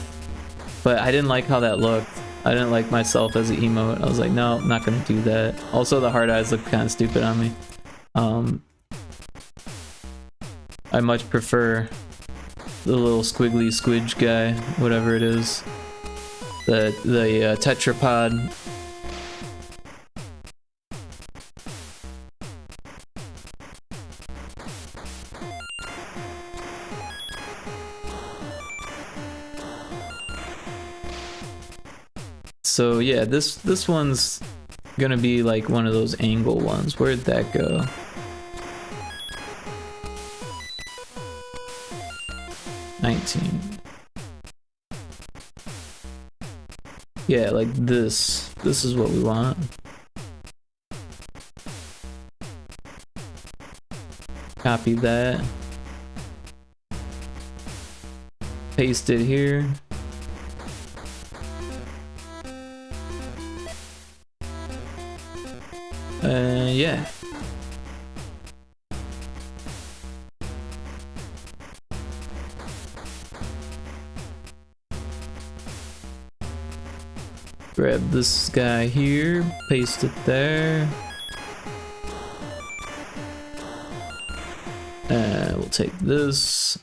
but I didn't like how that looked. I didn't like myself as an emote. I was like, no, I'm not gonna do that. Also, the heart eyes look kind of stupid on me. I much prefer the little squiggly squidge guy, whatever it is. The tetrapod. So yeah, this one's gonna be like one of those angle ones. Where'd that go? Yeah, like this. This is what we want. Copy that. Paste it here. Yeah. Grab this guy here, paste it there. We'll take this.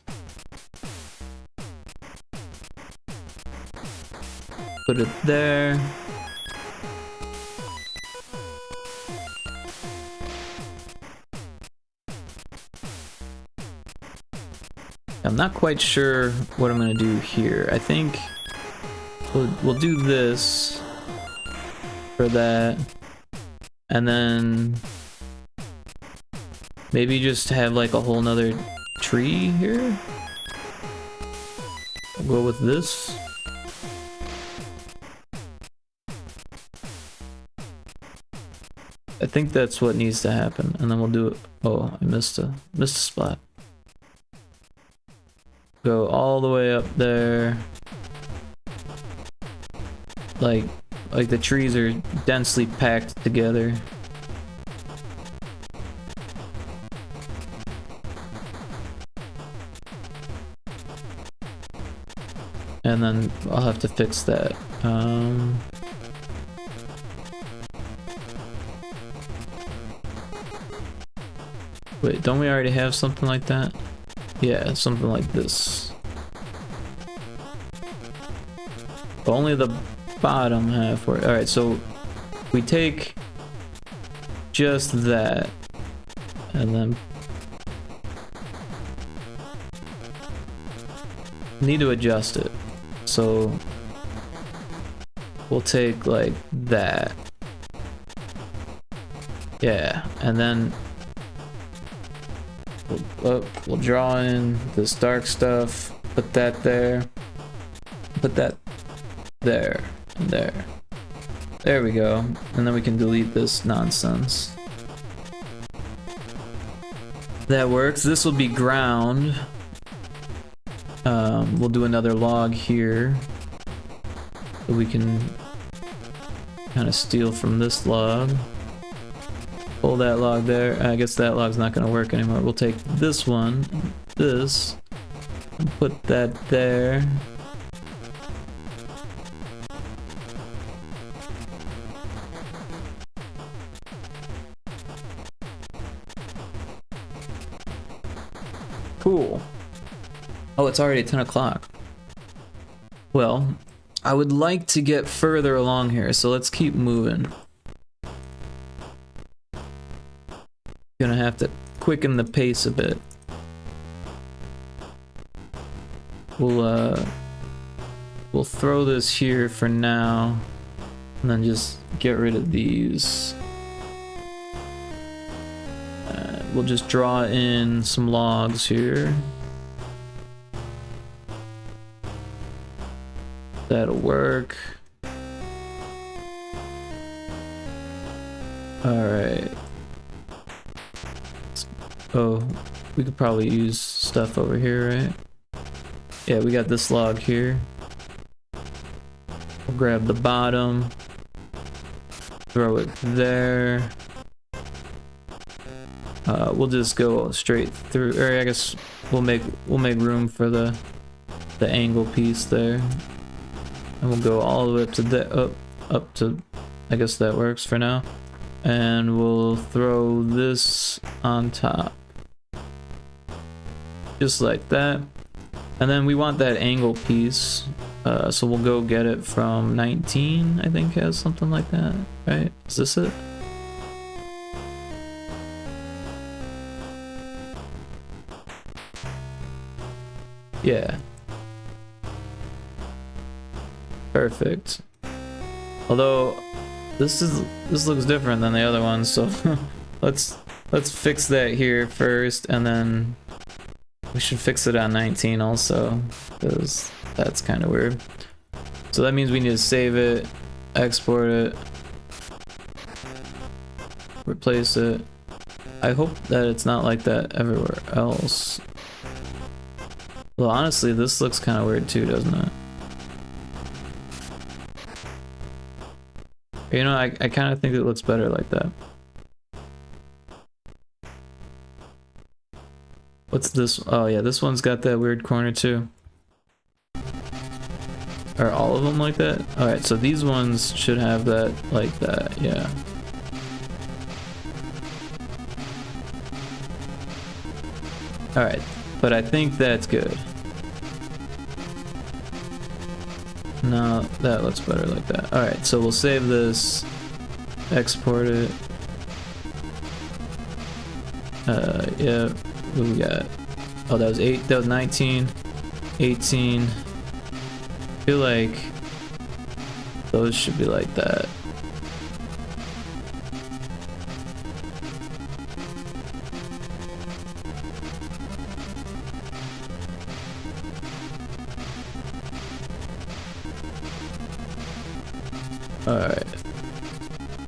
Put it there. I'm not quite sure what I'm gonna do here. I think we'll do this for that, and then maybe just have like a whole nother tree here. We'll go with this. I think that's what needs to happen, and then we'll do it. Oh, I missed a spot. Go all the way up there. Like the trees are densely packed together. and then I'll have to fix that. Wait, don't we already have something like that? Yeah, something like this. Only the bottom half work. Alright, so we take just that and then need to adjust it. So we'll take like that. Yeah, and then we'll draw in this dark stuff, put that there, put that there, and there. There we go. And then we can delete this nonsense. That works. This will be ground. We'll do another log here. So we can kind of steal from this log. Pull that log there. I guess that log's not going to work anymore. We'll take this one, this, and put that there. Cool. Oh, it's already 10 o'clock. Well, I would like to get further along here, so let's keep moving. Gonna have to quicken the pace a bit. We'll throw this here for now, and then just get rid of these. We'll just draw in some logs here. That'll work. Alright. Oh, we could probably use stuff over here, right? Yeah, we got this log here. We'll grab the bottom. Throw it there. We'll just go straight through, or I guess we'll make room for the angle piece there, and we'll go all the way up to the up to, I guess that works for now, and we'll throw this on top, just like that, and then we want that angle piece, so we'll go get it from 19. I think has something like that, right? Is this it? Yeah. Perfect. Although this looks different than the other ones, so let's fix that here first, and then we should fix it on 19 also, because that's kind of weird. So that means we need to save it, export it, replace it. I hope that it's not like that everywhere else. Well, honestly, this looks kind of weird too, doesn't it? You know, I kind of think it looks better like that. What's this? Oh yeah, this one's got that weird corner too. Are all of them like that? Alright, so these ones should have that like that, yeah. Alright, but I think that's good. No, that looks better like that. Alright, so we'll save this, export it. Yeah, what we got? Oh, that was 8, that was 19, 18. I feel like those should be like that.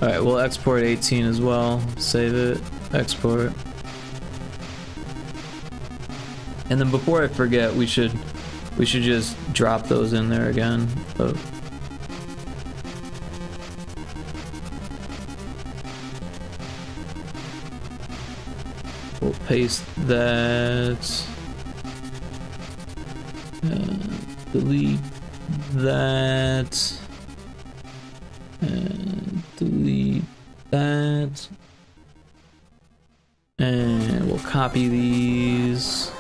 Alright, we'll export 18 as well. Save it, export. And then before I forget, we should just drop those in there again. Oh. We'll paste that. Delete. that. And delete that. And we'll copy these.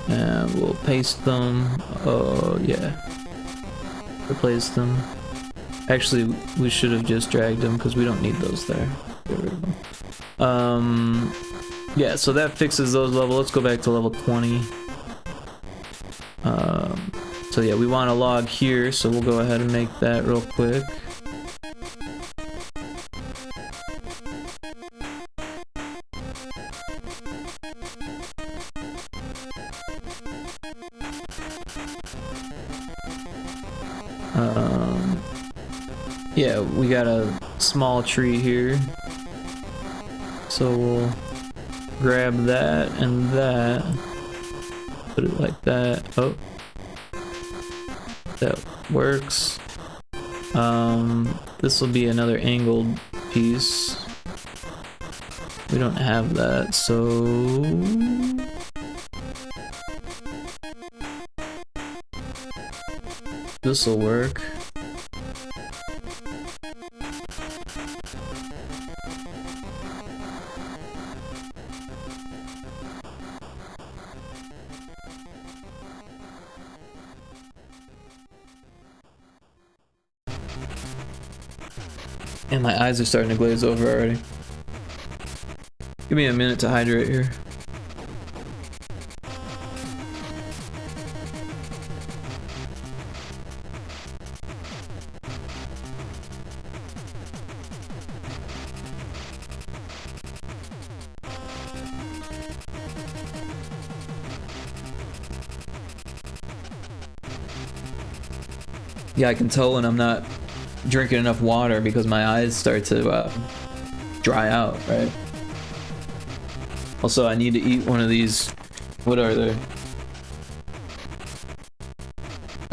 And we'll paste them. Oh, yeah. Replace them. Actually, we should have just dragged them because we don't need those there. Get rid of them. Yeah, so that fixes those levels. Let's go back to level 20. So yeah, we want a log here, so we'll go ahead and make that real quick. Yeah, we got a small tree here, so we'll grab that and that, put it like that. Oh, that works. This will be another angled piece. We don't have that, so this will work. And my eyes are starting to glaze over already. Give me a minute to hydrate here. Yeah, I can tell when I'm not drinking enough water because my eyes start to dry out, right? Also, I need to eat one of these. What are they?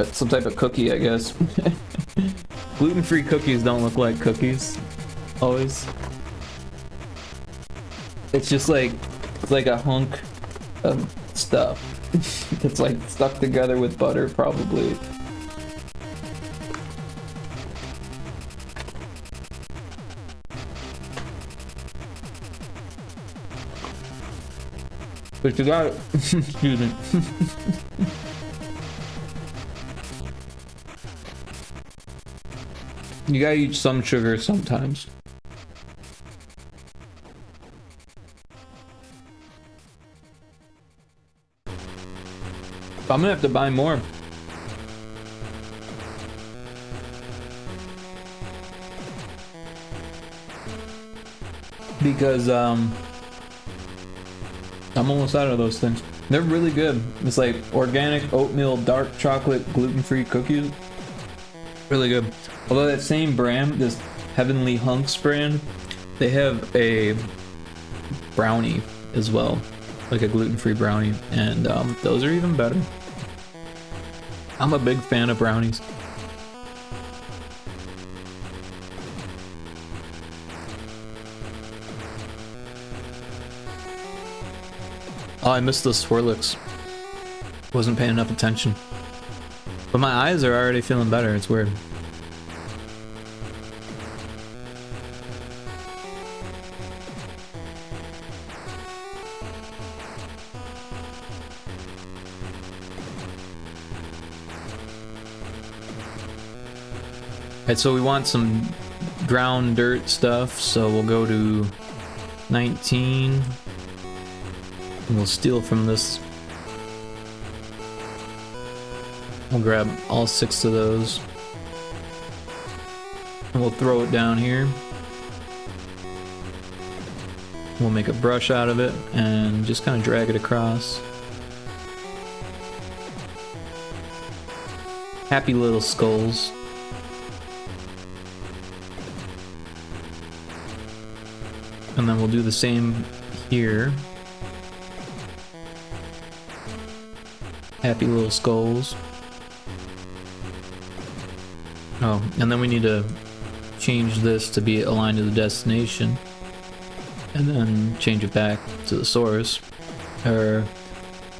Some type of cookie, I guess. Gluten-free cookies don't look like cookies. Always. It's just like, it's like a hunk of stuff. It's like stuck together with butter, probably. But you got it. Excuse me. You gotta eat some sugar sometimes. I'm gonna have to buy more. Because I'm almost out of those things. They're really good. It's like organic oatmeal dark chocolate gluten-free cookies. Really good. Although that same brand, this Heavenly Hunks brand, they have a brownie as well, like a gluten-free brownie, and those are even better. I'm a big fan of brownies. Oh, I missed the Swirlix. Wasn't paying enough attention. But my eyes are already feeling better, it's weird. Alright, so we want some ground dirt stuff, so we'll go to 19. And we'll steal from this. We'll grab all 6 of those. And we'll throw it down here. We'll make a brush out of it and just kind of drag it across. Happy little skulls. And then we'll do the same here. Happy little skulls. Oh, and then we need to change this to be aligned to the destination. And then change it back to the source. Or,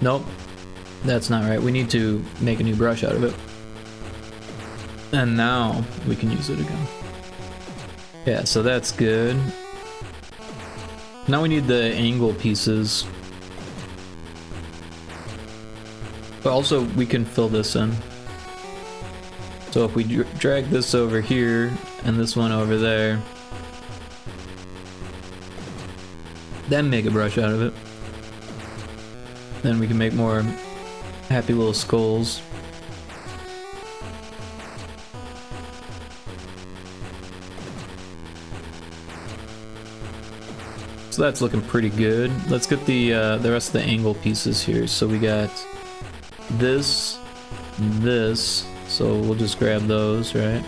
nope, that's not right. We need to make a new brush out of it. And now we can use it again. Yeah, so that's good. Now we need the angle pieces. But also we can fill this in. So if we drag this over here and this one over there, then make a brush out of it. Then we can make more happy little skulls. So that's looking pretty good. Let's get the rest of the angle pieces here. So we got this, this. So we'll just grab those, right?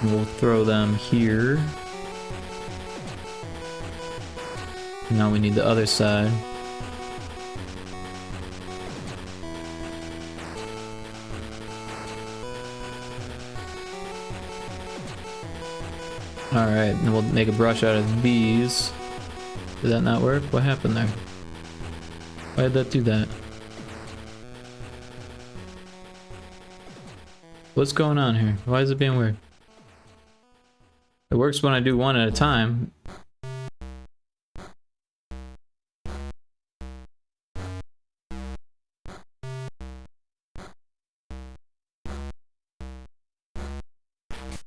And we'll throw them here. Now we need the other side. Alright, and we'll make a brush out of these. Did that not work? What happened there? Why did that do that? What's going on here? Why is it being weird? It works when I do one at a time.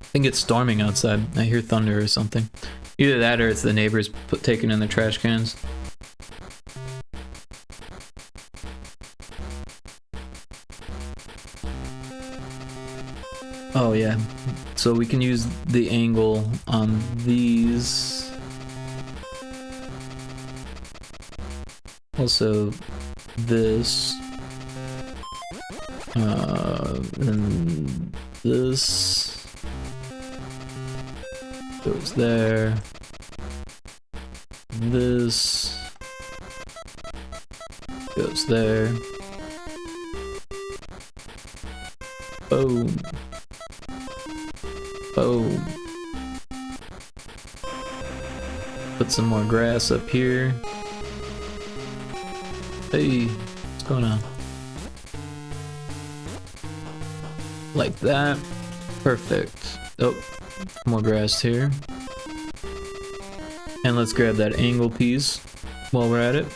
I think it's storming outside. I hear thunder or something. Either that or it's the neighbors taking in the trash cans. Oh yeah, so we can use the angle on these. Also this. And this goes there. This goes there. Boom. Boom. Put some more grass up here. Hey, what's going on? Like that. Perfect. Oh, more grass here. And let's grab that angle piece while we're at it.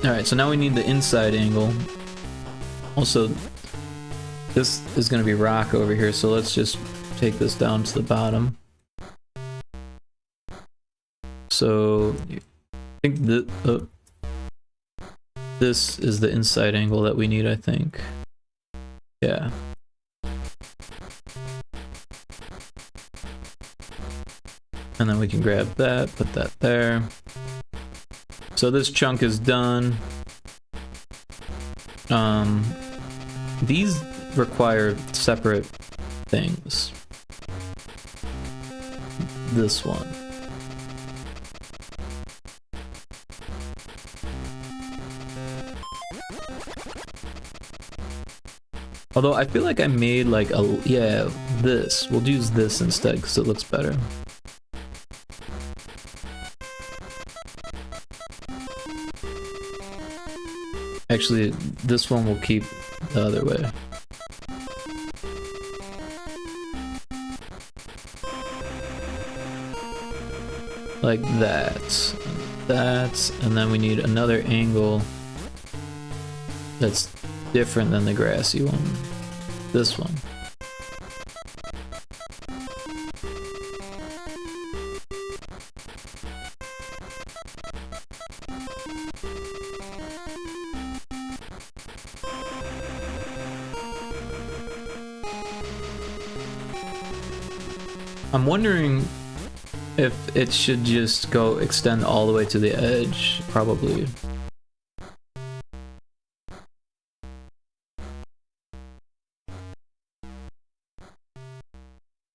Alright, so now we need the inside angle. Also, this is going to be rock over here, so let's just take this down to the bottom. So, I think that this is the inside angle that we need, I think. Yeah. And then we can grab that, put that there. So this chunk is done. These require separate things. This one. Although I feel like I made like a, yeah, this. We'll use this instead because it looks better. Actually, this one will keep the other way. Like that. That, and then we need another angle that's different than the grassy one. This one. I'm wondering if it should just go extend all the way to the edge, probably.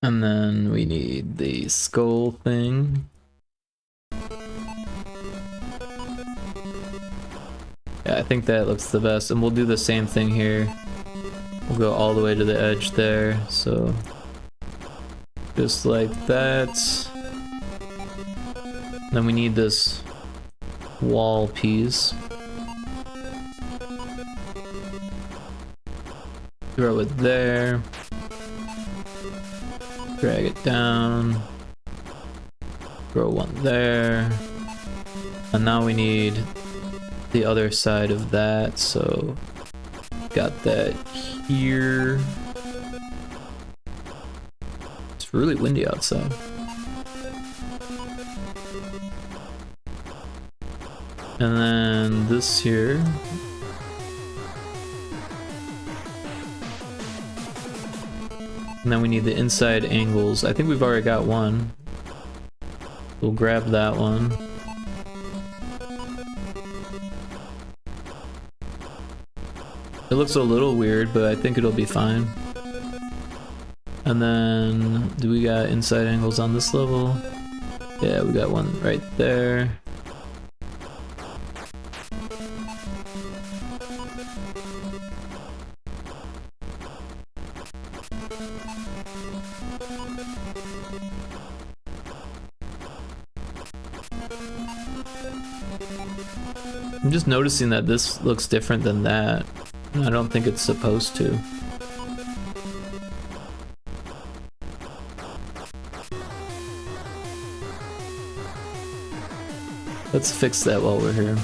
And then we need the skull thing. Yeah, I think that looks the best. And we'll do the same thing here. We'll go all the way to the edge there, so just like that. Then we need this wall piece. Throw it there. Drag it down. Throw one there. And now we need the other side of that, so got that here. It's really windy outside. And then this here. And then we need the inside angles. I think we've already got one. We'll grab that one. It looks a little weird, but I think it'll be fine. And then, do we got inside angles on this level? Yeah, we got one right there. I'm just noticing that this looks different than that. I don't think it's supposed to. Let's fix that while we're here.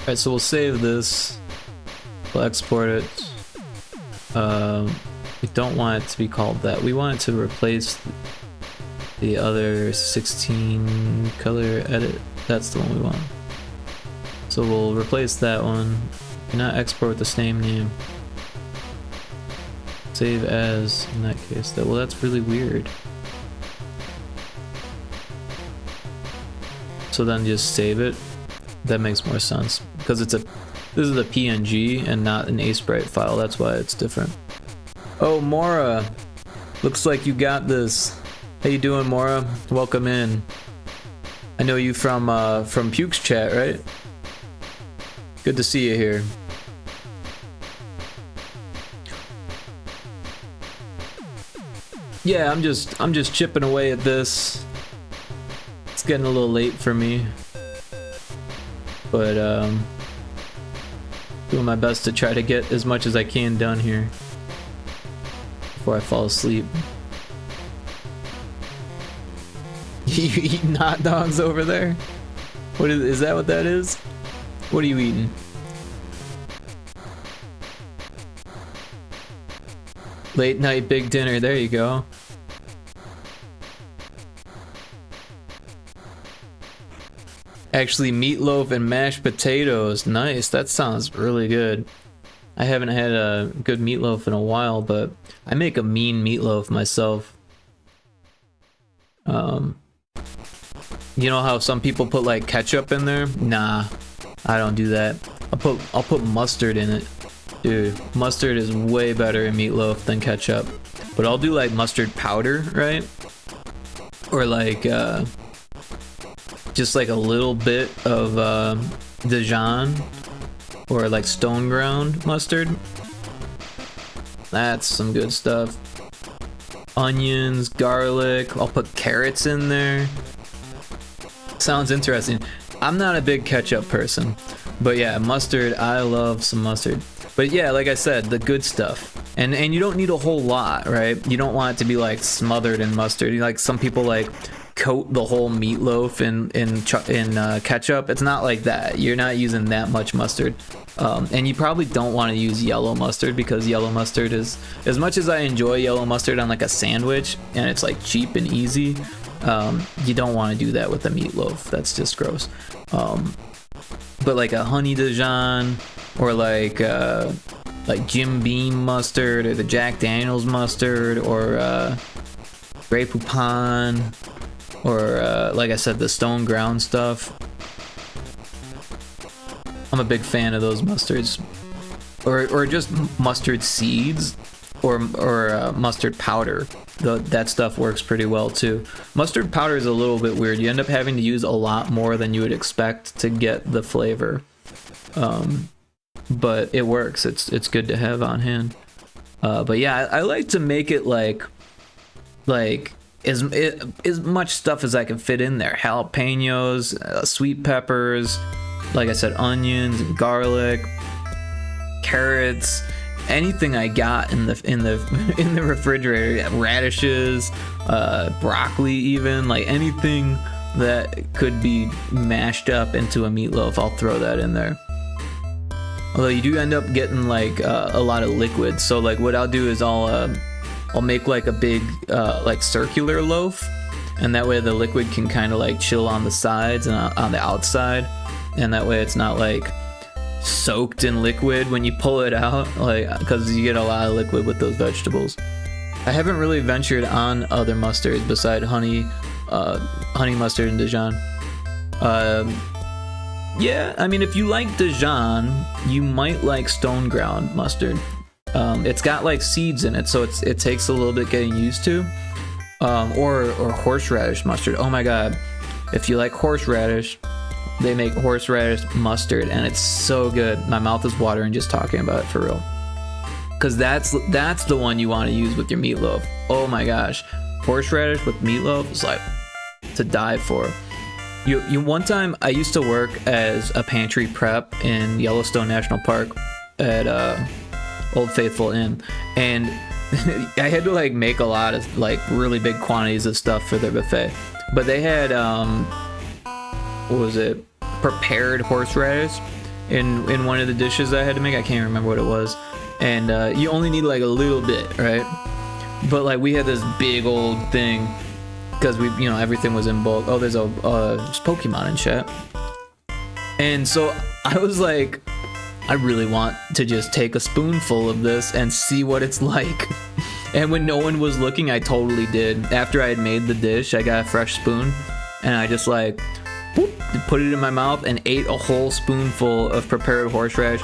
Alright, so we'll save this. We'll export it. We don't want it to be called that. We want it to replace the other 16 color edit. That's the one we want. So we'll replace that one. Not export with the same name. Save as in that case. Well, that's really weird. So then just save it. That makes more sense because this is a PNG and not an Aseprite file. That's why it's different. Oh, Mora, looks like you got this. How you doing, Mora? Welcome in. I know you from Puke's chat, right? Good to see you here. Yeah, I'm just chipping away at this. It's getting a little late for me. But doing my best to try to get as much as I can done here before I fall asleep. You eating hot dogs over there? What is that what that is? What are you eating? Late night big dinner, there you go. Actually, meatloaf and mashed potatoes. Nice, that sounds really good. I haven't had a good meatloaf in a while, but I make a mean meatloaf myself. You know how some people put like ketchup in there? Nah, I don't do that. I'll put mustard in it. Dude, mustard is way better in meatloaf than ketchup. But I'll do like mustard powder, right? Or like just like a little bit of Dijon or like stone ground mustard. That's some good stuff. Onions, garlic. I'll put carrots in there. Sounds interesting. I'm not a big ketchup person, but yeah, mustard, I love some mustard. But yeah, like I said, the good stuff. And you don't need a whole lot, right? You don't want it to be like smothered in mustard. Like some people like coat the whole meatloaf in ketchup. It's not like that. You're not using that much mustard. And you probably don't want to use yellow mustard because yellow mustard is, as much as I enjoy yellow mustard on like a sandwich and it's like cheap and easy, you don't want to do that with a meatloaf. That's just gross. But like a honey Dijon or like Jim Beam mustard or the Jack Daniels mustard or Grey Poupon or like I said, the stone ground stuff. I'm a big fan of those mustards. Or just mustard seeds. or mustard powder. That stuff works pretty well too. Mustard powder is a little bit weird. You end up having to use a lot more than you would expect to get the flavor, but it works. It's good to have on hand. But yeah, I like to make it like as much stuff as I can fit in there. Jalapenos, sweet peppers, like I said, onions, garlic, carrots, anything I got in the refrigerator. Radishes, broccoli, even like anything that could be mashed up into a meatloaf, I'll throw that in there. Although you do end up getting like a lot of liquid, so like what I'll do is I'll make like a big like circular loaf, and that way the liquid can kind of like chill on the sides and on the outside, and that way it's not like soaked in liquid when you pull it out, like, because you get a lot of liquid with those vegetables. I haven't really ventured on other mustards beside honey mustard and Dijon. Yeah, I mean, if you like Dijon, you might like stone ground mustard. It's got like seeds in it, so it takes a little bit getting used to. Or horseradish mustard. Oh my god, if you like horseradish, they make horseradish mustard, and it's so good. My mouth is watering just talking about it, for real. Because that's the one you want to use with your meatloaf. Oh my gosh, horseradish with meatloaf is like to die for. You one time I used to work as a pantry prep in Yellowstone National Park at Old Faithful Inn, and I had to like make a lot of like really big quantities of stuff for their buffet. But they had what was it? Prepared horseradish in one of the dishes I had to make. I can't remember what it was. And you only need like a little bit, right? But like we had this big old thing because we, you know, everything was in bulk. Oh, there's Pokemon in chat. And so I was like, I really want to just take a spoonful of this and see what it's like. And when no one was looking, I totally did. After I had made the dish, I got a fresh spoon and I just like whoop, put it in my mouth and ate a whole spoonful of prepared horseradish.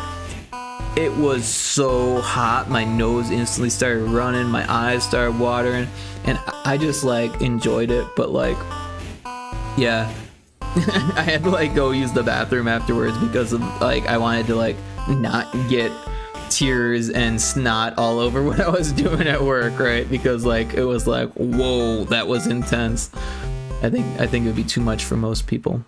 It was so hot, my nose instantly started running, my eyes started watering, and I just like enjoyed it. But like, yeah, I had to like go use the bathroom afterwards because of like I wanted to like not get tears and snot all over what I was doing at work, right? Because like it was like, whoa, that was intense. I think it would be too much for most people.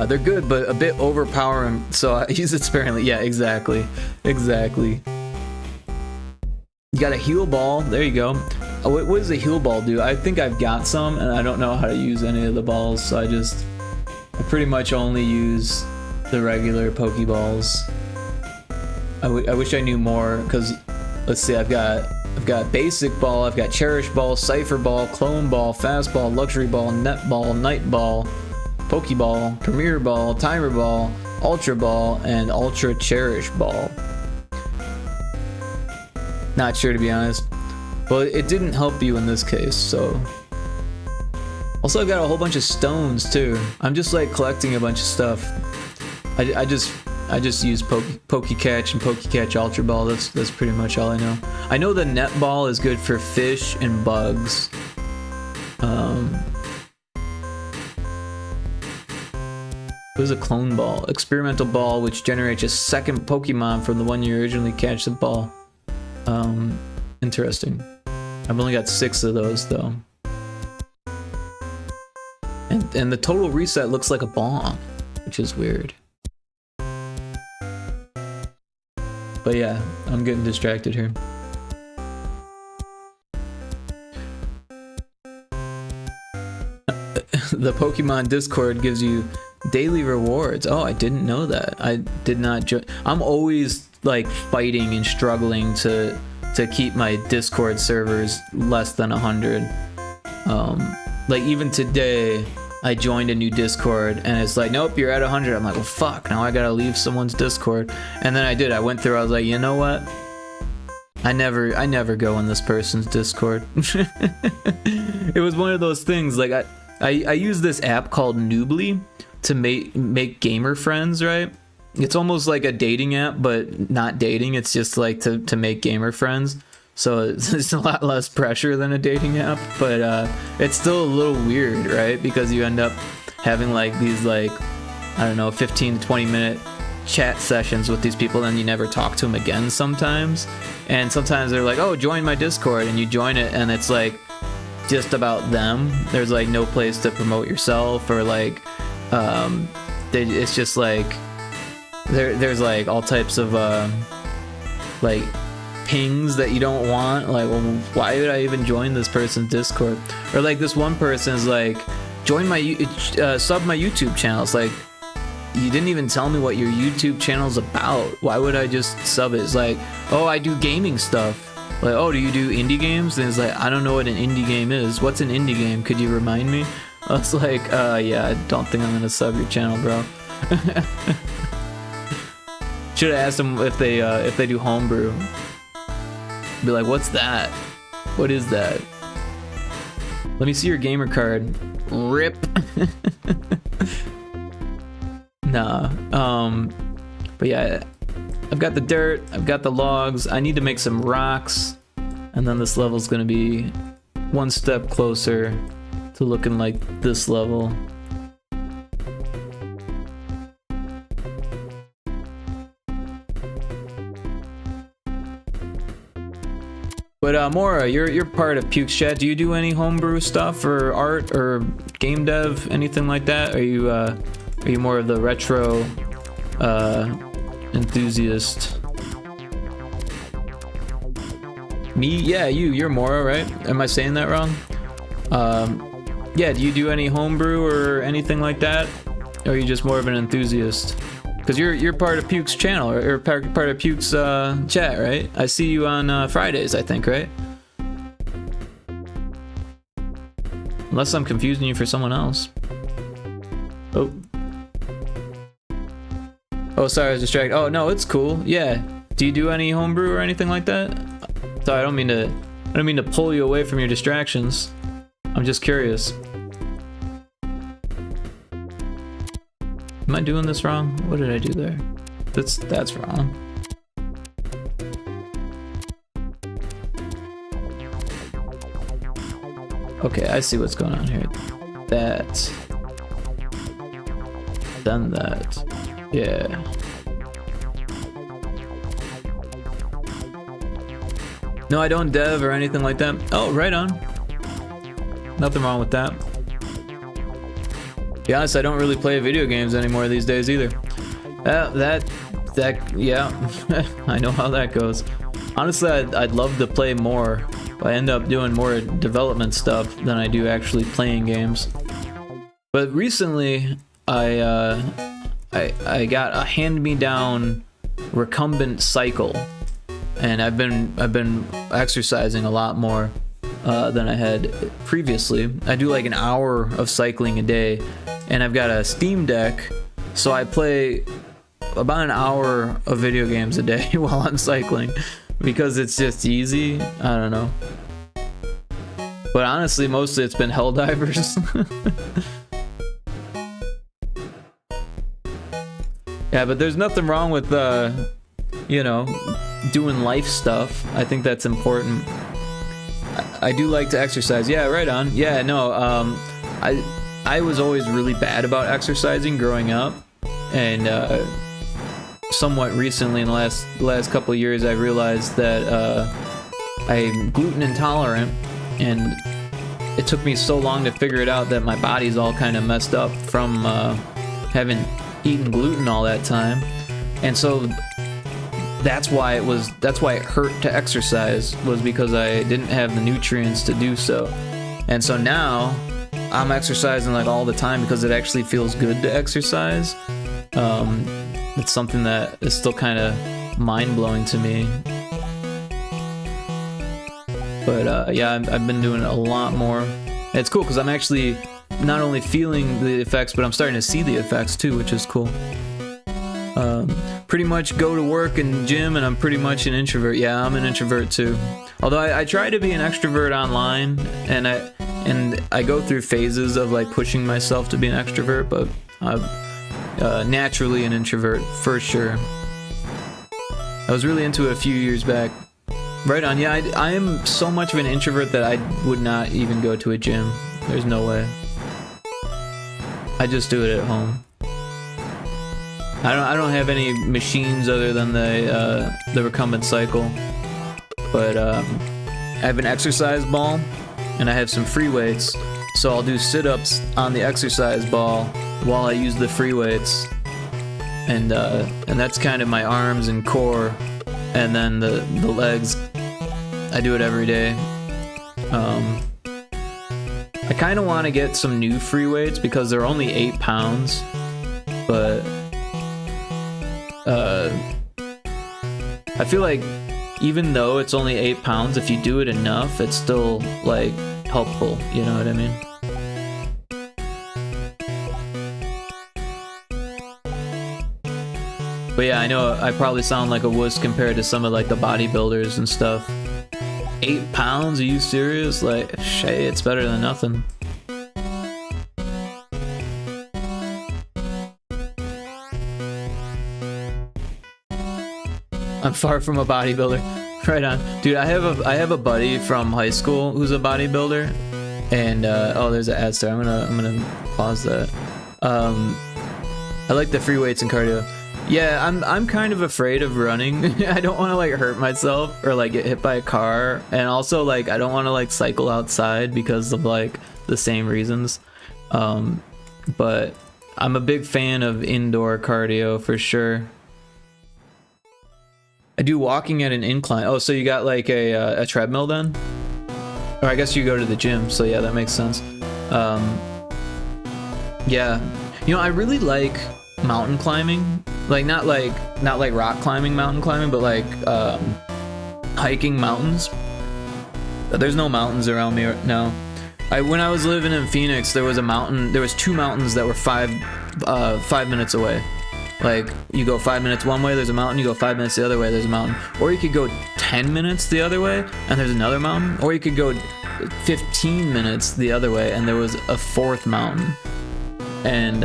They're good, but a bit overpowering, so I use it sparingly. Yeah, exactly. You got a heal ball. There you go. Oh, what does a heal ball do? I think I've got some, and I don't know how to use any of the balls, so I pretty much only use the regular Pokeballs. I wish I knew more, because let's see, I've got basic ball, I've got cherish ball, cipher ball, clone ball, fast ball, luxury ball, net ball, night ball, Pokeball, Premier Ball, Timer Ball, Ultra Ball, and Ultra Cherish Ball. Not sure, to be honest. Well, it didn't help you in this case, so. Also, I've got a whole bunch of stones too. I'm just like collecting a bunch of stuff. I just use Pokecatch and Pokecatch Ultra Ball. That's pretty much all I know. I know the net ball is good for fish and bugs. It was a clone ball. Experimental ball, which generates a second Pokemon from the one you originally catch the ball. Interesting. I've only got 6 of those though. And the total reset looks like a bomb, which is weird. But yeah, I'm getting distracted here. The Pokemon Discord gives you daily rewards. Oh, I didn't know that. I did not. I'm always like fighting and struggling to keep my Discord servers less than 100. Like even today, I joined a new Discord and it's like, nope, you're at 100. I'm like, well, fuck. Now I gotta leave someone's Discord. And then I did. I went through. I was like, you know what? I never go in this person's Discord. It was one of those things. Like I use this app called Noobly to make gamer friends, right? it's almost like a dating app, but not dating. It's just like to make gamer friends. So it's a lot less pressure than a dating app, but it's still a little weird, right? Because you end up having like these like, I don't know, 15 to 20 minute chat sessions with these people, and you never talk to them again sometimes. And sometimes they're like, oh, join my Discord, and you join it, and it's like just about them. There's like no place to promote yourself, or like it's just like there's like all types of like pings that you don't want. Like, well, why would I even join this person's Discord? Or like this one person is like, join my sub my YouTube channel. It's like, you didn't even tell me what your YouTube channel's about. Why would I just sub it? It's like, oh, I do gaming stuff. Like, oh, do you do indie games? And it's like, I don't know what an indie game is. What's an indie game? Could you remind me? I was like, yeah, I don't think I'm gonna sub your channel, bro. Should have asked them if they do homebrew. Be like, what's that? What is that? Let me see your gamer card. Rip. Nah. But yeah, I've got the dirt, I've got the logs, I need to make some rocks, and then this level's gonna be one step closer to looking like this level. But Mora, you're part of Puke's chat. Do you do any homebrew stuff or art or game dev, anything like that? Are you more of the retro enthusiast? Me? Yeah, you're Mora, right? Am I saying that wrong? Yeah, do you do any homebrew or anything like that? Or are you just more of an enthusiast? Because you're part of Puke's channel, or part of Puke's chat, right? I see you on Fridays, I think, right? Unless I'm confusing you for someone else. Oh. Oh, sorry, I was distracted. Oh, no, it's cool. Yeah. Do you do any homebrew or anything like that? Sorry, I don't mean to pull you away from your distractions. I'm just curious. Am I doing this wrong? What did I do there? That's wrong. Okay, I see what's going on here. That. Then that. Yeah. No, I don't dev or anything like that. Oh, right on. Nothing wrong with that. To be honest, I don't really play video games anymore these days either. Yeah, I know how that goes. Honestly, I'd love to play more, but I end up doing more development stuff than I do actually playing games. But recently, I got a hand-me-down recumbent cycle, and I've been exercising a lot more than I had previously. I do like an hour of cycling a day, and I've got a Steam Deck, so I play about an hour of video games a day while I'm cycling, because it's just easy. I don't know. But honestly, mostly it's been Helldivers. Yeah, but there's nothing wrong with, you know, doing life stuff. I think that's important. I do like to exercise. Yeah, right on. Yeah, no, I was always really bad about exercising growing up, and somewhat recently, in the last couple of years, I realized that I'm gluten intolerant, and it took me so long to figure it out that my body's all kind of messed up from having eaten gluten all that time, and so that's why it hurt to exercise, was because I didn't have the nutrients to do so. And so now I'm exercising like all the time because it actually feels good to exercise. It's something that is still kind of mind-blowing to me. But yeah, I've been doing it a lot more. And it's cool because I'm actually not only feeling the effects, but I'm starting to see the effects too, which is cool. Pretty much go to work and gym, and I'm pretty much an introvert. Yeah, I'm an introvert too. Although I try to be an extrovert online, and I go through phases of like pushing myself to be an extrovert, but naturally an introvert for sure. I was really into it a few years back. Right on. Yeah, I am so much of an introvert that I would not even go to a gym. There's no way. I just do it at home. I don't have any machines other than the recumbent cycle, but I have an exercise ball and I have some free weights. So I'll do sit-ups on the exercise ball while I use the free weights, and that's kind of my arms and core, and then the legs. I do it every day. I kind of want to get some new free weights because they're only 8 pounds, but I feel like even though it's only 8 pounds, if you do it enough, it's still like helpful. You know what I mean? But yeah, I know I probably sound like a wuss compared to some of like the bodybuilders and stuff. 8 pounds? Are you serious? Like, shit, it's better than nothing. I'm far from a bodybuilder. Right on. Dude, I have a buddy from high school who's a bodybuilder. And oh, there's an ad start. I'm gonna pause that. I like the free weights and cardio. Yeah, I'm kind of afraid of running. I don't want to like hurt myself or like get hit by a car, and also like I don't want to like cycle outside because of like the same reasons. But I'm a big fan of indoor cardio for sure. I do walking at an incline. Oh, so you got like a treadmill then? Or I guess you go to the gym, so yeah, that makes sense. Yeah, you know, I really like mountain climbing. Like not like rock climbing, mountain climbing, but like hiking mountains. There's no mountains around me now. When I was living in Phoenix, there was a mountain. There was 2 mountains that were 5 minutes away. Like you go 5 minutes one way, there's a mountain. You go 5 minutes the other way, there's a mountain. Or you could go 10 minutes the other way, and there's another mountain. Or you could go 15 minutes the other way, and there was a 4th mountain. And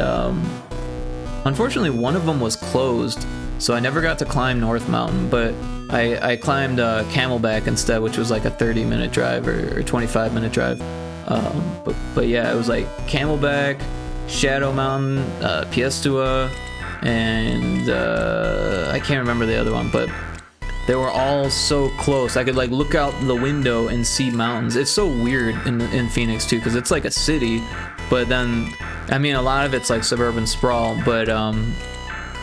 unfortunately, one of them was closed, so I never got to climb North Mountain. But I climbed Camelback instead, which was like a 30-minute drive or 25-minute drive. But yeah, it was like Camelback, Shadow Mountain, Piestua, and I can't remember the other one, but they were all so close. I could like look out the window and see mountains. It's so weird in Phoenix too, because it's like a city, but then I mean a lot of it's like suburban sprawl, but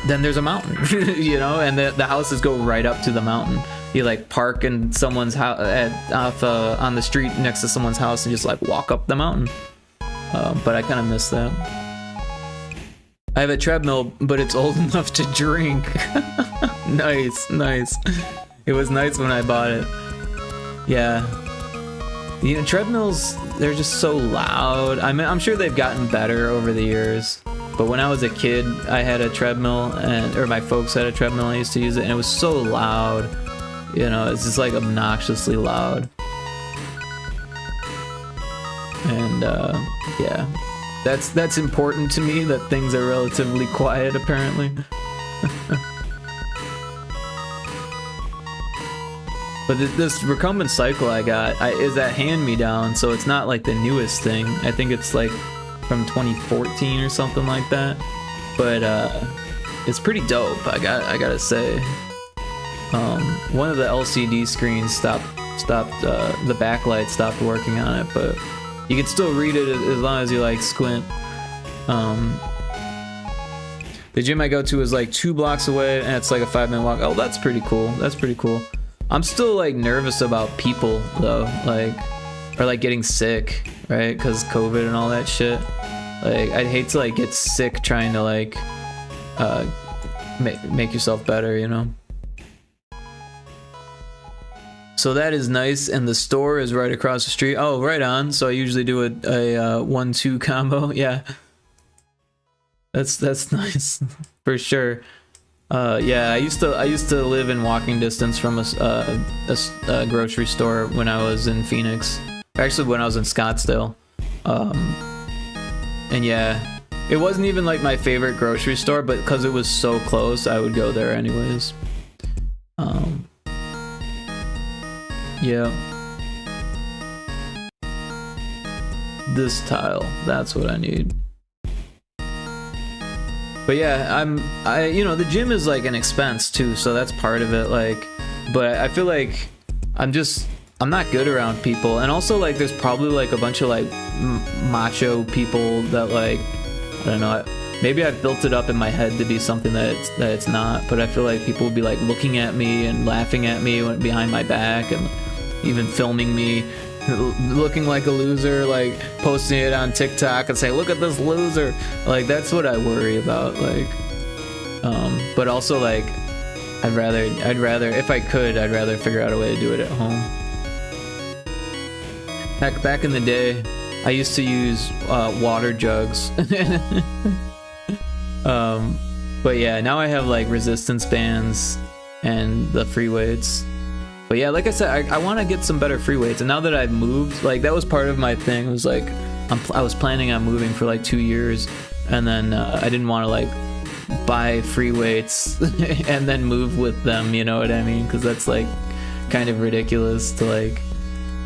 then there's a mountain, you know, and the houses go right up to the mountain. You like park in someone's house on the street next to someone's house and just like walk up the mountain. But I kind of miss that. I have a treadmill, but it's old enough to drink. Nice. It was nice when I bought it. Yeah. You know, treadmills, they're just so loud. I mean, I'm sure they've gotten better over the years. But when I was a kid, I had a treadmill, or my folks had a treadmill. I used to use it, and it was so loud. You know, it's just like obnoxiously loud. And yeah. That's important to me, that things are relatively quiet, apparently. But this recumbent cycle I got is that hand-me-down, so it's not like the newest thing. I think it's like from 2014 or something like that. But it's pretty dope, I gotta say. One of the LCD screens stopped the backlight stopped working on it, but you can still read it as long as you like squint. The gym I go to is like 2 blocks away, and it's like a 5-minute walk. Oh, that's pretty cool. I'm still like nervous about people though, or like getting sick, right? Because COVID and all that shit. Like I'd hate to like get sick trying to like make yourself better, you know. So that is nice, and the store is right across the street. Oh, right on. So I usually do a 1-2 combo. Yeah, that's nice for sure. Yeah, I used to live in walking distance from a grocery store when I was in Phoenix. Actually, when I was in Scottsdale. And yeah, It wasn't even like my favorite grocery store, but because it was so close, I would go there anyways. Yeah. This tile, that's what I need. But yeah, you know, the gym is like an expense too, so that's part of it. Like, but I feel like I'm not good around people, and also like there's probably like a bunch of like macho people that like, I don't know, maybe I've built it up in my head to be something that it's not, but I feel like people will be like looking at me and laughing at me behind my back and even filming me looking like a loser, like posting it on TikTok and say, look at this loser. Like, that's what I worry about. Like, but also like I'd rather if I could, I'd rather figure out a way to do it at home. Heck, back in the day I used to use water jugs. But yeah, now I have like resistance bands and the free weights. But yeah, like I said, I want to get some better free weights, and now that I've moved, like that was part of my thing. It was like I was planning on moving for like 2 years, and then I didn't want to like buy free weights and then move with them. You know what I mean? Because that's like kind of ridiculous to like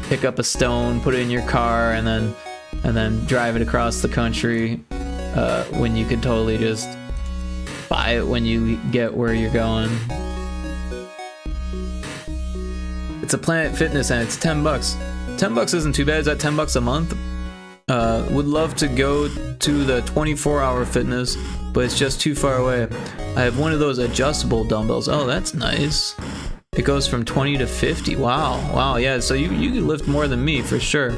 pick up a stone, put it in your car, and then drive it across the country when you could totally just buy it when you get where you're going. It's a Planet Fitness and it's $10. $10 isn't too bad. Is that $10 a month? Would love to go to the 24-hour fitness, but it's just too far away. I have one of those adjustable dumbbells. Oh, that's nice. It goes from 20 to 50. Wow, yeah. So you can lift more than me for sure.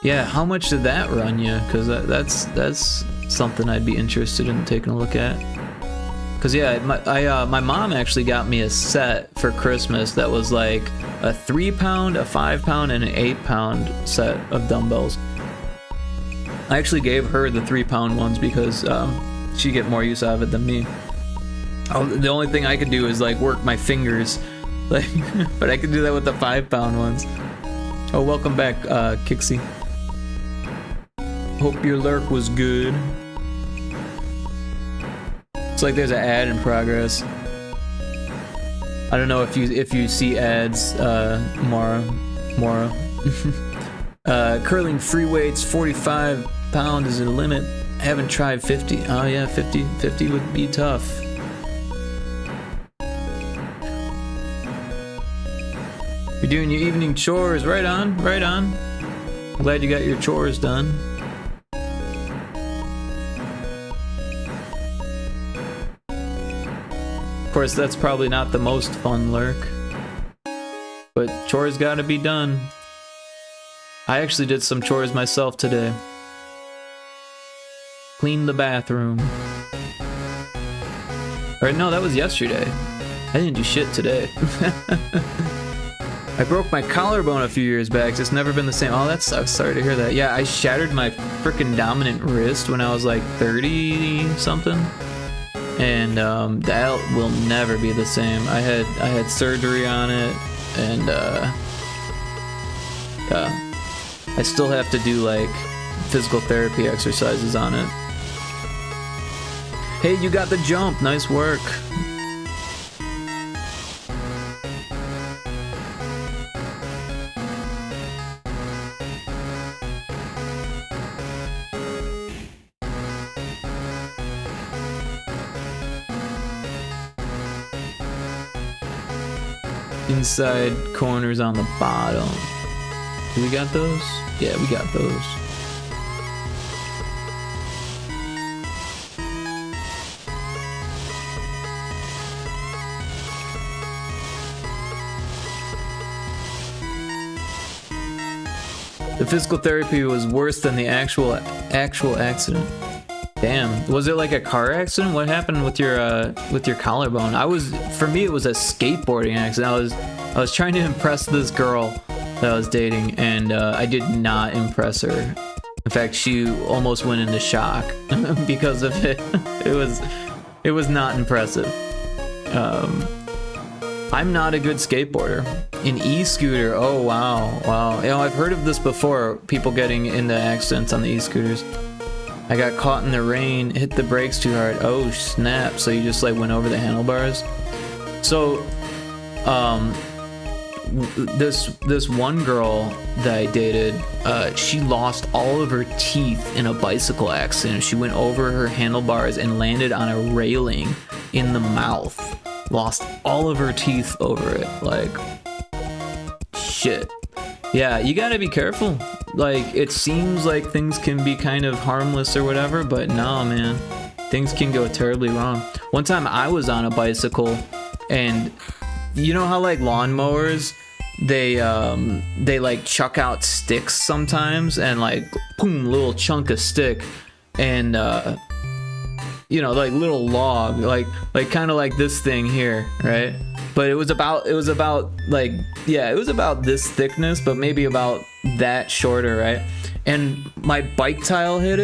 Yeah. How much did that run you? Because that's something I'd be interested in taking a look at. Cause yeah, my mom actually got me a set for Christmas that was like a 3-pound, a 5-pound, and an 8-pound set of dumbbells. I actually gave her the 3-pound ones because she'd get more use out of it than me. The only thing I could do is like work my fingers, like, but I could do that with the 5-pound ones. Oh, welcome back, Kixie. Hope your lurk was good. It's like there's an ad in progress. I don't know if you see ads, Mara. Curling free weights, 45 pound is the limit. I haven't tried 50. Oh yeah, 50 would be tough. You're doing your evening chores, right on. I'm glad you got your chores done. Of course, that's probably not the most fun lurk, but chores gotta be done. I actually did some chores myself today. Cleaned the bathroom. Or no, that was yesterday. I didn't do shit today. I broke my collarbone a few years back. It's never been the same. Oh, that sucks. Sorry to hear that. Yeah, I shattered my freaking dominant wrist when I was like 30 something. And that will never be the same. I had surgery on it, and I still have to do like physical therapy exercises on it. Hey, you got the jump. Nice work. Inside corners on the bottom. Do we got those? Yeah, we got those. The physical therapy was worse than the actual accident. Damn, was it like a car accident? What happened with your collarbone? For me, it was a skateboarding accident. I was trying to impress this girl that I was dating, and I did not impress her. In fact, she almost went into shock because of it. It was not impressive. I'm not a good skateboarder. An e-scooter, oh wow. You know, I've heard of this before, people getting into accidents on the e-scooters. I got caught in the rain, hit the brakes too hard. Oh snap, so you just like went over the handlebars? So, this one girl that I dated, she lost all of her teeth in a bicycle accident. She went over her handlebars and landed on a railing in the mouth. Lost all of her teeth over it. Like, shit. Yeah, you gotta be careful. Like, it seems like things can be kind of harmless or whatever, but no, man. Things can go terribly wrong. One time I was on a bicycle, and you know how like lawnmowers, they like chuck out sticks sometimes, and like boom, little chunk of stick, and you know, like little log, like kind of like this thing here, right? But it was about like, yeah, it was about this thickness, but maybe about that shorter, right? And my bike tire hit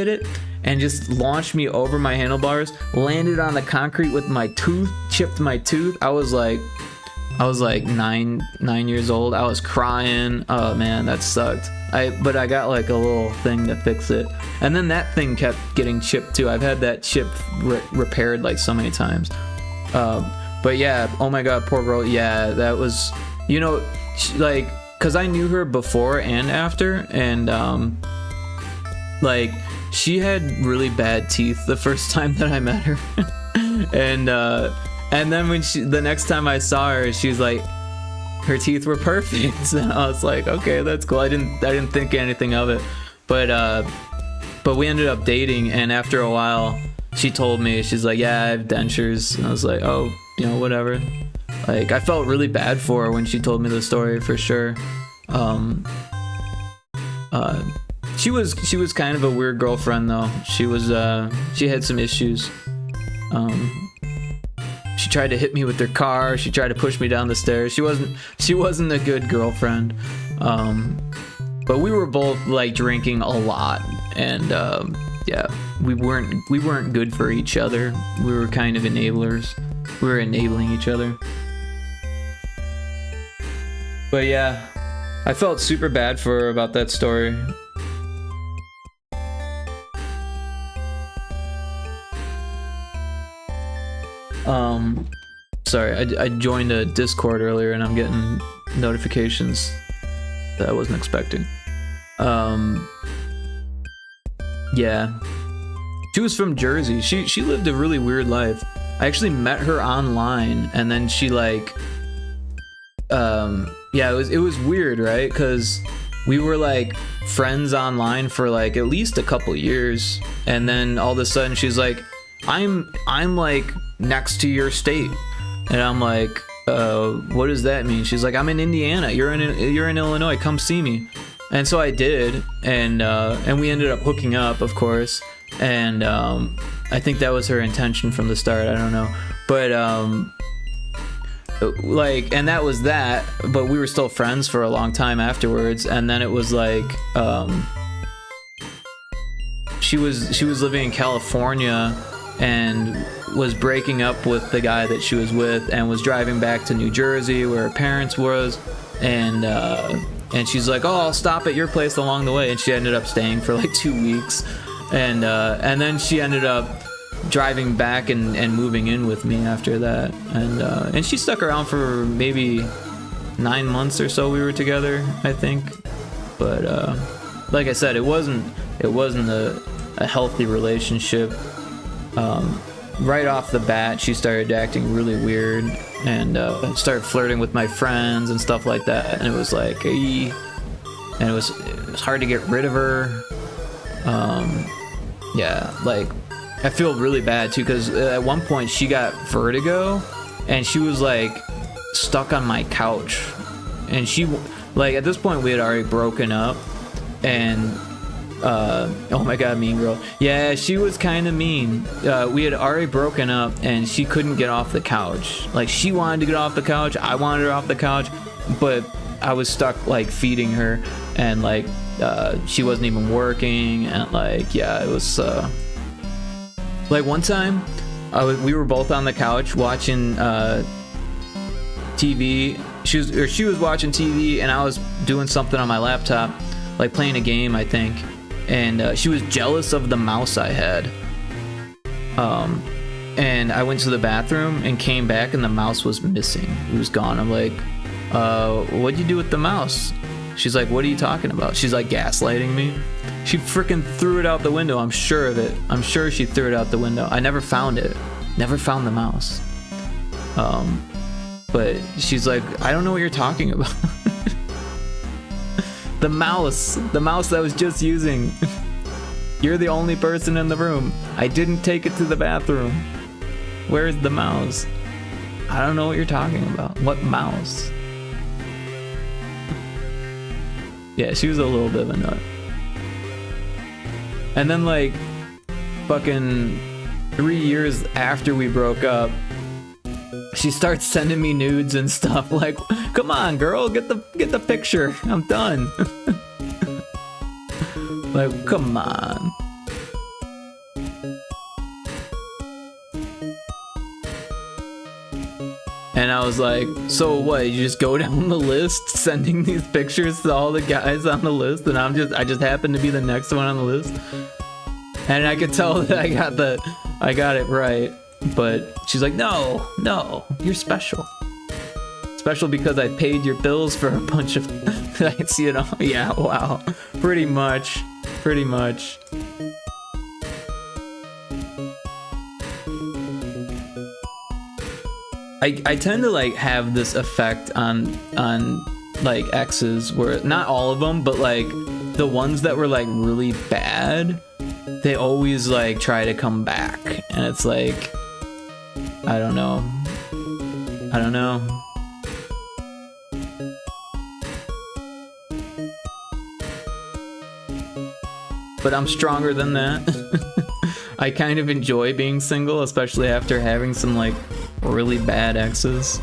it and just launched me over my handlebars, landed on the concrete with my tooth, chipped my tooth. I was like 9 years old. I was crying. Oh man, that sucked. But I got like a little thing to fix it, and then that thing kept getting chipped too. I've had that chip repaired like so many times. But yeah, oh my god, poor girl. Yeah, that was, you know, like, cause I knew her before and after, and like, she had really bad teeth the first time that I met her, and then when the next time I saw her, she was like, her teeth were perfect, and I was like, okay, that's cool. I didn't think anything of it, but we ended up dating, and after a while, she told me, she's like, yeah, I have dentures, and I was like, oh, you know, whatever. Like, I felt really bad for her when she told me the story, for sure. She was kind of a weird girlfriend though. She had some issues. She tried to hit me with her car. She tried to push me down the stairs. She wasn't a good girlfriend. But we were both like drinking a lot, and yeah, we weren't good for each other. We were kind of enablers. We were enabling each other. But yeah, I felt super bad for her about that story. Sorry, I joined a Discord earlier and I'm getting notifications that I wasn't expecting. Yeah. She was from Jersey. She lived a really weird life. I actually met her online, and then she like, yeah, it was weird, right? Because we were like friends online for like at least a couple years, and then all of a sudden she's like, I'm like next to your state, and I'm like, what does that mean? She's like, I'm in Indiana. You're in Illinois. Come see me. And so I did, and we ended up hooking up, of course. And I think that was her intention from the start. I don't know, but like, and that was that. But we were still friends for a long time afterwards. And then it was like, she was living in California and was breaking up with the guy that she was with, and was driving back to New Jersey where her parents was, and she's like, oh, I'll stop at your place along the way, and she ended up staying for like 2 weeks, and then she ended up driving back and moving in with me after that, and she stuck around for maybe 9 months or so. We were together, I think, but like I said, it wasn't a healthy relationship. Right off the bat, she started acting really weird, and started flirting with my friends and stuff like that, and it was like, hey, and it was hard to get rid of her. Yeah, like, I feel really bad too, because at one point she got vertigo, and she was like stuck on my couch, and she, like, at this point we had already broken up, and oh my god, mean girl. Yeah, she was kind of mean. We had already broken up, and she couldn't get off the couch. Like, she wanted to get off the couch, I wanted her off the couch, but I was stuck like feeding her, and like she wasn't even working, and like, yeah, it was like one time we were both on the couch watching TV. She was watching TV, and I was doing something on my laptop, like playing a game, I think. And she was jealous of the mouse I had. And I went to the bathroom and came back, and the mouse was missing. It was gone. I'm like, what'd you do with the mouse? She's like, what are you talking about? She's like gaslighting me. She freaking threw it out the window. I'm sure of it. I'm sure she threw it out the window. I never found it. Never found the mouse. But she's like, I don't know what you're talking about. The mouse that I was just using. You're the only person in the room. I didn't take it to the bathroom. Where's the mouse? I don't know what you're talking about. What mouse? Yeah, she was a little bit of a nut. And then like fucking 3 years after we broke up, she starts sending me nudes and stuff. Like, come on, girl, get the picture. I'm done. Like, come on. And I was like, so what? You just go down the list sending these pictures to all the guys on the list, and I just happen to be the next one on the list. And I could tell that I got it right. But she's like, no, you're special. Special because I paid your bills for a bunch of nights, you know? Yeah, wow. Pretty much. I tend to like have this effect on like exes where not all of them, but like the ones that were like really bad, they always like try to come back, and it's like, I don't know. But I'm stronger than that. I kind of enjoy being single, especially after having some like really bad exes.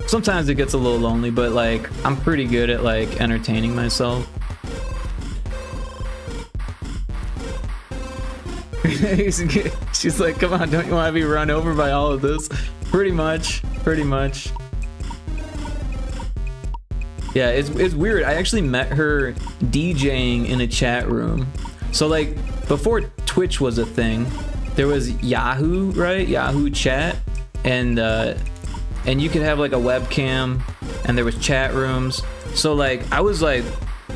Sometimes it gets a little lonely, but like I'm pretty good at like entertaining myself. She's like, come on, don't you want to be run over by all of this? Pretty much. Yeah, it's weird. I actually met her DJing in a chat room. So like before Twitch was a thing, there was Yahoo, right? Yahoo chat, and you could have like a webcam, and there was chat rooms. So like I was like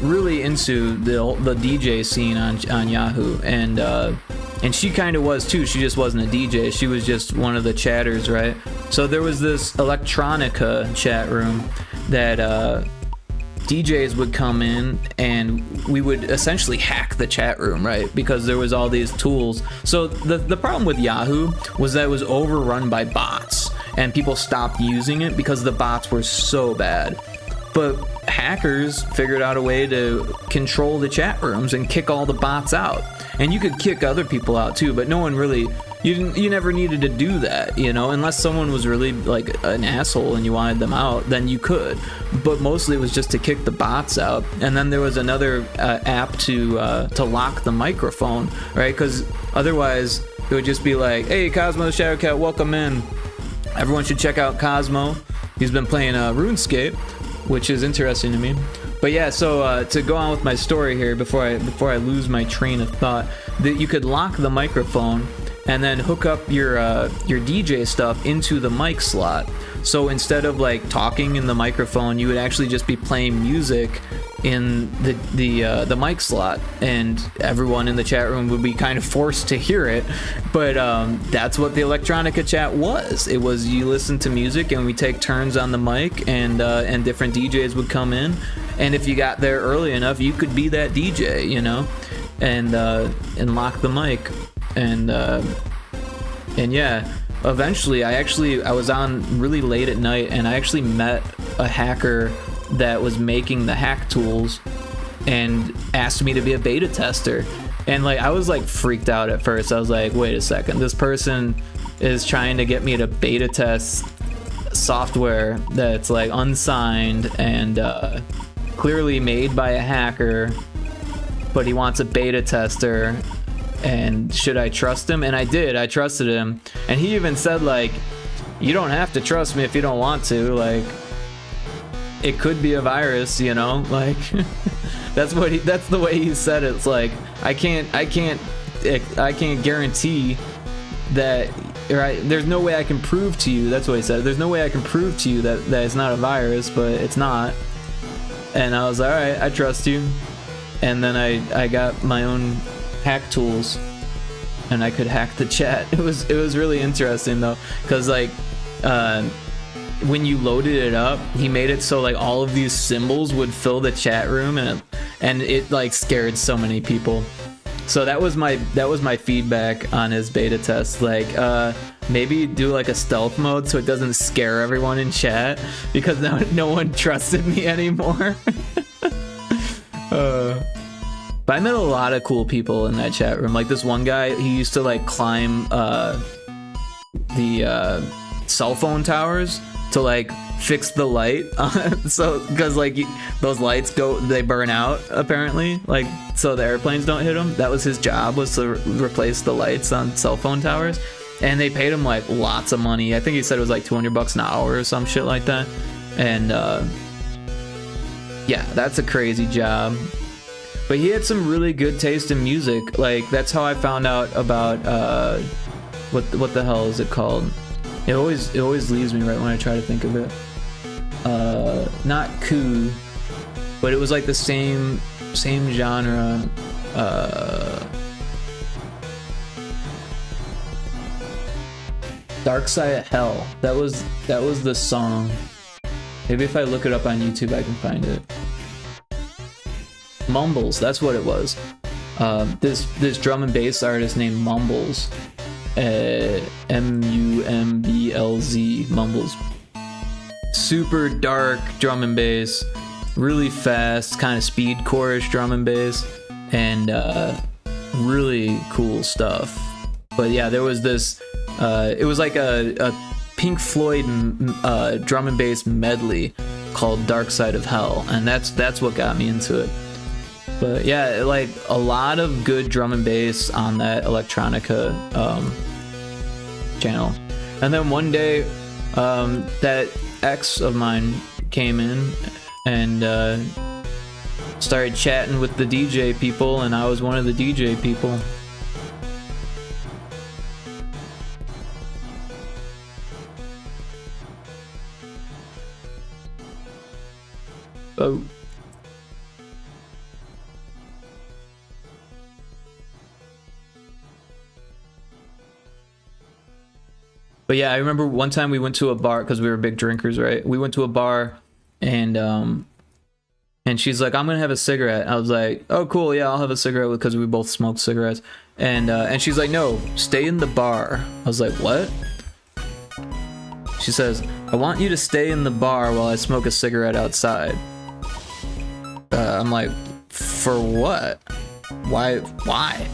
really into the DJ scene on Yahoo, and she kind of was too. She just wasn't a DJ. She was just one of the chatters, right? So there was this electronica chat room that DJs would come in, and we would essentially hack the chat room, right? Because there was all these tools. So the problem with Yahoo was that it was overrun by bots, and people stopped using it because the bots were so bad. But hackers figured out a way to control the chat rooms and kick all the bots out. And you could kick other people out too, but no one really, you never needed to do that, you know, unless someone was really like an asshole and you wanted them out, then you could. But mostly it was just to kick the bots out. And then there was another app to lock the microphone, right? Because otherwise it would just be like, hey, Cosmo the Shadowcat, welcome in. Everyone should check out Cosmo. He's been playing RuneScape, which is interesting to me. But yeah, so to go on with my story here before I lose my train of thought, that you could lock the microphone and then hook up your DJ stuff into the mic slot. So instead of like talking in the microphone, you would actually just be playing music in the mic slot, and everyone in the chat room would be kind of forced to hear it. But that's what the electronica chat was. It was, you listen to music and we take turns on the mic, and different DJs would come in, and if you got there early enough, you could be that DJ, you know, and lock the mic, and yeah. Eventually, I was on really late at night, and I actually met a hacker that was making the hack tools and asked me to be a beta tester. And like I was like freaked out at first. I was like, wait a second, this person is trying to get me to beta test software that's like unsigned and clearly made by a hacker, but he wants a beta tester. And should I trust him? And I did. I trusted him. And he even said like, you don't have to trust me if you don't want to. Like, it could be a virus, you know? Like, that's the way he said it. It's like, I can't guarantee that, right? There's no way I can prove to you, that's what he said. There's no way I can prove to you that it's not a virus, but it's not. And I was like, all right, I trust you. And then I got my own hack tools, and I could hack the chat. It was really interesting though, because like when you loaded it up, he made it so like all of these symbols would fill the chat room, and it like scared so many people. So that was my feedback on his beta test. Like, maybe do like a stealth mode so it doesn't scare everyone in chat, because no one trusted me anymore. But I met a lot of cool people in that chat room. Like this one guy, he used to like climb the cell phone towers to like fix the light. So because like those lights they burn out apparently, like so the airplanes don't hit them. That was his job, was to replace the lights on cell phone towers. And they paid him like lots of money. I think he said it was like $200 an hour or some shit like that. And yeah, that's a crazy job. But he had some really good taste in music. Like that's how I found out about what the hell is it called? It always leaves me right when I try to think of it. Not Coup, but it was like the same genre. Dark Side of Hell. That was the song. Maybe if I look it up on YouTube, I can find it. Mumbles, that's what it was. This drum and bass artist named Mumbles, M-U-M-B-L-Z, Mumbles. Super dark drum and bass, really fast, kind of speedcore-ish drum and bass, and really cool stuff. But yeah, there was this. It was like a Pink Floyd drum and bass medley called Dark Side of Hell, and that's what got me into it. But yeah, like a lot of good drum and bass on that electronica channel. And then one day, that ex of mine came in and started chatting with the DJ people, and I was one of the DJ people. Oh. But yeah, I remember one time we went to a bar because we were big drinkers, right? We went to a bar, and she's like, "I'm gonna have a cigarette." I was like, "Oh, cool, yeah, I'll have a cigarette," because we both smoked cigarettes. And she's like, "No, stay in the bar." I was like, "What?" She says, "I want you to stay in the bar while I smoke a cigarette outside." I'm like, "For what? Why?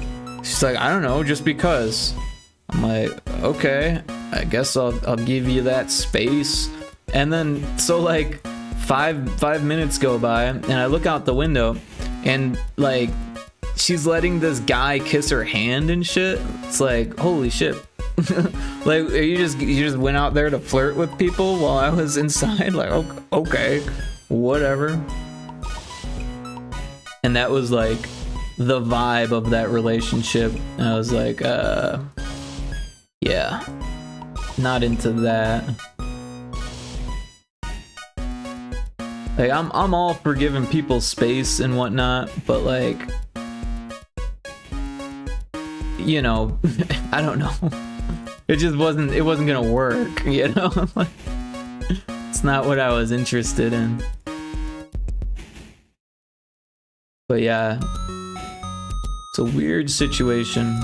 She's like, "I don't know, just because." I'm like, "Okay, I guess I'll give you that space." And then so like five minutes go by, and I look out the window, and like she's letting this guy kiss her hand and shit. It's like, holy shit. Like, you just went out there to flirt with people while I was inside? Like, okay, whatever. And that was like the vibe of that relationship. And I was like, yeah, not into that. Like, I'm all for giving people space and whatnot, but like, you know, I don't know. It wasn't gonna work, you know? It's not what I was interested in. But yeah, it's a weird situation.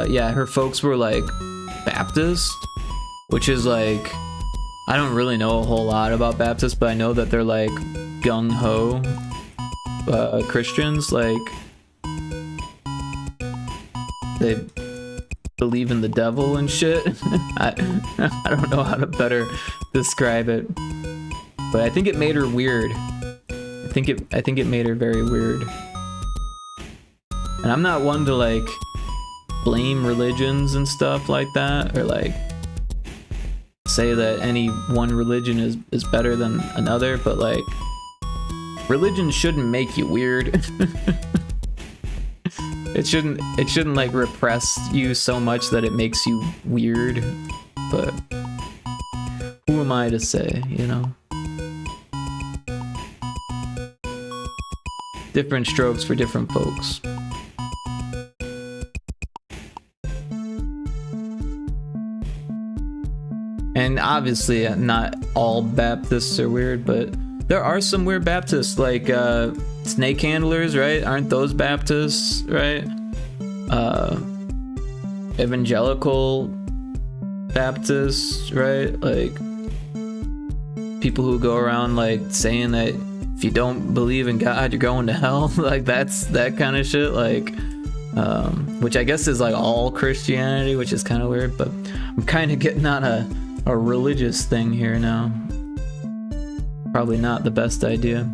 Yeah, her folks were like Baptist, which is like, I don't really know a whole lot about Baptist, but I know that they're like gung-ho Christians. Like, they believe in the devil and shit. I don't know how to better describe it, but I think it made her weird. I think it made her very weird. And I'm not one to like blame religions and stuff like that, or like say that any one religion is better than another, but like religion shouldn't make you weird. It shouldn't like repress you so much that it makes you weird. But who am I to say, you know? Different strokes for different folks. And obviously not all Baptists are weird, but there are some weird Baptists, like snake handlers, right? Aren't those Baptists, right? Evangelical Baptists, right? Like people who go around like saying that if you don't believe in God, you're going to hell. Like that's that kind of shit. Like, which I guess is like all Christianity, which is kind of weird. But I'm kind of getting on a religious thing here now. Probably not the best idea.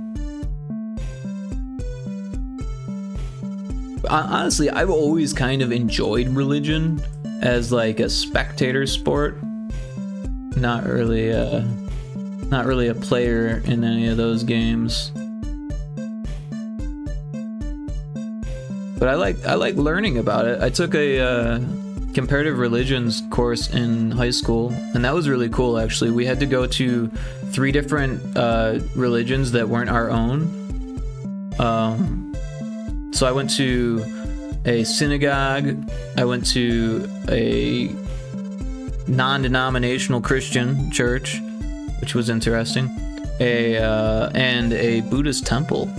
Honestly, I've always kind of enjoyed religion as like a spectator sport. Not really a player in any of those games. But I like learning about it. I took a comparative religions course in high school, and that was really cool actually. We had to go to 3 different religions that weren't our own. So I went to a synagogue, I went to a non-denominational Christian church, which was interesting, and a Buddhist temple,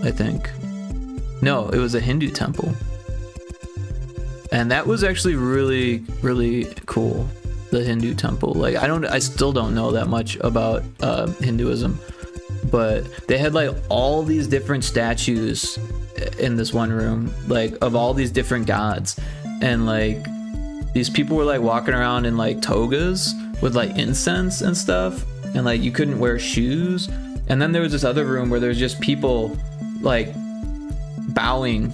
I think. No, it was a Hindu temple. And that was actually really, really cool, the Hindu temple. Like, I still don't know that much about Hinduism, but they had like all these different statues in this one room, like of all these different gods. And like, these people were like walking around in like togas with like incense and stuff. And like, you couldn't wear shoes. And then there was this other room where there's just people like bowing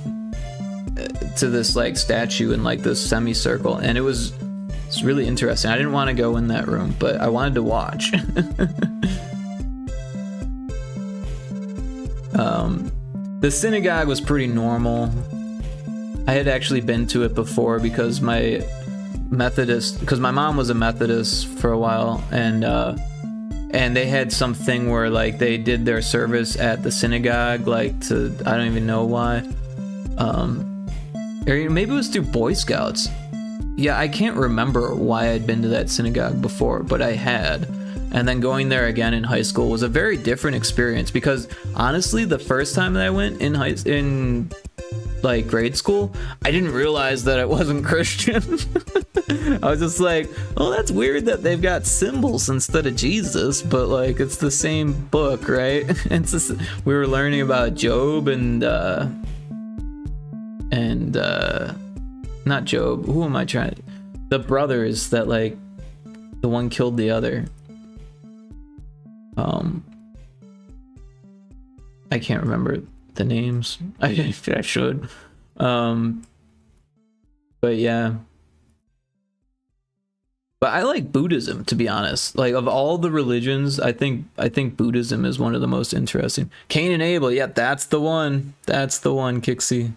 to this like statue in like this semicircle, and it's really interesting. I didn't want to go in that room, but I wanted to watch. The synagogue was pretty normal. I had actually been to it before because my mom was a Methodist for a while, and they had something where like they did their service at the synagogue, like to, I don't even know why. Or maybe it was through Boy Scouts. Yeah, I can't remember why I'd been to that synagogue before, but I had. And then going there again in high school was a very different experience, because honestly, the first time that I went in like grade school, I didn't realize that it wasn't Christian. I was just like, oh, that's weird that they've got symbols instead of Jesus, but like it's the same book, right? It's just, we were learning about Job and not Job. Who am I trying to? The brothers that like the one killed the other. I can't remember the names. I should. But yeah. But I like Buddhism, to be honest. Like, of all the religions, I think Buddhism is one of the most interesting. Cain and Abel, yeah, that's the one. That's the one, Kixie.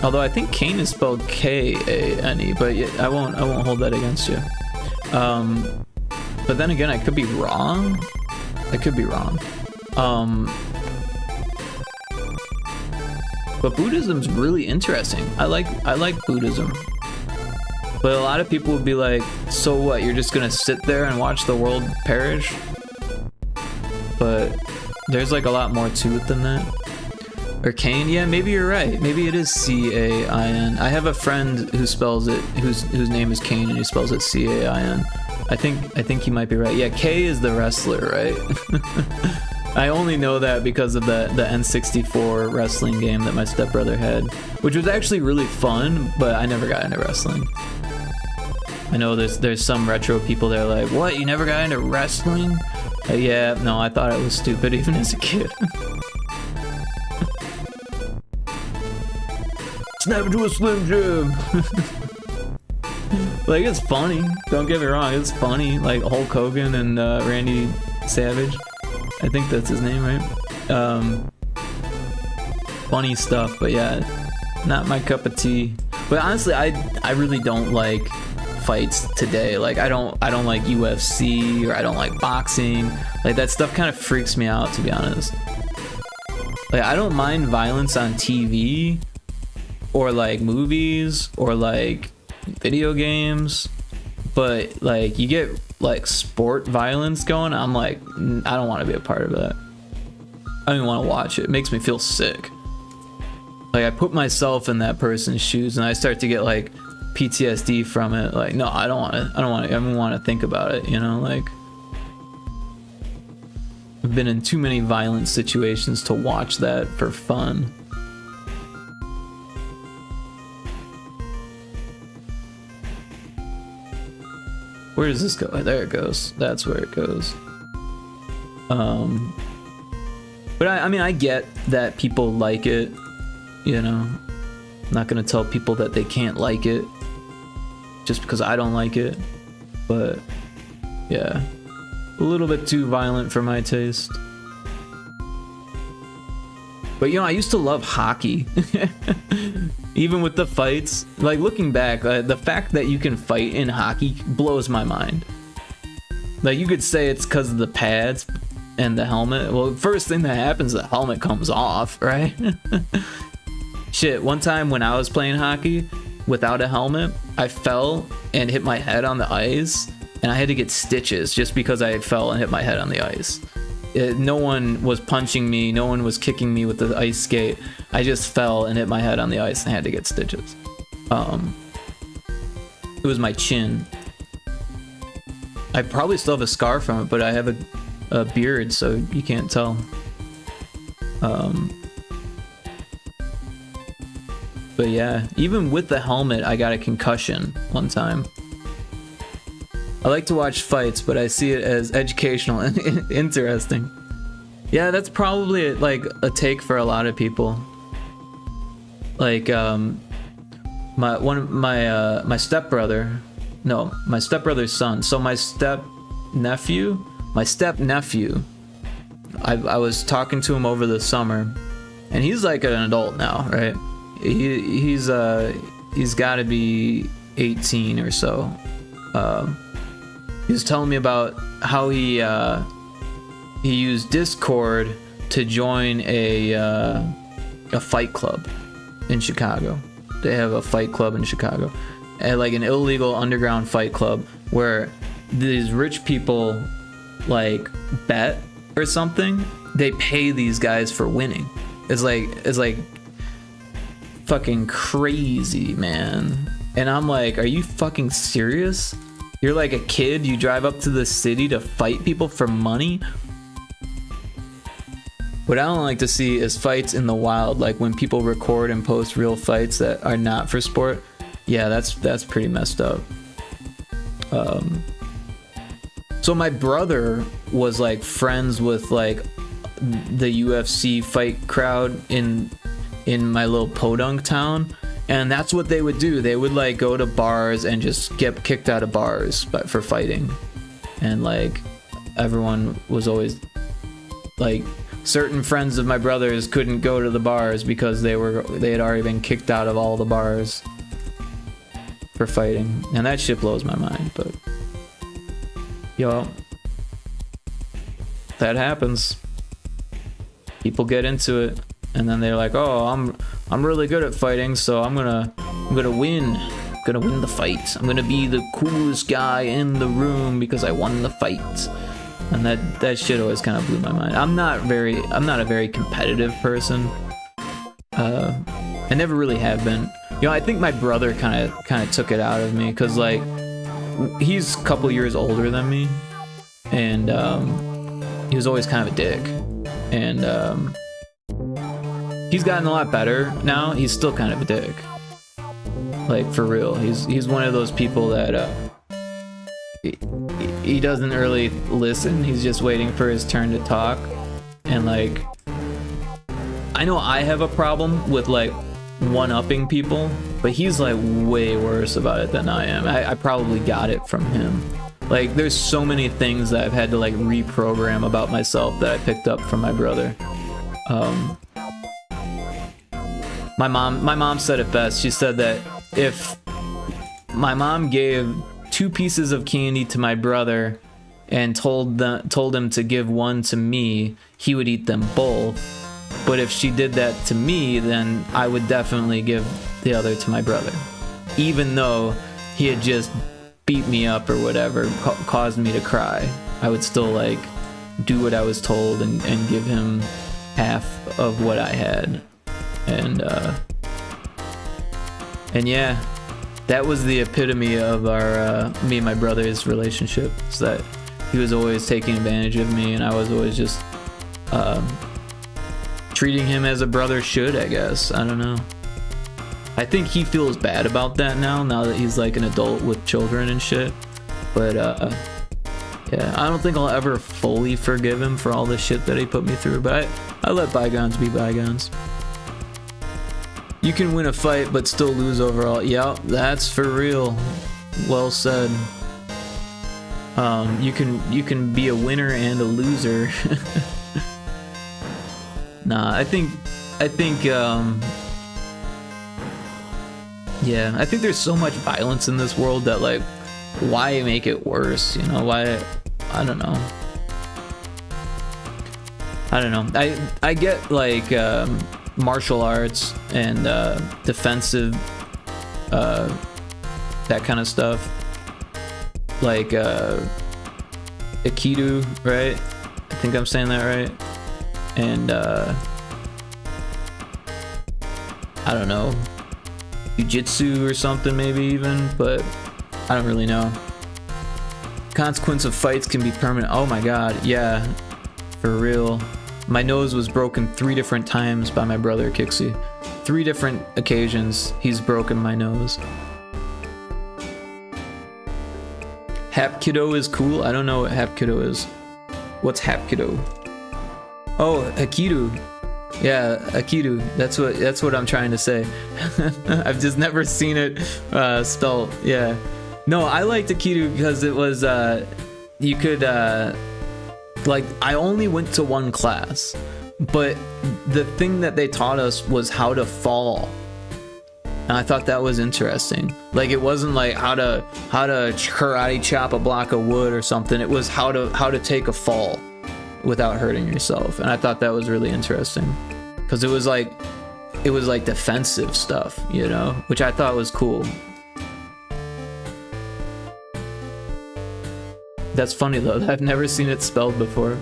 Although I think Cain is spelled K-A-N-E, but yeah, I won't hold that against you. But then again, I could be wrong. I could be wrong. But Buddhism's really interesting. I like Buddhism. But a lot of people would be like, so what, you're just gonna sit there and watch the world perish? But there's like a lot more to it than that. Or Cain, yeah, maybe you're right. Maybe it is C-A-I-N. I have a friend who spells it, whose name is Cain, and he spells it C-A-I-N. I think he might be right. Yeah, K is the wrestler, right? I only know that because of the N64 wrestling game that my stepbrother had, which was actually really fun, but I never got into wrestling. I know there's some retro people that are like, what, you never got into wrestling? Yeah, no, I thought it was stupid even as a kid. Snap into a Slim Jim! Like, it's funny. Don't get me wrong, it's funny. Like, Hulk Hogan and Randy Savage. I think that's his name, right? Funny stuff, but yeah, not my cup of tea. But honestly, I really don't like fights today. Like, I don't like UFC, or I don't like boxing. Like, that stuff kind of freaks me out, to be honest. Like, I don't mind violence on TV, or like movies, or like video games, but like you get like sport violence going, I'm like, I don't want to be a part of that. I don't even want to watch it. It makes me feel sick. Like, I put myself in that person's shoes and I start to get like PTSD from it. Like, no, I don't want to think about it, you know? Like, I've been in too many violent situations to watch that for fun. Where does this go? There it goes. That's where it goes. But I mean, I get that people like it, you know. I'm not gonna tell people that they can't like it just because I don't like it. But yeah, a little bit too violent for my taste. But you know, I used to love hockey. Even with the fights, like, looking back, the fact that you can fight in hockey blows my mind. Like, you could say it's because of the pads and the helmet. Well, first thing that happens, the helmet comes off, right? Shit, one time when I was playing hockey without a helmet, I fell and hit my head on the ice, and I had to get stitches just because I fell and hit my head on the ice. No one was punching me, no one was kicking me with the ice skate. I just fell and hit my head on the ice and had to get stitches. It was my chin. I probably still have a scar from it, but I have a beard, so you can't tell. But yeah, even with the helmet, I got a concussion one time. I like to watch fights, but I see it as educational and interesting. Yeah, that's probably like a take for a lot of people. Like, my stepbrother, no, my stepbrother's son. So my step nephew, I was talking to him over the summer, and he's like an adult now, right? He's got to be 18 or so. He was telling me about how he used Discord to join a fight club in Chicago. They have a fight club in Chicago, and like an illegal underground fight club where these rich people like bet or something. They pay these guys for winning. It's like fucking crazy, man. And I'm like, are you fucking serious? You're like a kid, you drive up to the city to fight people for money? What I don't like to see is fights in the wild, like when people record and post real fights that are not for sport. Yeah, that's pretty messed up. So my brother was like friends with like the UFC fight crowd in my little podunk town. And that's what they would do. They would like go to bars and just get kicked out of bars for fighting. And like everyone was always like, certain friends of my brother's couldn't go to the bars because they had already been kicked out of all the bars for fighting. And that shit blows my mind, but yo, that happens. People get into it. And then they're like, "Oh, I'm really good at fighting, so I'm gonna win. I'm gonna win the fight. I'm gonna be the coolest guy in the room because I won the fight." And that shit always kind of blew my mind. I'm not a very competitive person. I never really have been. You know, I think my brother kind of took it out of me because like he's a couple years older than me, and he was always kind of a dick, and he's gotten a lot better now. He's still kind of a dick. Like, for real. He's one of those people that he doesn't really listen. He's just waiting for his turn to talk. And like, I know I have a problem with like one-upping people, but he's like way worse about it than I am. I probably got it from him. Like, there's so many things that I've had to like reprogram about myself that I picked up from my brother. My mom said it best. She said that if my mom gave 2 pieces of candy to my brother and told him to give one to me, he would eat them both. But if she did that to me, then I would definitely give the other to my brother, even though he had just beat me up or whatever, caused me to cry. I would still like do what I was told and give him half of what I had. And yeah, that was the epitome of our me and my brother's relationship. Is that he was always taking advantage of me, and I was always just treating him as a brother should, I guess. I don't know. I think he feels bad about that now that he's like an adult with children and shit. But yeah, I don't think I'll ever fully forgive him for all the shit that he put me through, but I let bygones be bygones. You can win a fight but still lose overall. Yeah, that's for real. Well said. You can be a winner and a loser. Nah, I think yeah, I think there's so much violence in this world that like, why make it worse? You know, why? I don't know. I get like martial arts and defensive that kind of stuff, like Aikido, right? I think I'm saying that right. And I don't know, jiu-jitsu or something maybe even, but I don't really know. Consequence of fights can be permanent. Oh my god, yeah, for real. My nose was broken 3 different times by my brother Kixie. 3 different occasions he's broken my nose. Hapkido is cool. I don't know what Hapkido is. What's Hapkido? Oh, Aikido. Yeah, Aikido. That's what I'm trying to say. I've just never seen it spelled. Yeah. No, I liked Aikido because it was you could like, I only went to 1 class, but the thing that they taught us was how to fall. And I thought that was interesting. Like, it wasn't like how to karate chop a block of wood or something. It was how to take a fall without hurting yourself. And I thought that was really interesting because it was like defensive stuff, you know, which I thought was cool. That's funny though, I've never seen it spelled before.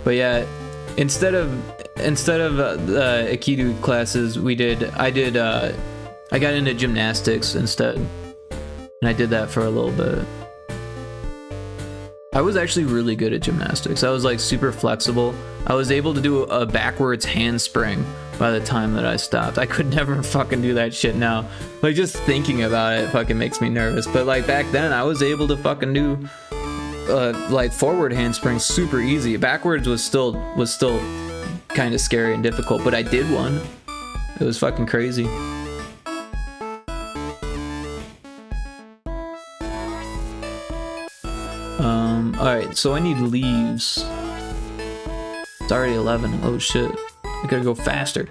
But yeah, instead of Aikido classes, I got into gymnastics instead, and I did that for a little bit. I was actually really good at gymnastics. I was like super flexible. I was able to do a backwards handspring by the time that I stopped. I could never fucking do that shit now. Like, just thinking about it fucking makes me nervous. But like back then, I was able to fucking do like forward handsprings super easy. Backwards was still kind of scary and difficult, but I did one. It was fucking crazy. Alright, so I need leaves. It's already 11. Oh shit. I gotta go faster.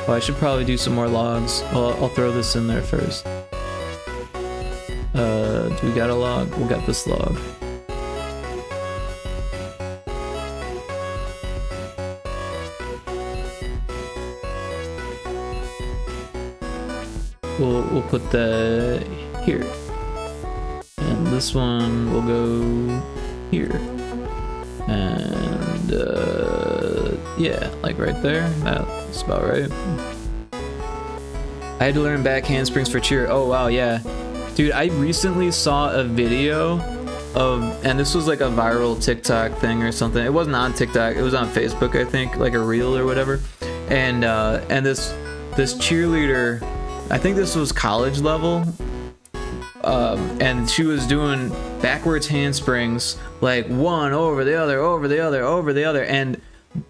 Oh, I should probably do some more logs. Well, I'll throw this in there first. Do we got a log? We got this log. We'll put that here, and this one will go here, and yeah, like right there. That's about right. I had to learn back handsprings for cheer. Oh wow, yeah, dude. I recently saw a video and this was like a viral TikTok thing or something. It wasn't on TikTok. It was on Facebook, I think, like a reel or whatever. And this cheerleader, I think this was college level. And she was doing backwards handsprings, like one over the other, over the other, over the other. And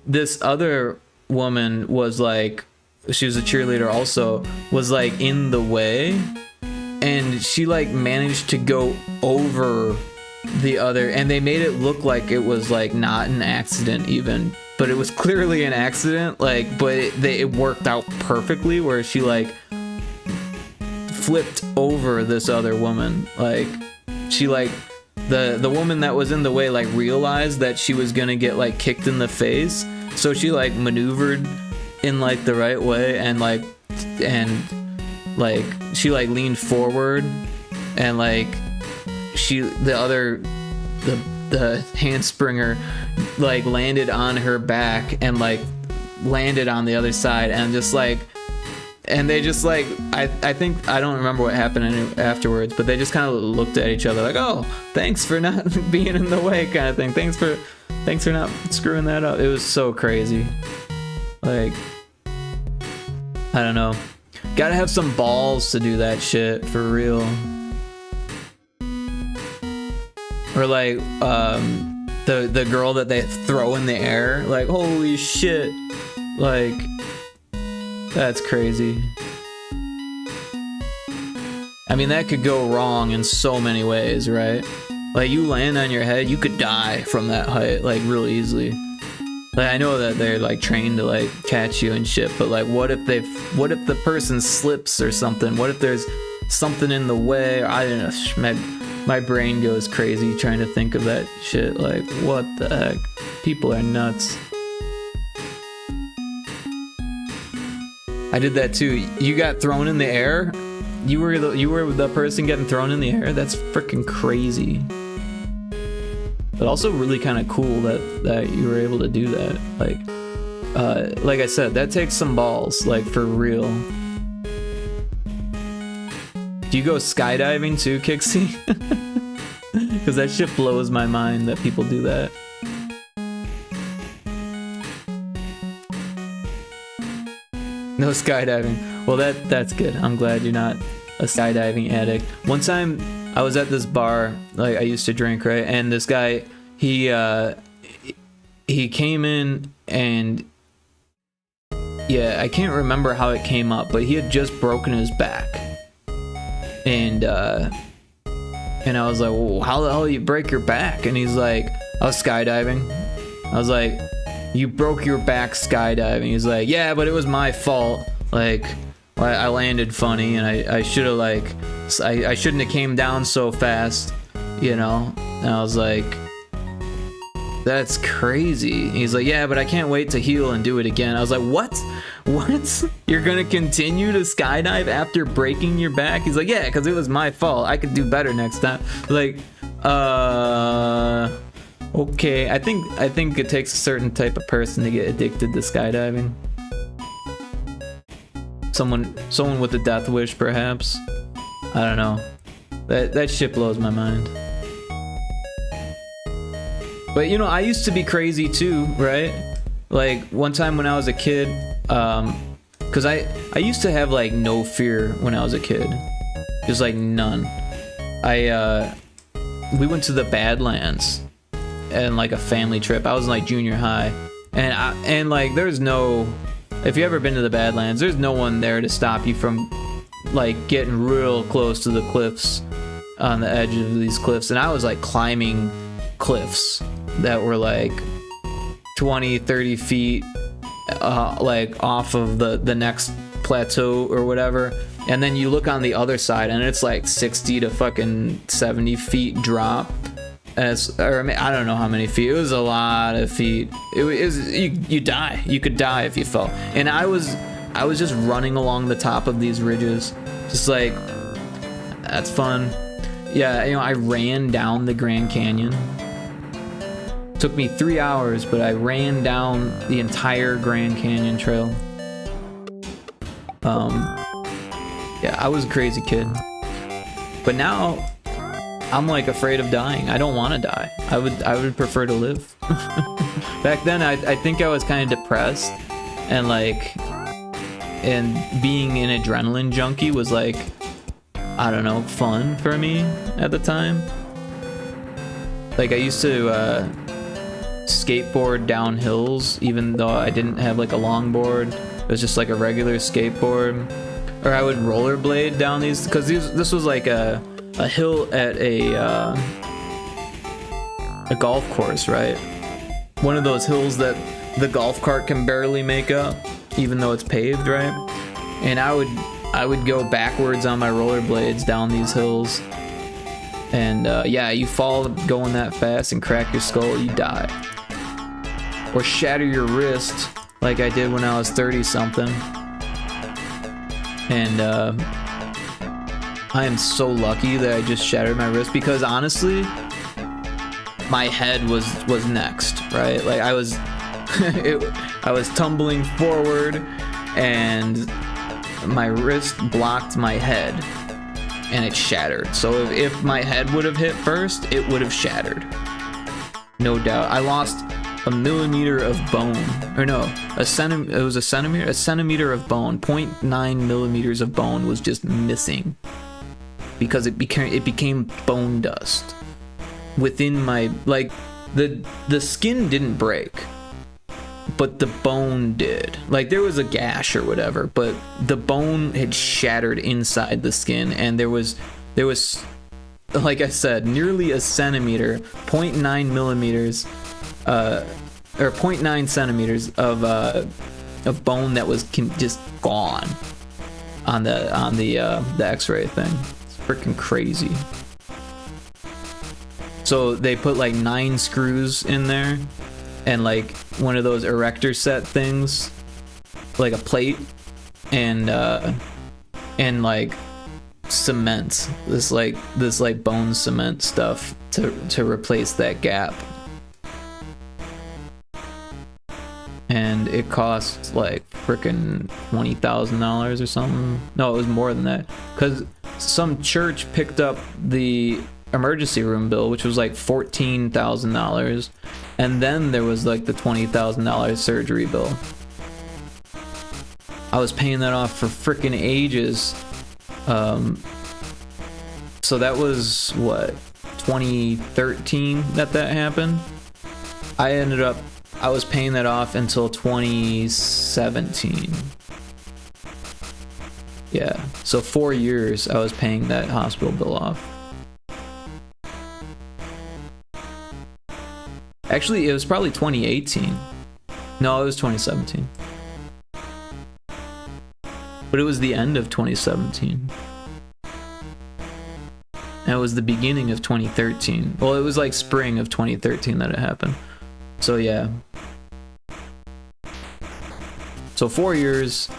this other woman was like, she was a cheerleader also, was like in the way. And she like managed to go over the other, and they made it look like it was like not an accident even, but it was clearly an accident, like, but it worked out perfectly where she like flipped over this other woman. Like she like the woman that was in the way like realized that she was gonna get like kicked in the face, so she like maneuvered in like the right way, and she like leaned forward, and like the handspringer like landed on her back and like landed on the other side, and just like, and they just like, I think, I don't remember what happened afterwards, but they just kind of looked at each other like, oh, thanks for not being in the way, kind of thing. Thanks for not screwing that up. It was so crazy. Like, I don't know. Gotta have some balls to do that shit, for real. Or like, the girl that they throw in the air, like, holy shit. Like, that's crazy. I mean, that could go wrong in so many ways, right? Like, you land on your head, you could die from that height, like, real easily. Like, I know that they're like trained to like catch you and shit, but like, what if the person slips or something? What if there's something in the way? Or, I don't know. My brain goes crazy trying to think of that shit. Like, what the heck? People are nuts. I did that too. You got thrown in the air. You were the person getting thrown in the air. That's freaking crazy. But also really kind of cool that you were able to do that. Like I said, that takes some balls, like, for real. Do you go skydiving too, Kixie? Because that shit blows my mind that people do that. No skydiving. Well, that's good. I'm glad you're not a skydiving addict. One time I was at this bar, like I used to drink, right? And this guy, he came in, and yeah, I can't remember how it came up, but he had just broken his back. And I was like, well, how the hell did you break your back? And he's like, I was skydiving. I was like, you broke your back skydiving? He's like, yeah, but it was my fault. Like, I landed funny, and I should have, like, I shouldn't have came down so fast, you know? And I was like, that's crazy. He's like, yeah, but I can't wait to heal and do it again. I was like, what? You're gonna continue to skydive after breaking your back? He's like, yeah, because it was my fault. I could do better next time. Like, okay. I think it takes a certain type of person to get addicted to skydiving. Someone with a death wish, perhaps. I don't know. That shit blows my mind. But you know, I used to be crazy too, right? Like, one time when I was a kid, cause I used to have like no fear when I was a kid, just like none. We went to the Badlands and like a family trip. I was in like junior high, and like there's no, if you ever been to the Badlands, there's no one there to stop you from like getting real close to the cliffs, on the edge of these cliffs. And I was like climbing cliffs that were like 20-30 feet like off of the next plateau or whatever, and then you look on the other side and it's like 60 to fucking 70 feet drop. Or I mean, I don't know how many feet. It was a lot of feet. It was you die. You could die if you fell. And I was just running along the top of these ridges, just like, that's fun. Yeah, you know, I ran down the Grand Canyon. Took me 3 hours, but I ran down the entire Grand Canyon trail. Yeah, I was a crazy kid. But now I'm like afraid of dying. I don't want to die. I would prefer to live. Back then, I think I was kind of depressed, and like, and being an adrenaline junkie was like, I don't know, fun for me at the time. Like I used to skateboard down hills, even though I didn't have like a longboard. It was just like a regular skateboard. Or I would rollerblade down these, because this was like a hill at a golf course, right? One of those hills that the golf cart can barely make up, even though it's paved, right? And I would go backwards on my rollerblades down these hills. And yeah, you fall going that fast and crack your skull, you die. Or shatter your wrist, like I did when I was 30-something. And I am so lucky that I just shattered my wrist, because honestly, my head was next, right? Like I was I was tumbling forward and my wrist blocked my head and it shattered. So if my head would have hit first, it would have shattered. No doubt. I lost a millimeter of bone, or no, it was a centimeter of bone. 0.9 millimeters of bone was just missing because it became bone dust within my, like, the skin didn't break, but the bone did. Like there was a gash or whatever, but the bone had shattered inside the skin, and there was like I said, nearly a centimeter, 0.9 millimeters or 0.9 centimeters of bone that was just gone on the x-ray thing. It's freaking crazy. So they put like 9 screws in there and like one of those erector set things, like a plate, and like cement, this bone cement stuff to replace that gap. And it cost like frickin' $20,000 or something. No, it was more than that, because some church picked up the emergency room bill, which was like $14,000, and then there was like the $20,000 surgery bill. I was paying that off for frickin' ages. So that was what, 2013 that happened. I was paying that off until 2017. Yeah, so 4 years I was paying that hospital bill off. Actually, it was probably 2018. No, it was 2017. But it was the end of 2017. And it was the beginning of 2013. Well, it was like spring of 2013 that it happened. So yeah. So 4 years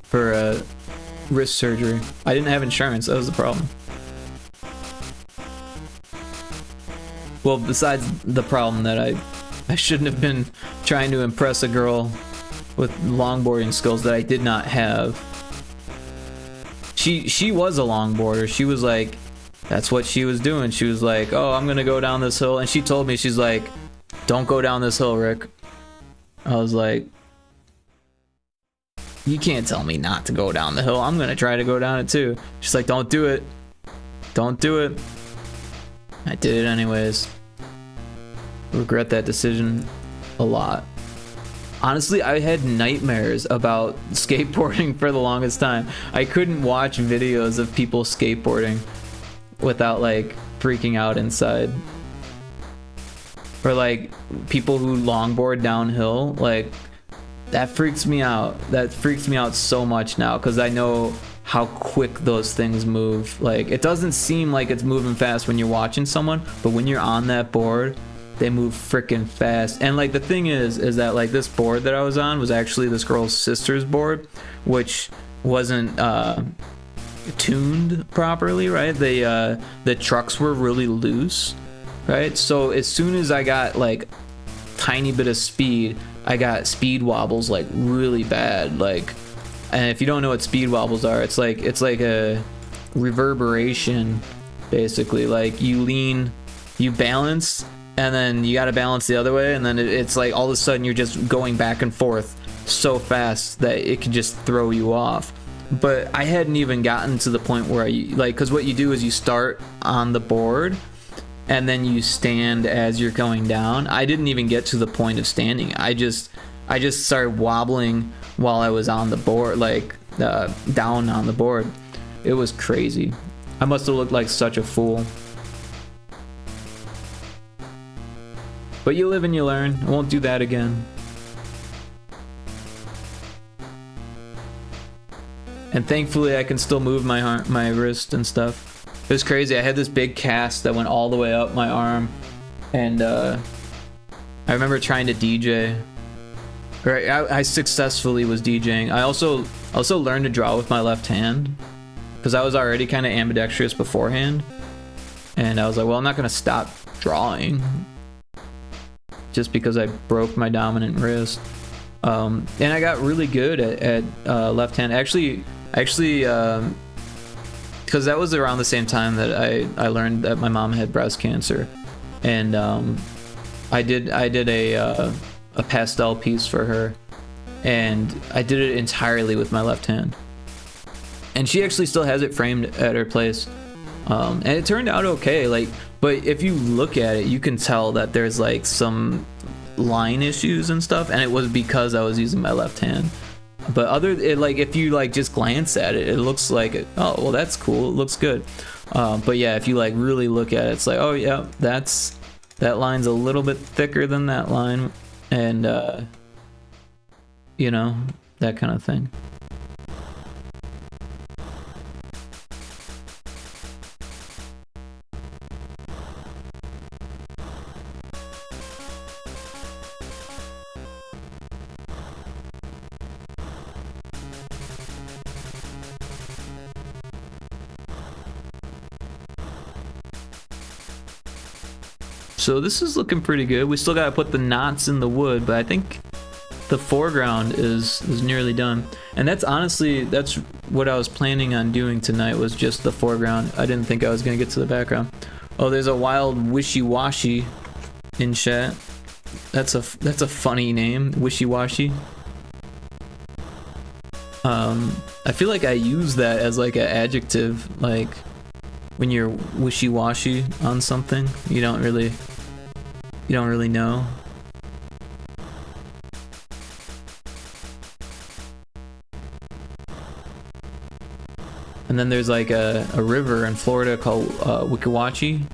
for wrist surgery. I didn't have insurance, that was the problem. Well, besides the problem that I shouldn't have been trying to impress a girl with longboarding skills that I did not have. She was a longboarder. She was like, that's what she was doing. She was like, oh, I'm gonna go down this hill. And she told me, she's like, don't go down this hill, Rick. I was like, you can't tell me not to go down the hill. I'm gonna try to go down it too. She's like, don't do it. Don't do it. I did it anyways. Regret that decision a lot. Honestly, I had nightmares about skateboarding for the longest time. I couldn't watch videos of people skateboarding without like freaking out inside. Or like people who longboard downhill, like that freaks me out. That freaks me out so much now, because I know how quick those things move. Like it doesn't seem like it's moving fast when you're watching someone, but when you're on that board, they move freaking fast. And like the thing is that like this board that I was on was actually this girl's sister's board, which wasn't tuned properly, right? The trucks were really loose, right? So as soon as I got like tiny bit of speed, I got speed wobbles like really bad. Like, and if you don't know what speed wobbles are, it's like a reverberation basically. Like you lean, you balance, and then you gotta balance the other way, and then it's like all of a sudden you're just going back and forth so fast that it can just throw you off. But I hadn't even gotten to the point where because what you do is you start on the board and then you stand as you're going down. I didn't even get to the point of standing. I just started wobbling while I was on the board, like down on the board. It was crazy. I must have looked like such a fool. But you live and you learn. I won't do that again. And thankfully I can still move my wrist and stuff. It was crazy. I had this big cast that went all the way up my arm, and I remember trying to DJ. Right, I successfully was DJing. I also learned to draw with my left hand because I was already kind of ambidextrous beforehand, and I was like, well, I'm not gonna stop drawing just because I broke my dominant wrist. And I got really good at left hand. Actually, because that was around the same time that I learned that my mom had breast cancer, and I did a pastel piece for her, and I did it entirely with my left hand. And she actually still has it framed at her place, and it turned out okay. Like, but if you look at it, you can tell that there's like some line issues and stuff, and it was because I was using my left hand. But if you like just glance at it, it looks like oh well, that's cool, it looks good. But yeah, if you like really look at it, it's like, oh yeah, that line's a little bit thicker than that line, and you know, that kind of thing. So this is looking pretty good. We still gotta put the knots in the wood, but I think the foreground is nearly done. And that's what I was planning on doing tonight, was just the foreground. I didn't think I was gonna get to the background. Oh, there's a wild wishy-washy in chat. That's a funny name, wishy-washy. I feel like I use that as like an adjective, like when you're wishy-washy on something, you don't really know. And then there's like a river in Florida called Wickawachi,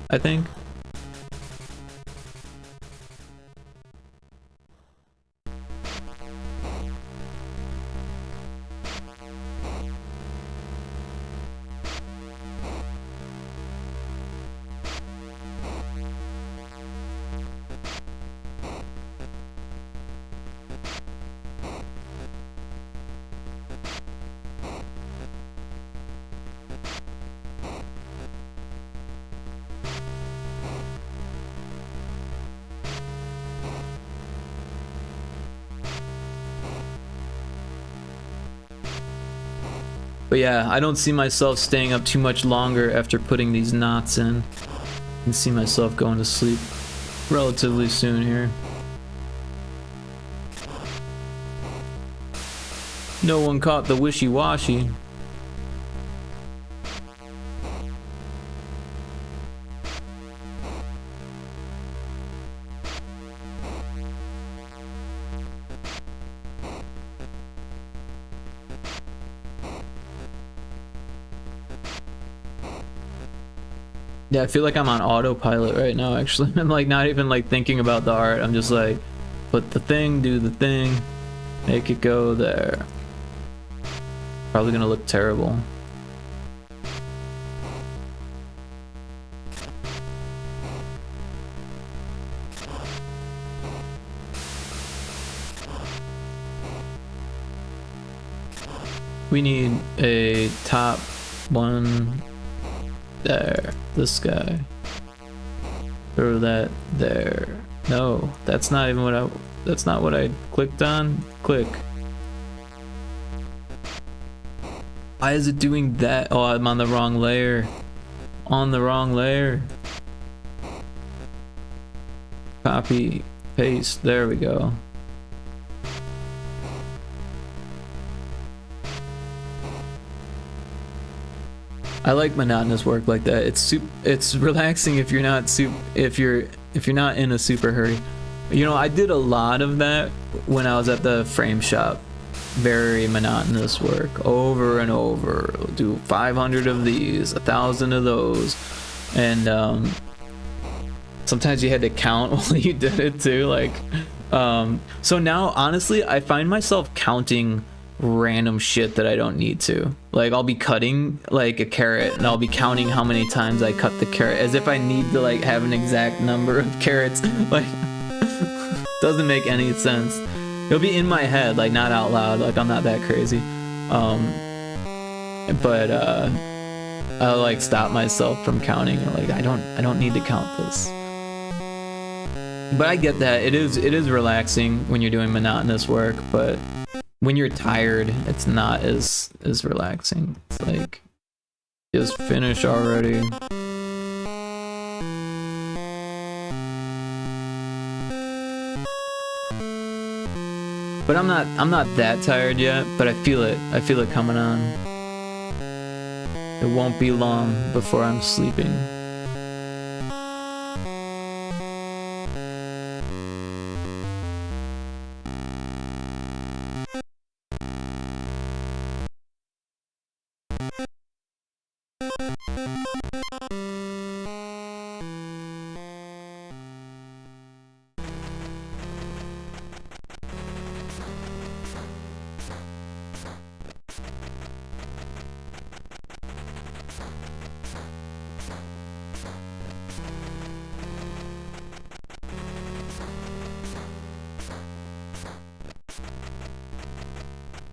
I think. But yeah, I don't see myself staying up too much longer after putting these knots in. I can see myself going to sleep relatively soon here. No one caught the wishy-washy. Yeah, I feel like I'm on autopilot right now, actually. I'm like not even like thinking about the art. I'm just like, put the thing, do the thing, make it go there. Probably gonna look terrible. We need a top one there. This guy. Throw that there. No, that's not even that's not what I clicked on. Click. Why is it doing that? Oh, I'm on the wrong layer. On the wrong layer. Copy, paste, there we go. I like monotonous work like that. It's relaxing if you're not if you're not in a super hurry. You know, I did a lot of that when I was at the frame shop. Very monotonous work over and over. Do 500 of these, 1,000 of those, and sometimes you had to count while you did it too. Like, so now honestly, I find myself counting random shit that I don't need to. Like, I'll be cutting like a carrot and I'll be counting how many times I cut the carrot, as if I need to like have an exact number of carrots. Like, doesn't make any sense. It'll be in my head, like not out loud. Like, I'm not that crazy. But I'll like stop myself from counting. Like, I don't need to count this. But I get that it is relaxing when you're doing monotonous work, but when you're tired, it's not as relaxing. It's like, just finish already. But I'm not that tired yet, but I feel it coming on. It won't be long before I'm sleeping.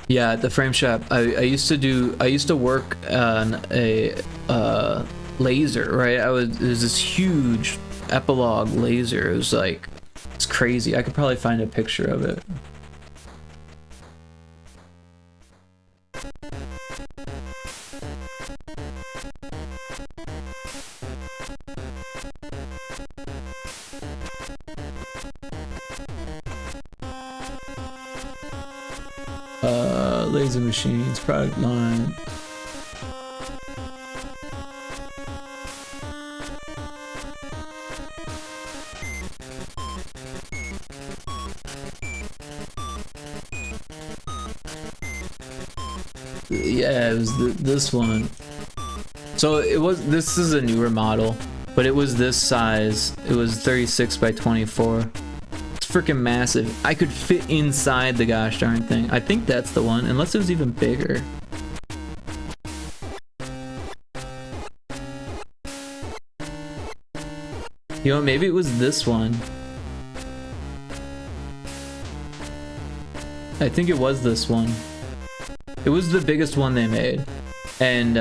Yeah, at the frame shop, I used to work on a laser, right? There's this huge epilogue laser. It was like, it's crazy. I could probably find a picture of it. Laser machines, product line. Yeah, it was this one. So this is a newer model, but it was this size. It was 36 by 24. Freaking massive. I could fit inside the gosh darn thing. I think that's the one, unless it was even bigger. You know, maybe it was this one. I think it was this one. It was the biggest one they made, and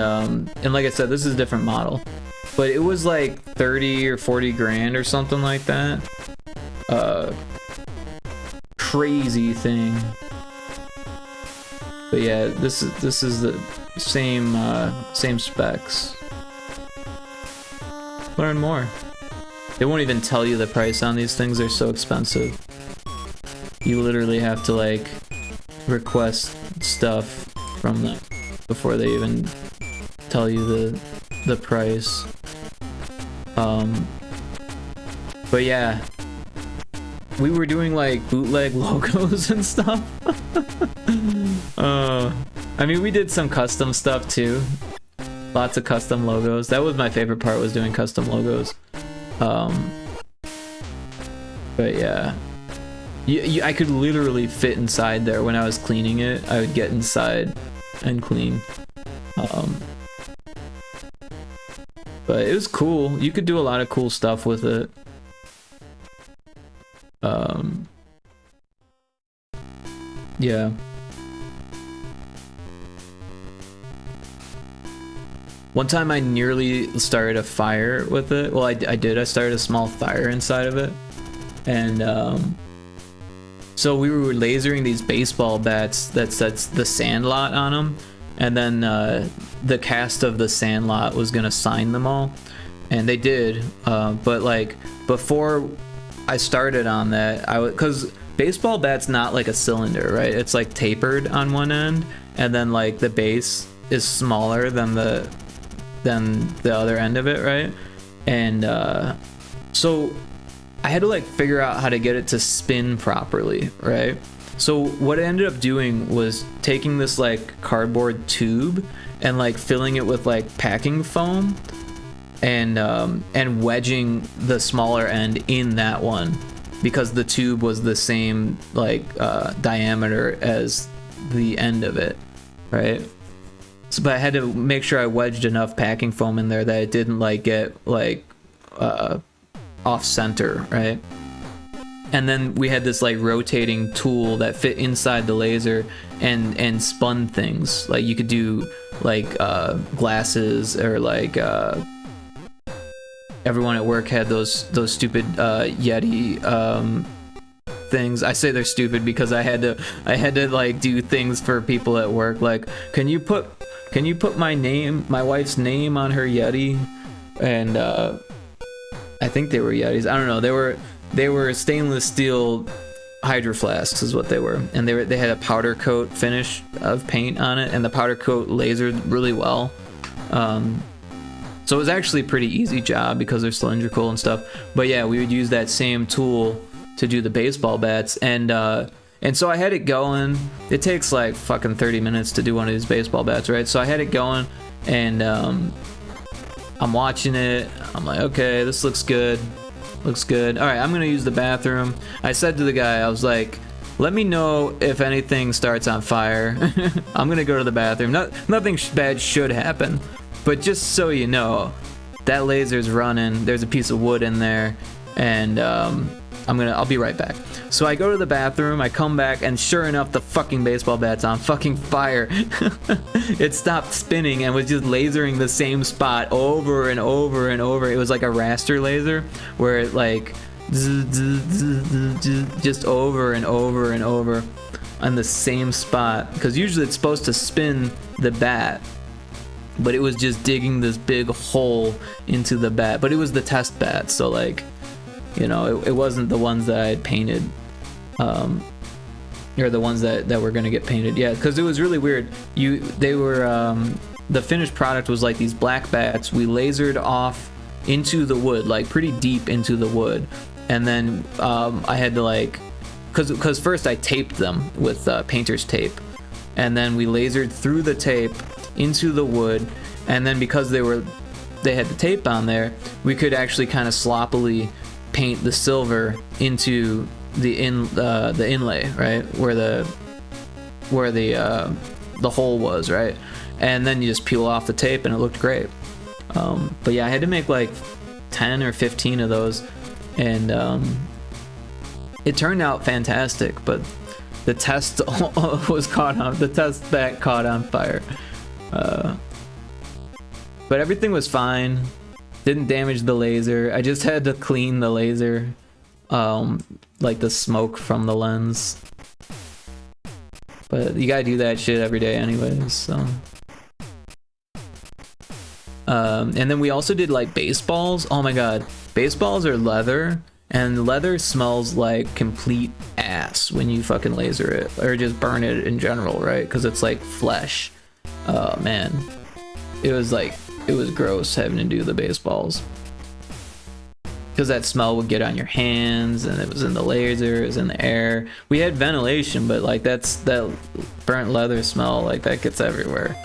like I said, this is a different model, but it was like 30 or 40 grand or something like that. Crazy thing. But yeah, this is the same specs. Learn more. They won't even tell you the price on these things. They're so expensive. You literally have to like request stuff from them before they even tell you the price. But yeah, we were doing like bootleg logos and stuff. I mean, we did some custom stuff too. Lots of custom logos. That was my favorite part, was doing custom logos. But yeah, I could literally fit inside there. When I was cleaning it, I would get inside and clean. But it was cool. You could do a lot of cool stuff with it. Yeah. One time I nearly started a fire with it. Well, I did. I started a small fire inside of it. And so we were lasering these baseball bats that sets the Sandlot on them. and then the cast of The Sandlot was gonna sign them all, and they did. But like before I started on that, because baseball bat's not like a cylinder, right? It's like tapered on one end, and then like the base is smaller than the other end of it, right? And so I had to like figure out how to get it to spin properly, right? So what I ended up doing was taking this like cardboard tube and like filling it with like packing foam and wedging the smaller end in that one, because the tube was the same like diameter as the end of it, right? So, but I had to make sure I wedged enough packing foam in there that it didn't like get like off center, right? And then we had this like rotating tool that fit inside the laser and spun things. Like you could do like glasses, or like everyone at work had those stupid Yeti things. I say they're stupid because I had to like do things for people at work, like can you put my wife's name on her Yeti? And I think they were Yetis. I don't know. They were stainless steel hydro flasks is what they were, and they had a powder coat finish of paint on it, and the powder coat lasered really well. So it was actually a pretty easy job because they're cylindrical and stuff. But yeah, we would use that same tool to do the baseball bats, and so I had it going. It takes like fucking 30 minutes to do one of these baseball bats, right? So I had it going, and I'm watching it. I'm like, okay, this looks good. Looks good. All right, I'm gonna use the bathroom. I said to the guy, I was like, let me know if anything starts on fire. I'm gonna go to the bathroom. Nothing bad should happen, but just so you know, that laser's running. There's a piece of wood in there, and I'll be right back. So I go to the bathroom, I come back, and sure enough, the fucking baseball bat's on fucking fire. It stopped spinning and was just lasering the same spot over and over and over. It was like a raster laser where it like just over and over and over on the same spot, because usually it's supposed to spin the bat, but it was just digging this big hole into the bat. But it was the test bat, so like, you know, it wasn't the ones that I had painted, or the ones that were gonna get painted. Yeah, because it was really weird. They were the finished product was like these black bats. We lasered off into the wood, like pretty deep into the wood, and then I had to like, because first I taped them with painter's tape, and then we lasered through the tape into the wood, and then because they had the tape on there, we could actually kind of sloppily paint the silver into the inlay, right, where the hole was, right, and then you just peel off the tape and it looked great. But yeah, I had to make like 10 or 15 of those, and it turned out fantastic, but the test the test bat caught on fire. But everything was fine. Didn't damage the laser. I just had to clean the laser, like the smoke from the lens. But you gotta do that shit every day anyways, so. And then we also did like baseballs. Oh my god. Baseballs are leather, and leather smells like complete ass when you fucking laser it, or just burn it in general, right? Because it's like flesh. Oh man. It was gross having to do the baseballs, because that smell would get on your hands, and it was in the laser, it was in the air. We had ventilation, but like that burnt leather smell, like that gets everywhere.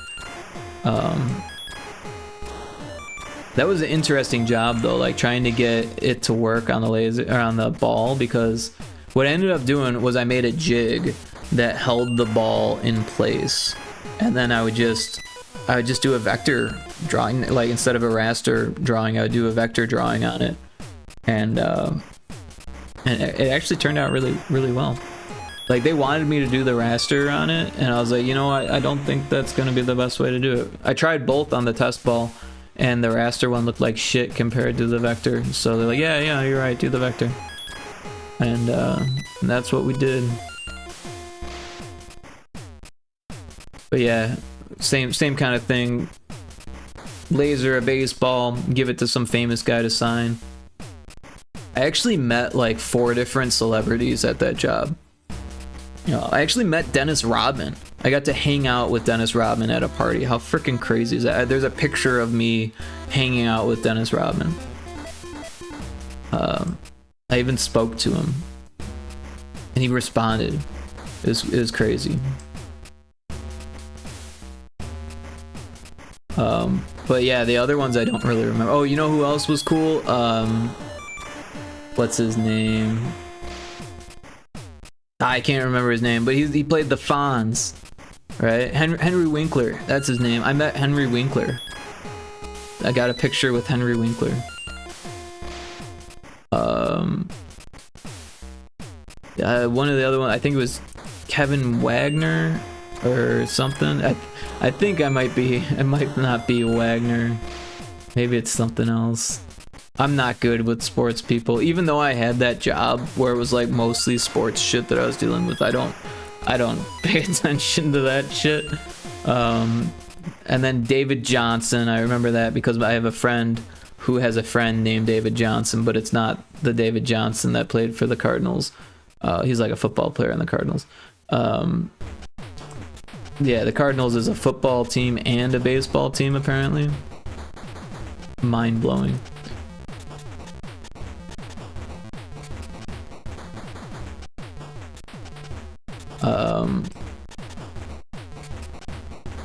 That was an interesting job though, like trying to get it to work on the laser, or on the ball, because what I ended up doing was I made a jig that held the ball in place, and then I would just do a vector drawing, like instead of a raster drawing, I would do a vector drawing on it, and it actually turned out really, really well. Like they wanted me to do the raster on it, and I was like, you know what, I don't think that's gonna be the best way to do it. I tried both on the test ball, and the raster one looked like shit compared to the vector, so they're like, yeah, you're right, do the vector. And that's what we did. But yeah, same kind of thing. Laser a baseball, give it to some famous guy to sign. I actually met like 4 different celebrities at that job. You know, I actually met Dennis Rodman. I got to hang out with Dennis Rodman at a party. How freaking crazy is that? There's a picture of me hanging out with Dennis Rodman. I even spoke to him, and he responded. It was crazy. But yeah, the other ones I don't really remember. Oh, you know who else was cool? What's his name? I can't remember his name, but he played the Fonz, right? Henry Winkler, that's his name. I met Henry Winkler. I got a picture with Henry Winkler. One of the other one, I think it was Kevin Wagner or something. I think it might not be Wagner. Maybe it's something else. I'm not good with sports people. Even though I had that job where it was like mostly sports shit that I was dealing with, I don't pay attention to that shit. And then David Johnson, I remember that because I have a friend who has a friend named David Johnson, but it's not the David Johnson that played for the Cardinals. He's like a football player in the Cardinals. Yeah, the Cardinals is a football team and a baseball team, apparently. Mind-blowing.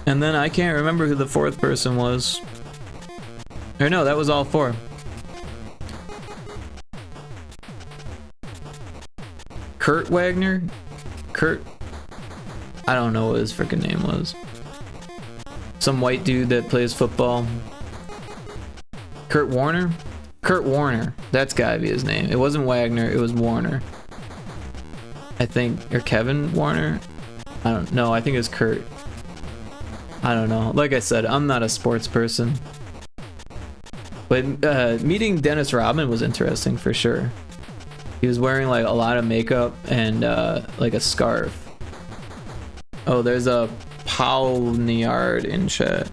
And then I can't remember who the 4th person was. Or no, that was all 4. Kurt Wagner? I don't know what his freaking name was. Some white dude that plays football. Kurt Warner? Kurt Warner. That's gotta be his name. It wasn't Wagner, it was Warner. I think, or Kevin Warner? I don't know, I think it's Kurt. I don't know. Like I said, I'm not a sports person. But meeting Dennis Rodman was interesting for sure. He was wearing like a lot of makeup and like a scarf. Oh, there's a Paulniard in chat.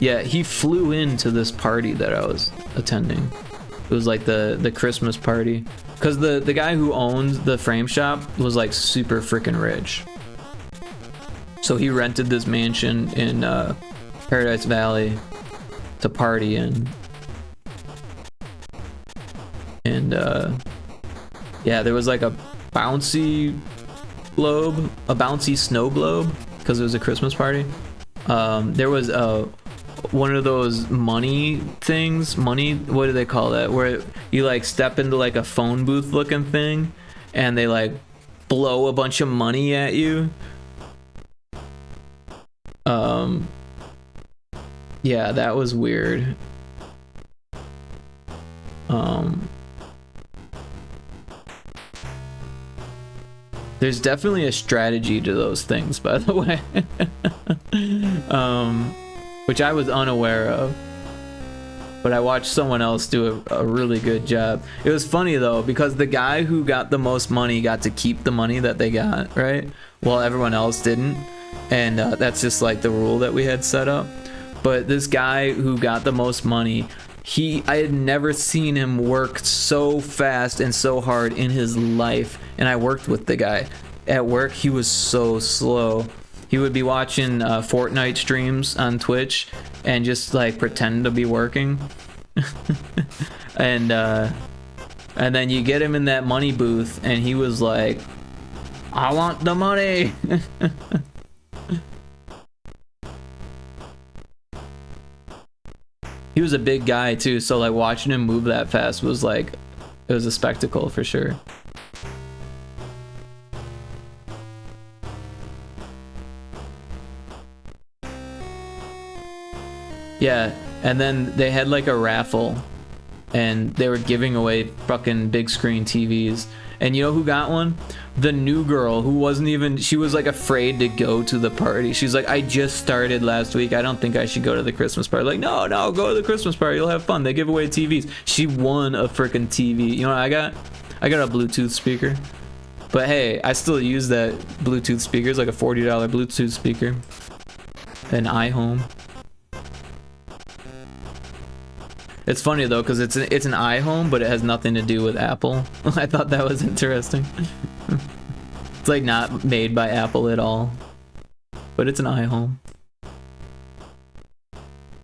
Yeah, he flew into this party that I was attending. It was like the Christmas party. Because the guy who owned the frame shop was like super freaking rich. So he rented this mansion in Paradise Valley to party in. And yeah, there was like a bouncy globe, a bouncy snow globe, because it was a Christmas party. There was one of those money things, what do they call that, where you like step into like a phone booth looking thing and they like blow a bunch of money at you. Yeah, that was weird. There's definitely a strategy to those things, by the way. Which I was unaware of. But I watched someone else do a really good job. It was funny though, because the guy who got the most money got to keep the money that they got, right? While everyone else didn't. And that's just like the rule that we had set up. But this guy who got the most money, I had never seen him work so fast and so hard in his life. And I worked with the guy. At work, he was so slow. He would be watching Fortnite streams on Twitch and just like pretend to be working. And then you get him in that money booth and he was like, I want the money. He was a big guy too, so like watching him move that fast was like, it was a spectacle for sure. Yeah, and then they had like a raffle and they were giving away fucking big screen TVs. And you know who got one? The new girl who wasn't even, she was like afraid to go to the party. She's like, I just started last week. I don't think I should go to the Christmas party. Like, no, go to the Christmas party. You'll have fun. They give away TVs. She won a freaking TV. You know what I got? I got a Bluetooth speaker. But hey, I still use that Bluetooth speaker. It's like a $40 Bluetooth speaker. An iHome. It's funny though, because it's an iHome, but it has nothing to do with Apple. I thought that was interesting. It's like not made by Apple at all, but it's an iHome.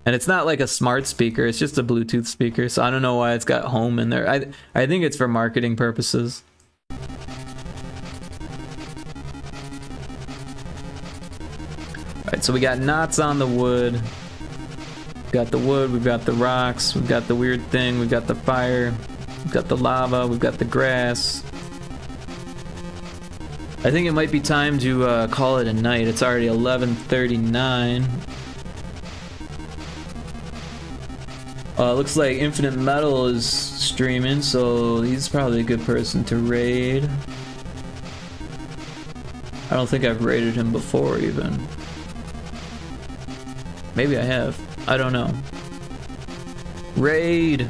And it's not like a smart speaker, it's just a Bluetooth speaker, so I don't know why it's got home in there. I think it's for marketing purposes. Alright, so we got knots on the wood. We've got the wood, we've got the rocks, we've got the weird thing, we've got the fire, we've got the lava, we've got the grass. I think it might be time to call it a night. It's already 11:39. Looks like Infinite Metal is streaming, so he's probably a good person to raid. I don't think I've raided him before even. Maybe I have. I don't know. Raid.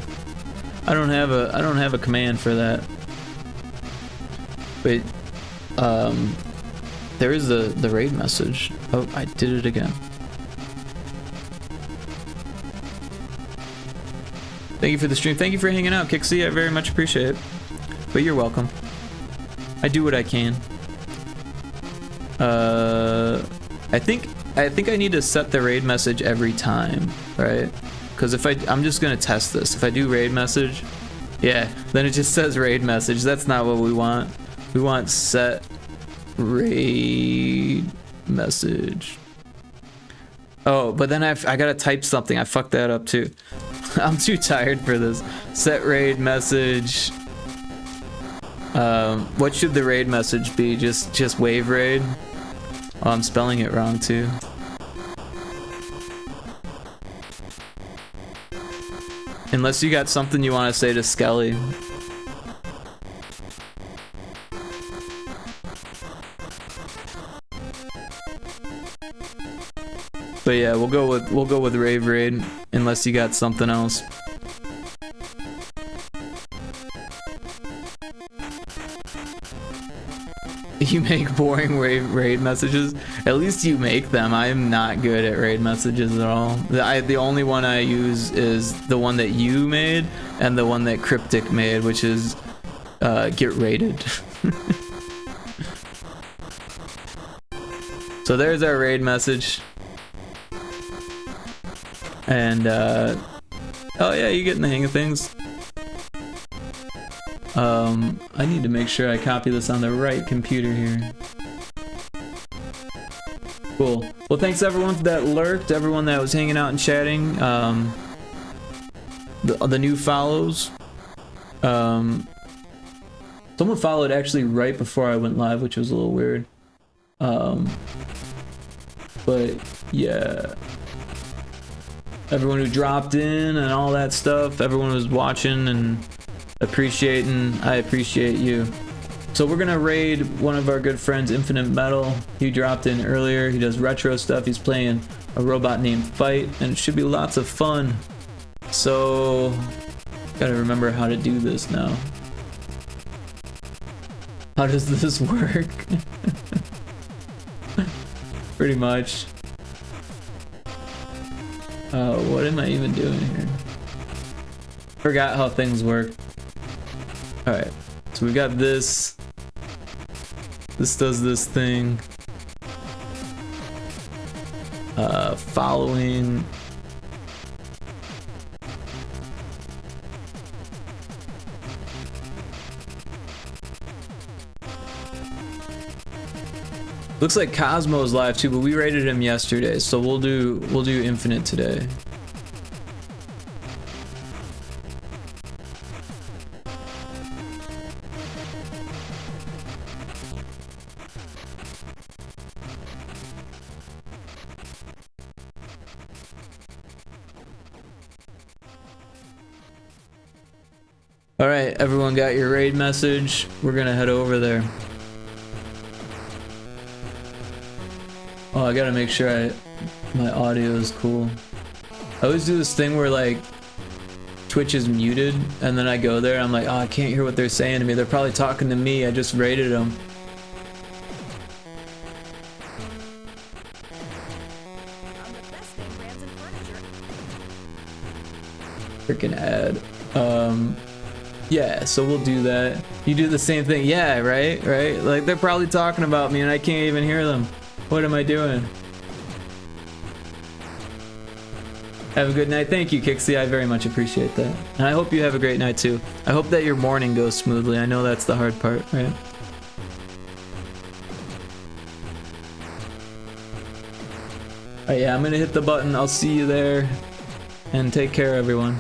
I don't have a command for that. Wait. There is the raid message. Oh, I did it again. Thank you for the stream. Thank you for hanging out, Kixie. I very much appreciate it. But you're welcome. I do what I can. I think I need to set the raid message every time, right? Because if I'm just gonna test this. If I do raid message, yeah, then it just says raid message. That's not what we want. We want set raid message. Oh, but then I gotta type something. I fucked that up too. I'm too tired for this. Set raid message. What should the raid message be? Just wave raid? Oh, I'm spelling it wrong too. Unless you got something you want to say to Skelly. But yeah, we'll go with rave raid unless you got something else. You make boring raid messages? At least you make them. I am not good at raid messages at all. The only one I use is the one that you made and the one that Cryptic made, which is get raided. So there's our raid message. And oh yeah, you're getting the hang of things. I need to make sure I copy this on the right computer here. Cool. Well, thanks everyone that lurked, everyone that was hanging out and chatting. The new follows. Someone followed actually right before I went live, which was a little weird. But yeah. Everyone who dropped in and all that stuff, everyone who's watching and appreciating, I appreciate you. So we're gonna raid one of our good friends, Infinite Metal. He dropped in earlier. He does retro stuff. He's playing a robot named Fight, and it should be lots of fun. So gotta remember how to do this now. How does this work? Pretty much. What am I even doing here? Forgot how things work. Alright, so we've got this. This does this thing. Following. Looks like Cosmo's live too, but we rated him yesterday, so we'll do Infinite today. All right, everyone got your raid message. We're gonna head over there. Oh, I gotta make sure my audio is cool. I always do this thing where like Twitch is muted and then I go there and I'm like, oh, I can't hear what they're saying to me. They're probably talking to me. I just raided them. Freaking ad. Yeah, so we'll do that. You do the same thing. Yeah, right? Like, they're probably talking about me and I can't even hear them. What am I doing? Have a good night. Thank you, Kixie. I very much appreciate that. And I hope you have a great night, too. I hope that your morning goes smoothly. I know that's the hard part, right? Alright, yeah, I'm gonna hit the button. I'll see you there. And take care, everyone.